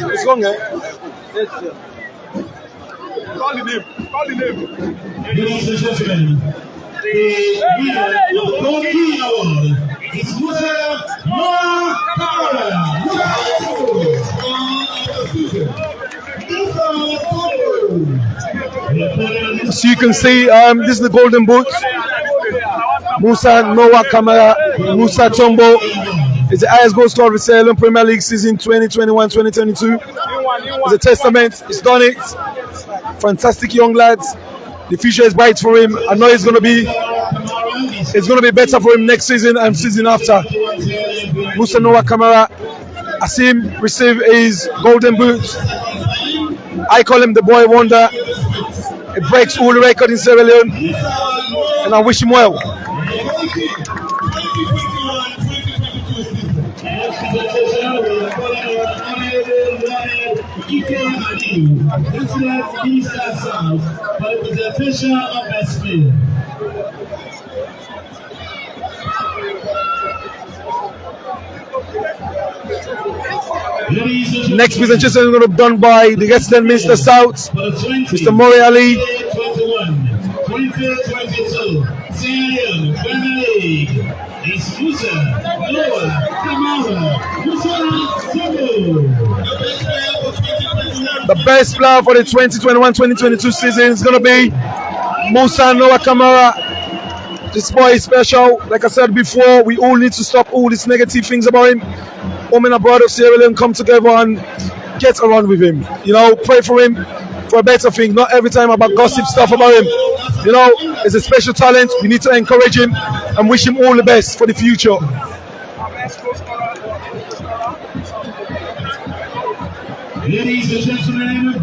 It's wrong, eh? Call the name. Call the name. Ladies and gentlemen, the winner of the Golden Award is Musa So you can see, this is the Golden Boot. Musa Noah Kamara, Musa Tombo is the highest goal scorer of the Sierra Leone Premier League season 2021-2022. It's a testament. He's done it. Fantastic young lads. The future is bright for him. I know it's going to be better for him next season and season after. Musa Noah Kamara, I see him receive his Golden Boot. I call him the boy wonder. It breaks all the records in Sierra Leone, and I wish him well. Next presentation is going to be done by the resident Minister South, Mr. Mori Ali. 2022 Sierra Leone Premier League is Musa Noah Kamara. The best player for the 2021-2022 season is going to be Musa Noah Kamara. This boy is special. Like I said before, we all need to stop all these negative things about him. Home and abroad of Sierra Leone come together and get around with him. Pray for him for a better thing. Not every time about gossip stuff about him. He's a special talent. We need to encourage him and wish him all the best for the future. Ladies and gentlemen,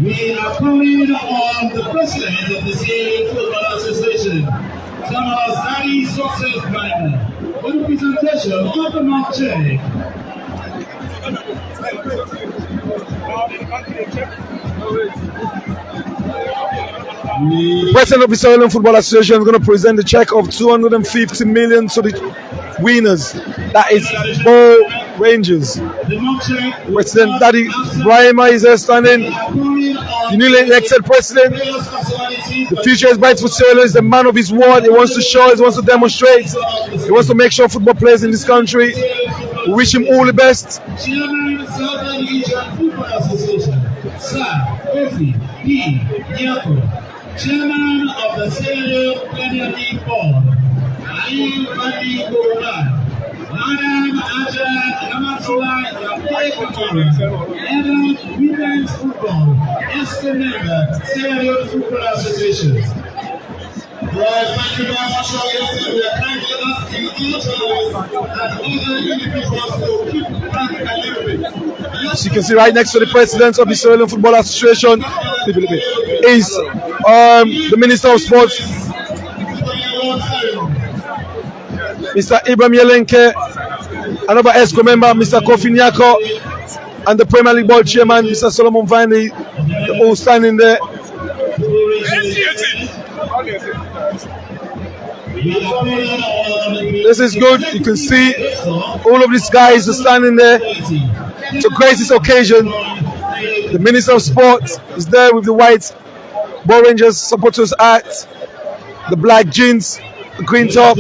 we are calling on the president of the Sierraleone Football Association, Thomas Daddy Success Minor, for the presentation of the mock check. The president of the Sierraleone Football Association is going to present the check of 250 million to the winners. That is Bo Rangers. President Daddy Brahima is there standing. The newly elected president. The future is bright for Sierraleone. He's the man of his word. He wants to show, he wants to demonstrate. He wants to make sure football players in this country. We wish him all the best. Chairman of Southern Region Football Association, Sir Kofi P. Nyako. Chairman of the Sierraleone Premier League Board, Ali Badi Goran, Madam Angela Amatulai Yapekamara, Head of Women's Football, Esther Member, Sierraleone Football Association. Well, thank you very much for your time. We are kindly asking each of us and other individuals to keep back a little bit. As you can see right next to the president of the Sierraleone Football Association is the Minister of Sports, Mr. Ibrahim Yelenke, another ESCO member, Mr. Kofi Nyako, and the Premier League Board Chairman, Mr. Solomon Vandy, all standing there. This is good. You can see all of these guys are standing there to grace this occasion. The Minister of Sports is there with the white Bo Rangers supporters hat, the black jeans, the green top.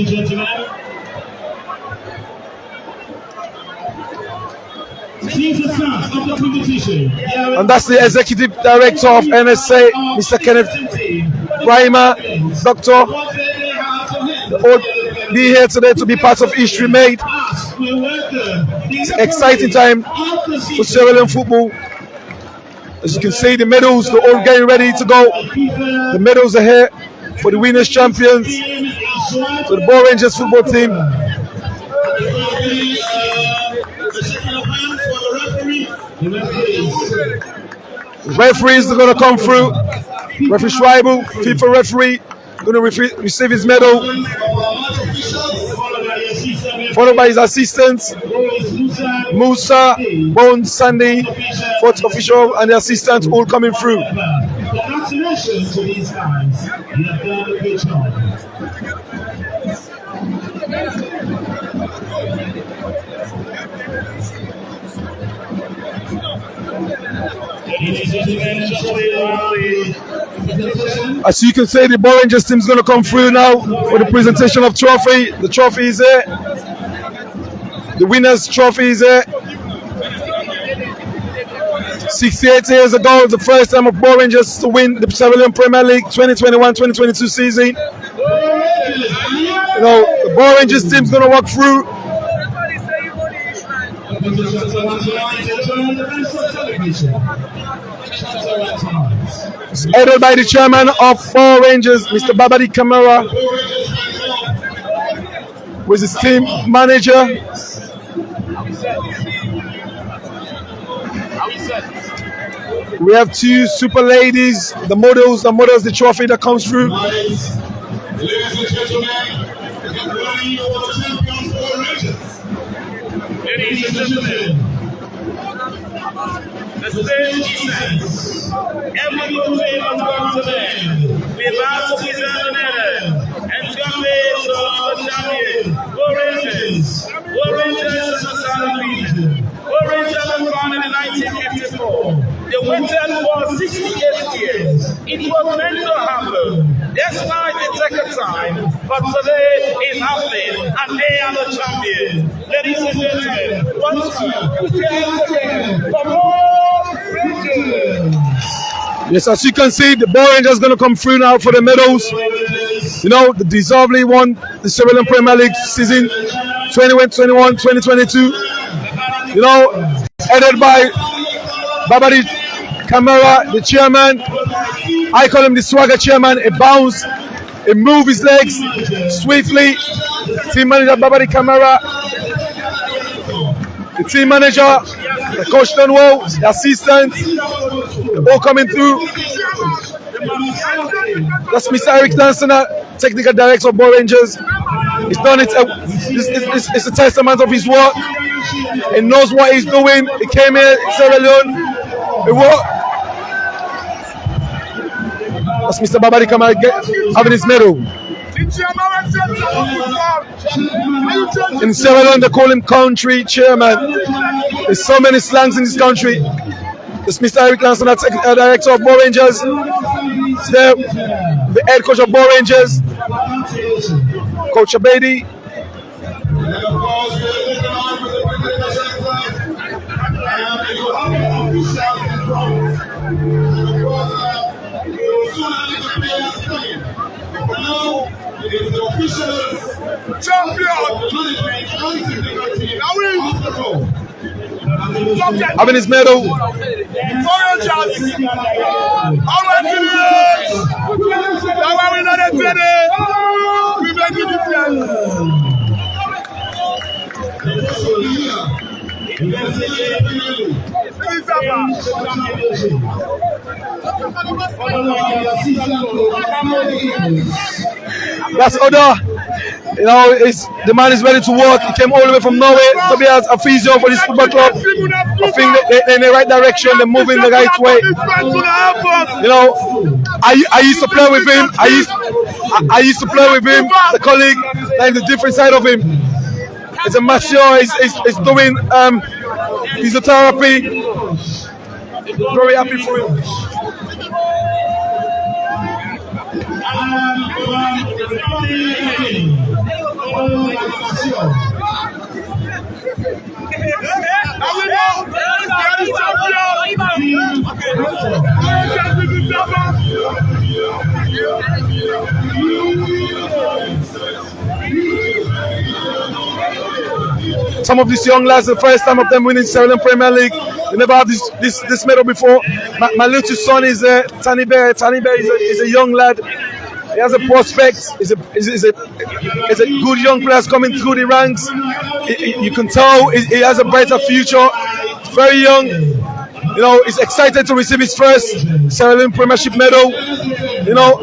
And that's the Executive Director of NSA, Mr. Kenneth Brahima, Doctor. All be here today to be part of history made. It's an exciting time for Sierraleone football. As you can see, the medals, they're all getting ready to go. The medals are here for the winners champions, for the Bo Rangers football team. Referees are going to come through. Referee Schreibel, FIFA referee, going to receive his medal, followed by his assistants, Musa, Bones, Sandy, fourth official, and the assistants all coming through. Congratulations to these guys. You have done a good job. As you can see, the Bo Rangers team is going to come through now for the presentation of trophy. The trophy is there. The winner's trophy is there. 68 years ago, the first time of Bo Rangers to win the Sierraleone Premier League 2021-2022 season. You know, the Bo Rangers team is going to walk through. It's headed by the chairman of Bo Rangers, Mr. Babadi Kamara, with his team manager. We have two super ladies, the models, the trophy that comes through. Ladies and gentlemen, get ready for the champions Bo Rangers. Ladies and gentlemen, the stage is set. Every good favor comes to them. We are about to present the medal and trophies of the champion, Bo Rangers. Bo Rangers is a Southern region. Bo Rangers was founded in 1954. They waited for 68 years. It was meant to happen. Despite the second time, but today it's happening, and they are the champions. Ladies and gentlemen, once more, put your hands together for Bo Rangers. Yes, as you can see, the Bo Rangers is going to come through now for the medals. You know, the deservedly won the Sierraleone Premier League season 2021-2022. You know, headed by Babadi Kamara, the chairman. I call him the swagger chairman. He bounce, he move his legs swiftly. Team manager Babadi Kamara. The team manager The coach done well, the assistants, they're all coming through. That's Mr. Eric Lansana, technical director of Ball Rangers. He's done it. It's a testament of his work. He knows what he's doing. He came here, Sierra Leone. He worked. That's Mr. Babadi Kamara having his medal. In Sierra Leone, they call him country chairman. There's so many slangs in this country. There's Mr. Eric Lansana, director of Ball Rangers. It's there, the head coach of Ball Rangers, Coach Abedi. Having his medal. That's Oda. You know, the man is ready to work. He came all the way from Norway to be as a physio for this football club. I think they're in the right direction. They're moving the right way. You know, I used to play with him. I used to play with him. The colleague, like the different side of him. It's a masseur. He's doing physiotherapy. Very happy for him. Some of these young lads, the first time of them winning Sierra Leone Premier League, they never had this medal before. My little son is Tani Bear. Tani Bear is a young lad. He has a prospect. He's a good young player coming through the ranks. You can tell he has a brighter future. Very young. You know, he's excited to receive his first Sierra Leone Premiership medal. You know.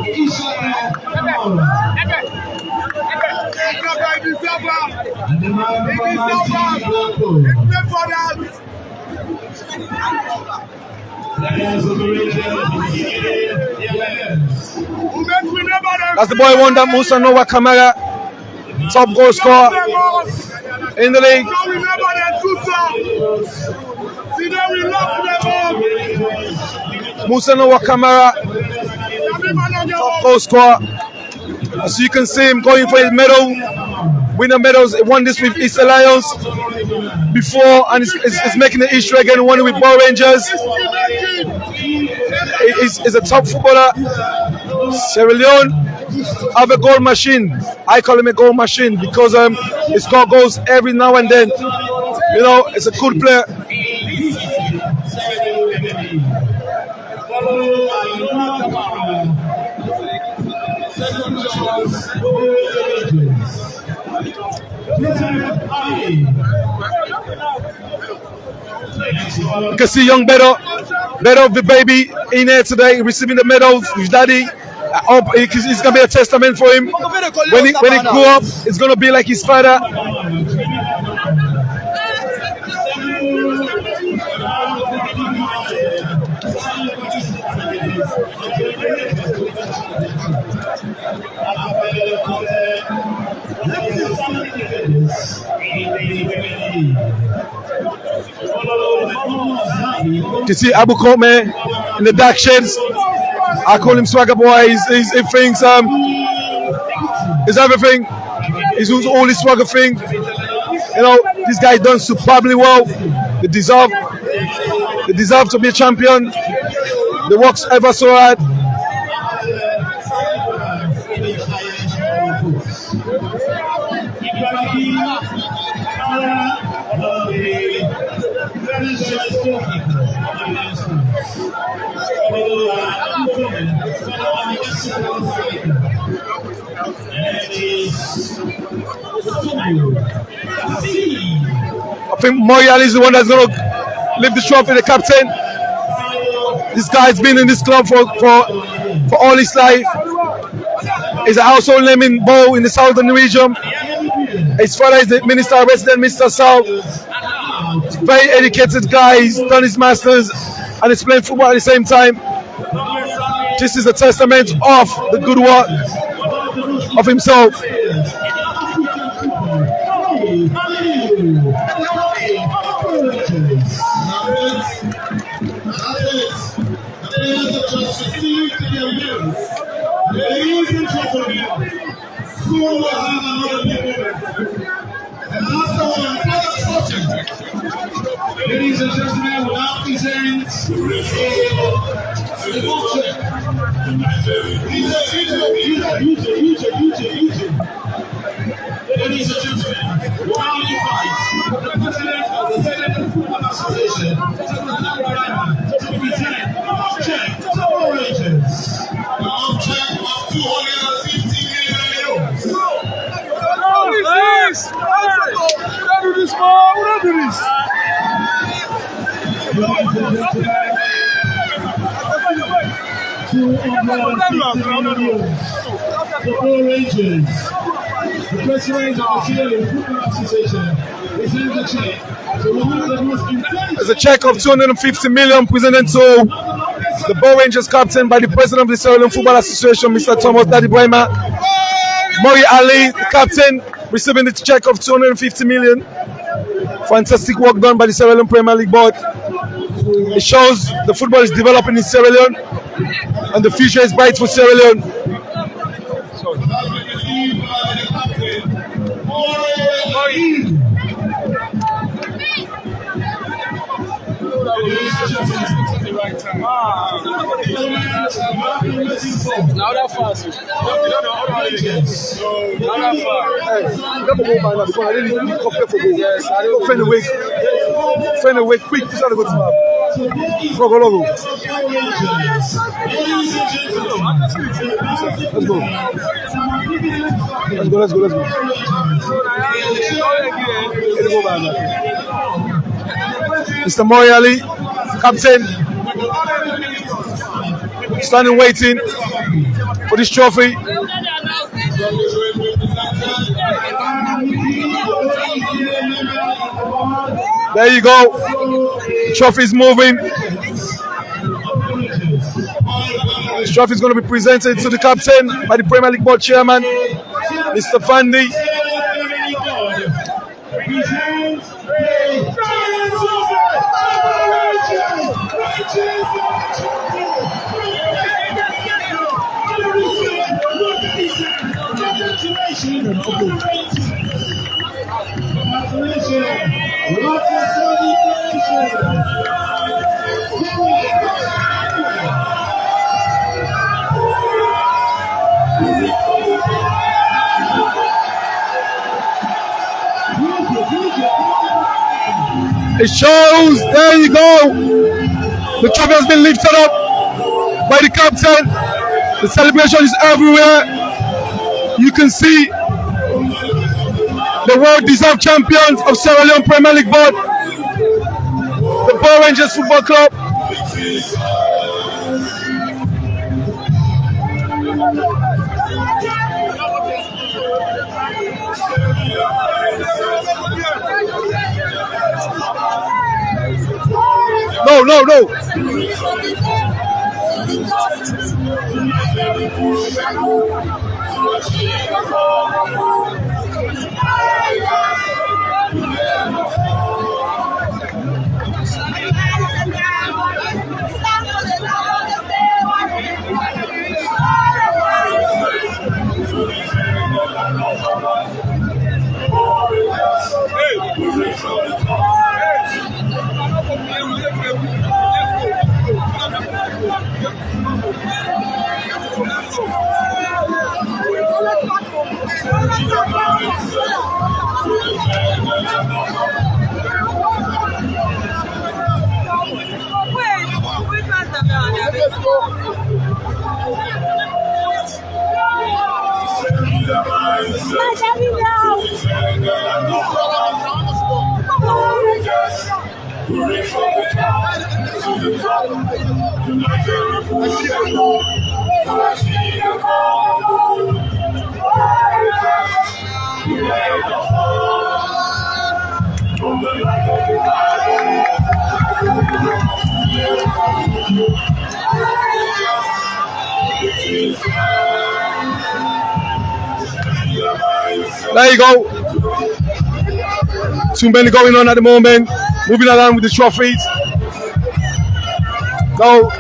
That's the boy Wonder Musa Noah Kamara, top goal scorer in the league. Musa Noah Kamara, top goal scorer. As you can see him going for his medal, winner medals. He won this with East Lions before, and he's making the history again, won it with Ball Rangers. He's a top footballer. Sierra Leone have a goal machine. I call him a goal machine because he scores goals every now and then. You know, it's a good player. You can see young Beto of the baby in here today, receiving the medal with his daddy. I hope it's gonna be a testament for him. When he grew up, it's gonna be like his father. You can see Abu Kome in the dark shades. I call him Swagger Boy. He thinks he's everything. He's all his swagger thing. You know, this guy done superbly well. They deserve to be a champion. They works ever so hard. I think Moyal is the one that's going to lift the trophy, the captain. This guy's been in this club for all his life. He's a household name in Bow in the southern region. His father is the Minister of Resident, Mr. South. He's a very educated guy. He's done his masters and he's playing football at the same time. This is a testament of the good work of himself. Ladies and gentlemen, school will have another big moment. And after one, further sporting. Ladies and gentlemen, we now present the check. Ladies and gentlemen, while you fight, the president of the Senate Football Association, to present check to Power Rangers. Check of 250 million euros. What is this? Don't do this, man. Don't do this. The Power Rangers, the president of the Sierraleone Football Association, is in the check. So one of the most important. There's a check of 250 million presented to the Bow Rangers captain by the president of the Sierraleone Football Association, Mr. Thomas Daddy Brema. Mori Ali, the captain, receiving the check of 250 million. Fantastic work done by the Sierraleone Premier League board. It shows the football is developing in Sierra Leone and the future is bright for Sierra Leone. Now that fast. Find a way quick to go to the Let's go. Mr. Moriali, captain, standing waiting for this trophy. There you go. Trophy is moving. This trophy is going to be presented to the captain by the Premier League Board Chairman, Mr. Fandi. It shows, there you go. The trophy has been lifted up by the captain. The celebration is everywhere. You can see the well-deserved champions of Sierra Leone Premier League Board, the Bow Rangers Football Club. No. There you go. Too many going on at the moment. Moving around with the trophies. Go.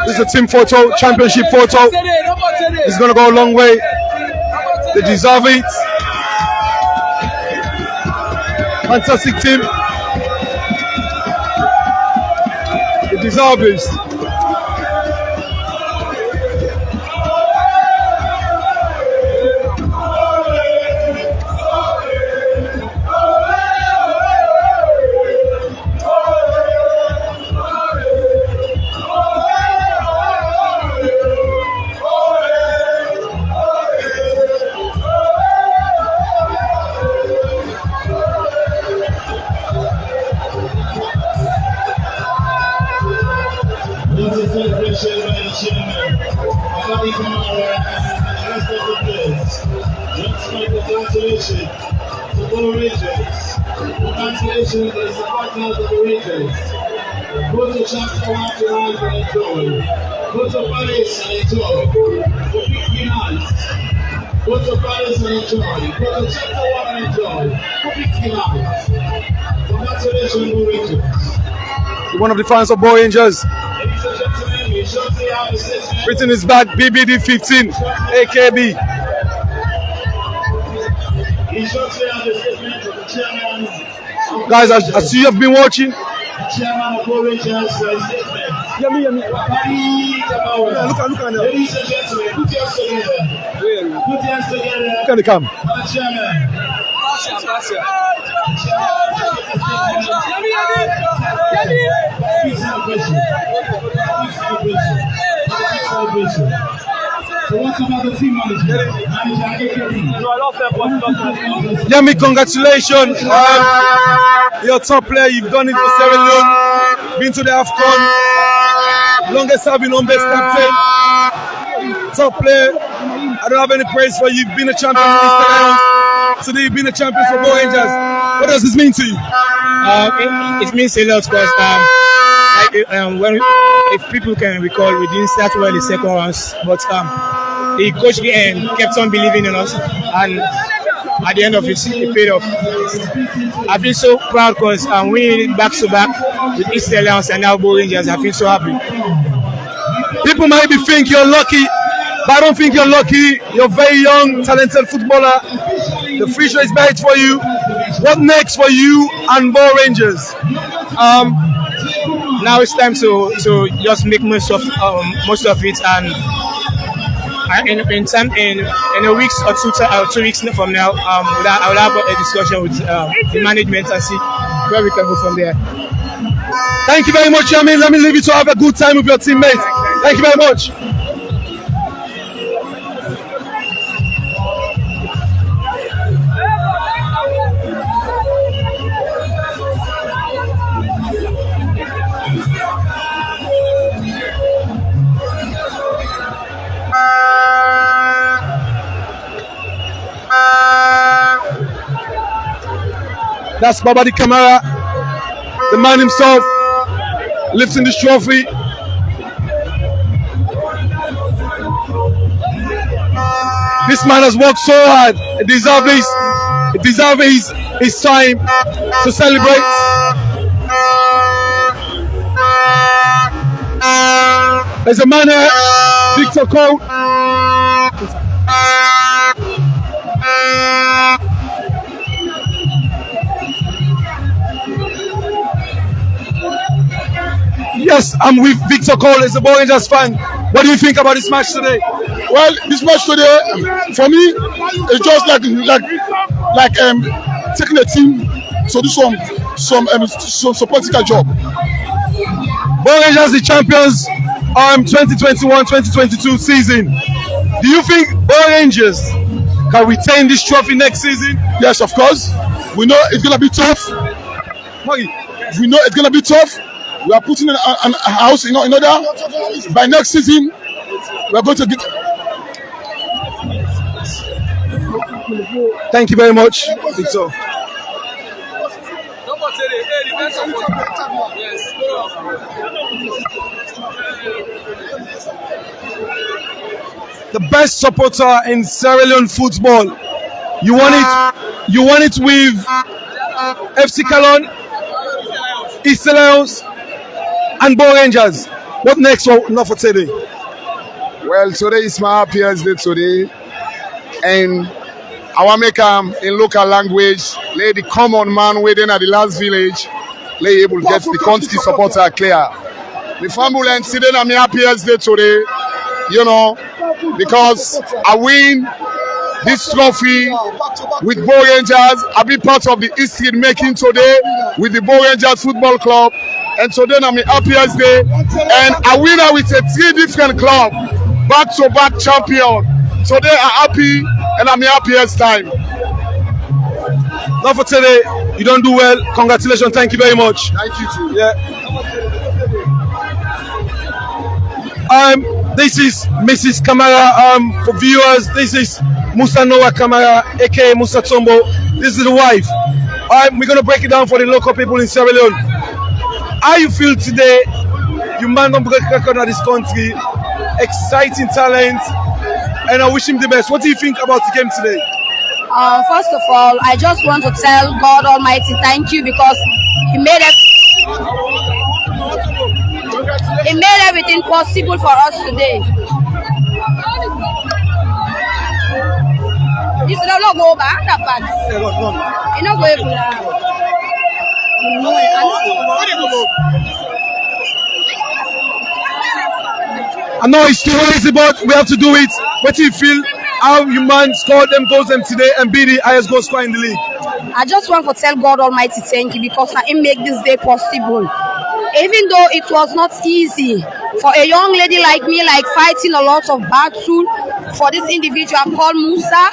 This is a team photo, championship photo. It's going to go a long way. They deserve it. Fantastic team. They deserve this. Congratulations to all regions. Congratulations to the supporters of the regions. Go to chapter 1 tonight and enjoy. Go to Paris and enjoy. Go to finance. Go to Paris and enjoy. Go to chapter 1 and enjoy. Go to finance. Congratulations to regions. One of the fans of Bow Rangers. Ladies and gentlemen, we shortly have the statement. Written is back, BBD 15, AKB. Guys, I see you have been watching. Chairman of Bow Rangers statement. Yummy. Look at now. Ladies and gentlemen, put your hands together. Put your hands together. Look at the cam. Chairman. Peace celebration. Peace celebration. So what about the team manager? Yummy, congratulations. You're a top player. You've done it for Sierra Leone. Been to the AFCON. Longest serving home base captain. Top player. I don't have any praise for you. You've been a champion for Eastern Lions. Today you've been a champion for Bow Rangers. What does this mean to you? It means a lot because if people can recall, we didn't start well the second rounds, but the coach kept on believing in us, and at the end of it, it paid off. I feel so proud because I'm winning back to back with Eastern Lions and now Bow Rangers. I feel so happy. People might be think you're lucky, but I don't think you're lucky. You're a very young, talented footballer. The future is bright for you. What next for you and Bow Rangers? Now it's time to just make most of it, and in a week or 2 weeks from now, I will have a discussion with the management and see where we can go from there. Thank you very much, Yamin. Let me leave you to have a good time with your teammates. Thank you very much. That's Baba the Camara, the man himself, lifting this trophy. This man has worked so hard. He deserves this. He deserves his time to celebrate. There's a man here Victor Cole. Yes, I'm with Victor Cole as a Power Rangers fan. What do you think about this match today? Well, this match today, for me, it's just like taking a team to do some political job. Power Rangers the champions 2021-2022 season. Do you think Power Rangers can retain this trophy next season? Yes, of course. We know it's gonna be tough. We know it's gonna be tough. We are putting a house in order. By next season, we are going to get. Thank you very much, Victor. The best supporter in Sierra Leone football. You want it with FC Calon, East Lions, and Power Rangers. What next for today? Well, today is my happiest day today, and I want to make in local language, let the common man waiting at the last village, let able to get the country supporter clear. The family and sitting at my happiest day today, because I win this trophy with Power Rangers. I've been part of the history making today with the Power Rangers Football Club. And today I'm my happiest day, and I win with a 3 different club, back-to-back champion. Today I'm happy, and I'm my happiest time. Not for today. You don't do well. Congratulations. Thank you very much. Thank you too. Yeah. This is Mrs. Kamara. For viewers, this is Musa Noah Kamara, aka Musa Tombo. This is the wife. We're gonna break it down for the local people in Sierra Leone. How you feel today? You man don't break record of this country. Exciting talent, and I wish him the best. What do you think about the game today? First of all, I just want to tell God Almighty thank you because He made everything possible for us today. This is not go back that part. You know go. I know it's too easy, but we have to do it. What do you feel? How you man scored them goals them today and be the highest goal scorer in the league? I just want to tell God Almighty thank you because He made this day possible. Even though it was not easy for a young lady like me, like fighting a lot of battle for this individual called Musa,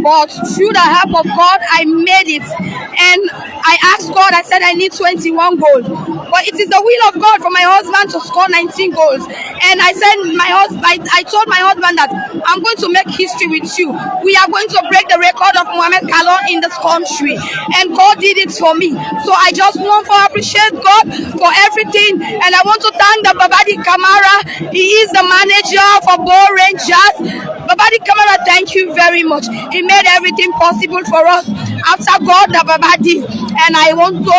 but through the help of God, I made it. And I asked God, I said I need 21 goals. But it is the will of God for my husband to score 19 goals. And I said, I told my husband that I'm going to make history with you. We are going to break the record of Mohamed Kalon in this country. And God did it for me. So I just want to appreciate God for everything. And I want to thank the Babadi Kamara. He is the manager for Power Rangers. Babadi Kamara, thank you very much. He made everything possible for us. After God, the Babadi. And I want to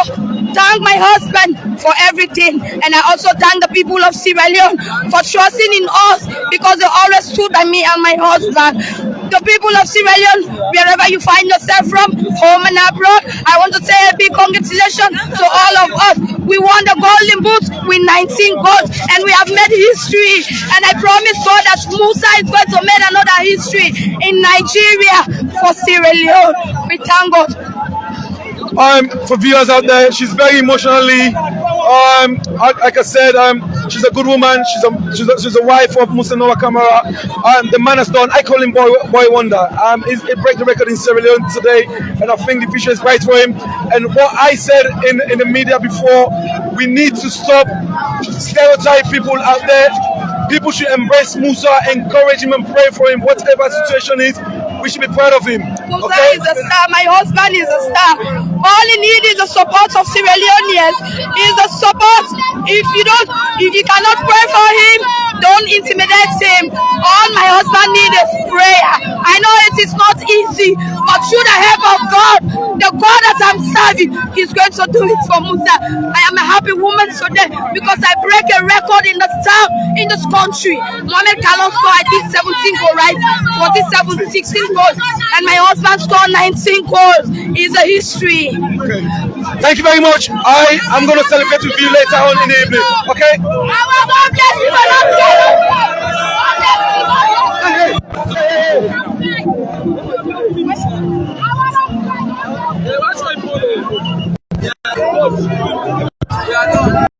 thank my husband for everything, and I also thank the people of Sierra Leone for trusting in us because they always stood by me and my husband. The people of Sierra Leone, wherever you find yourself from, home and abroad, I want to say a big congratulations to all of us. We won the Golden Boots with 19 goals, and we have made history. And I promise God that Musa is going to make another history in Nigeria for Sierra Leone. We thank God. For viewers out there, she's very emotionally, like I said, she's a good woman. She's a wife of Musa Noah Kamara. The man has done. I call him Boy Wonder. He break the record in Sierra Leone today, and I think the future is bright for him. And what I said in the media before, we need to stop stereotype people out there. People should embrace Musa, encourage him, and pray for him. Whatever situation is, we should be proud of him. Musa is a star. My husband is a star. All he needs is the support of Sierra Leoneans. Is the support. If you cannot pray for him, don't intimidate him. All my husband needs is prayer. I know it is not easy, but through the help of God, the God that I'm serving, He's going to do it for Musa. I am a happy woman today because I break a record in this town, in this country. Mohamed Kalon scored, I did 17 goals, right? 16 goals, and my husband scored 19 goals. It's a history. Okay. Thank you very much. I am going to celebrate with you later on in the evening. Okay? God bless you,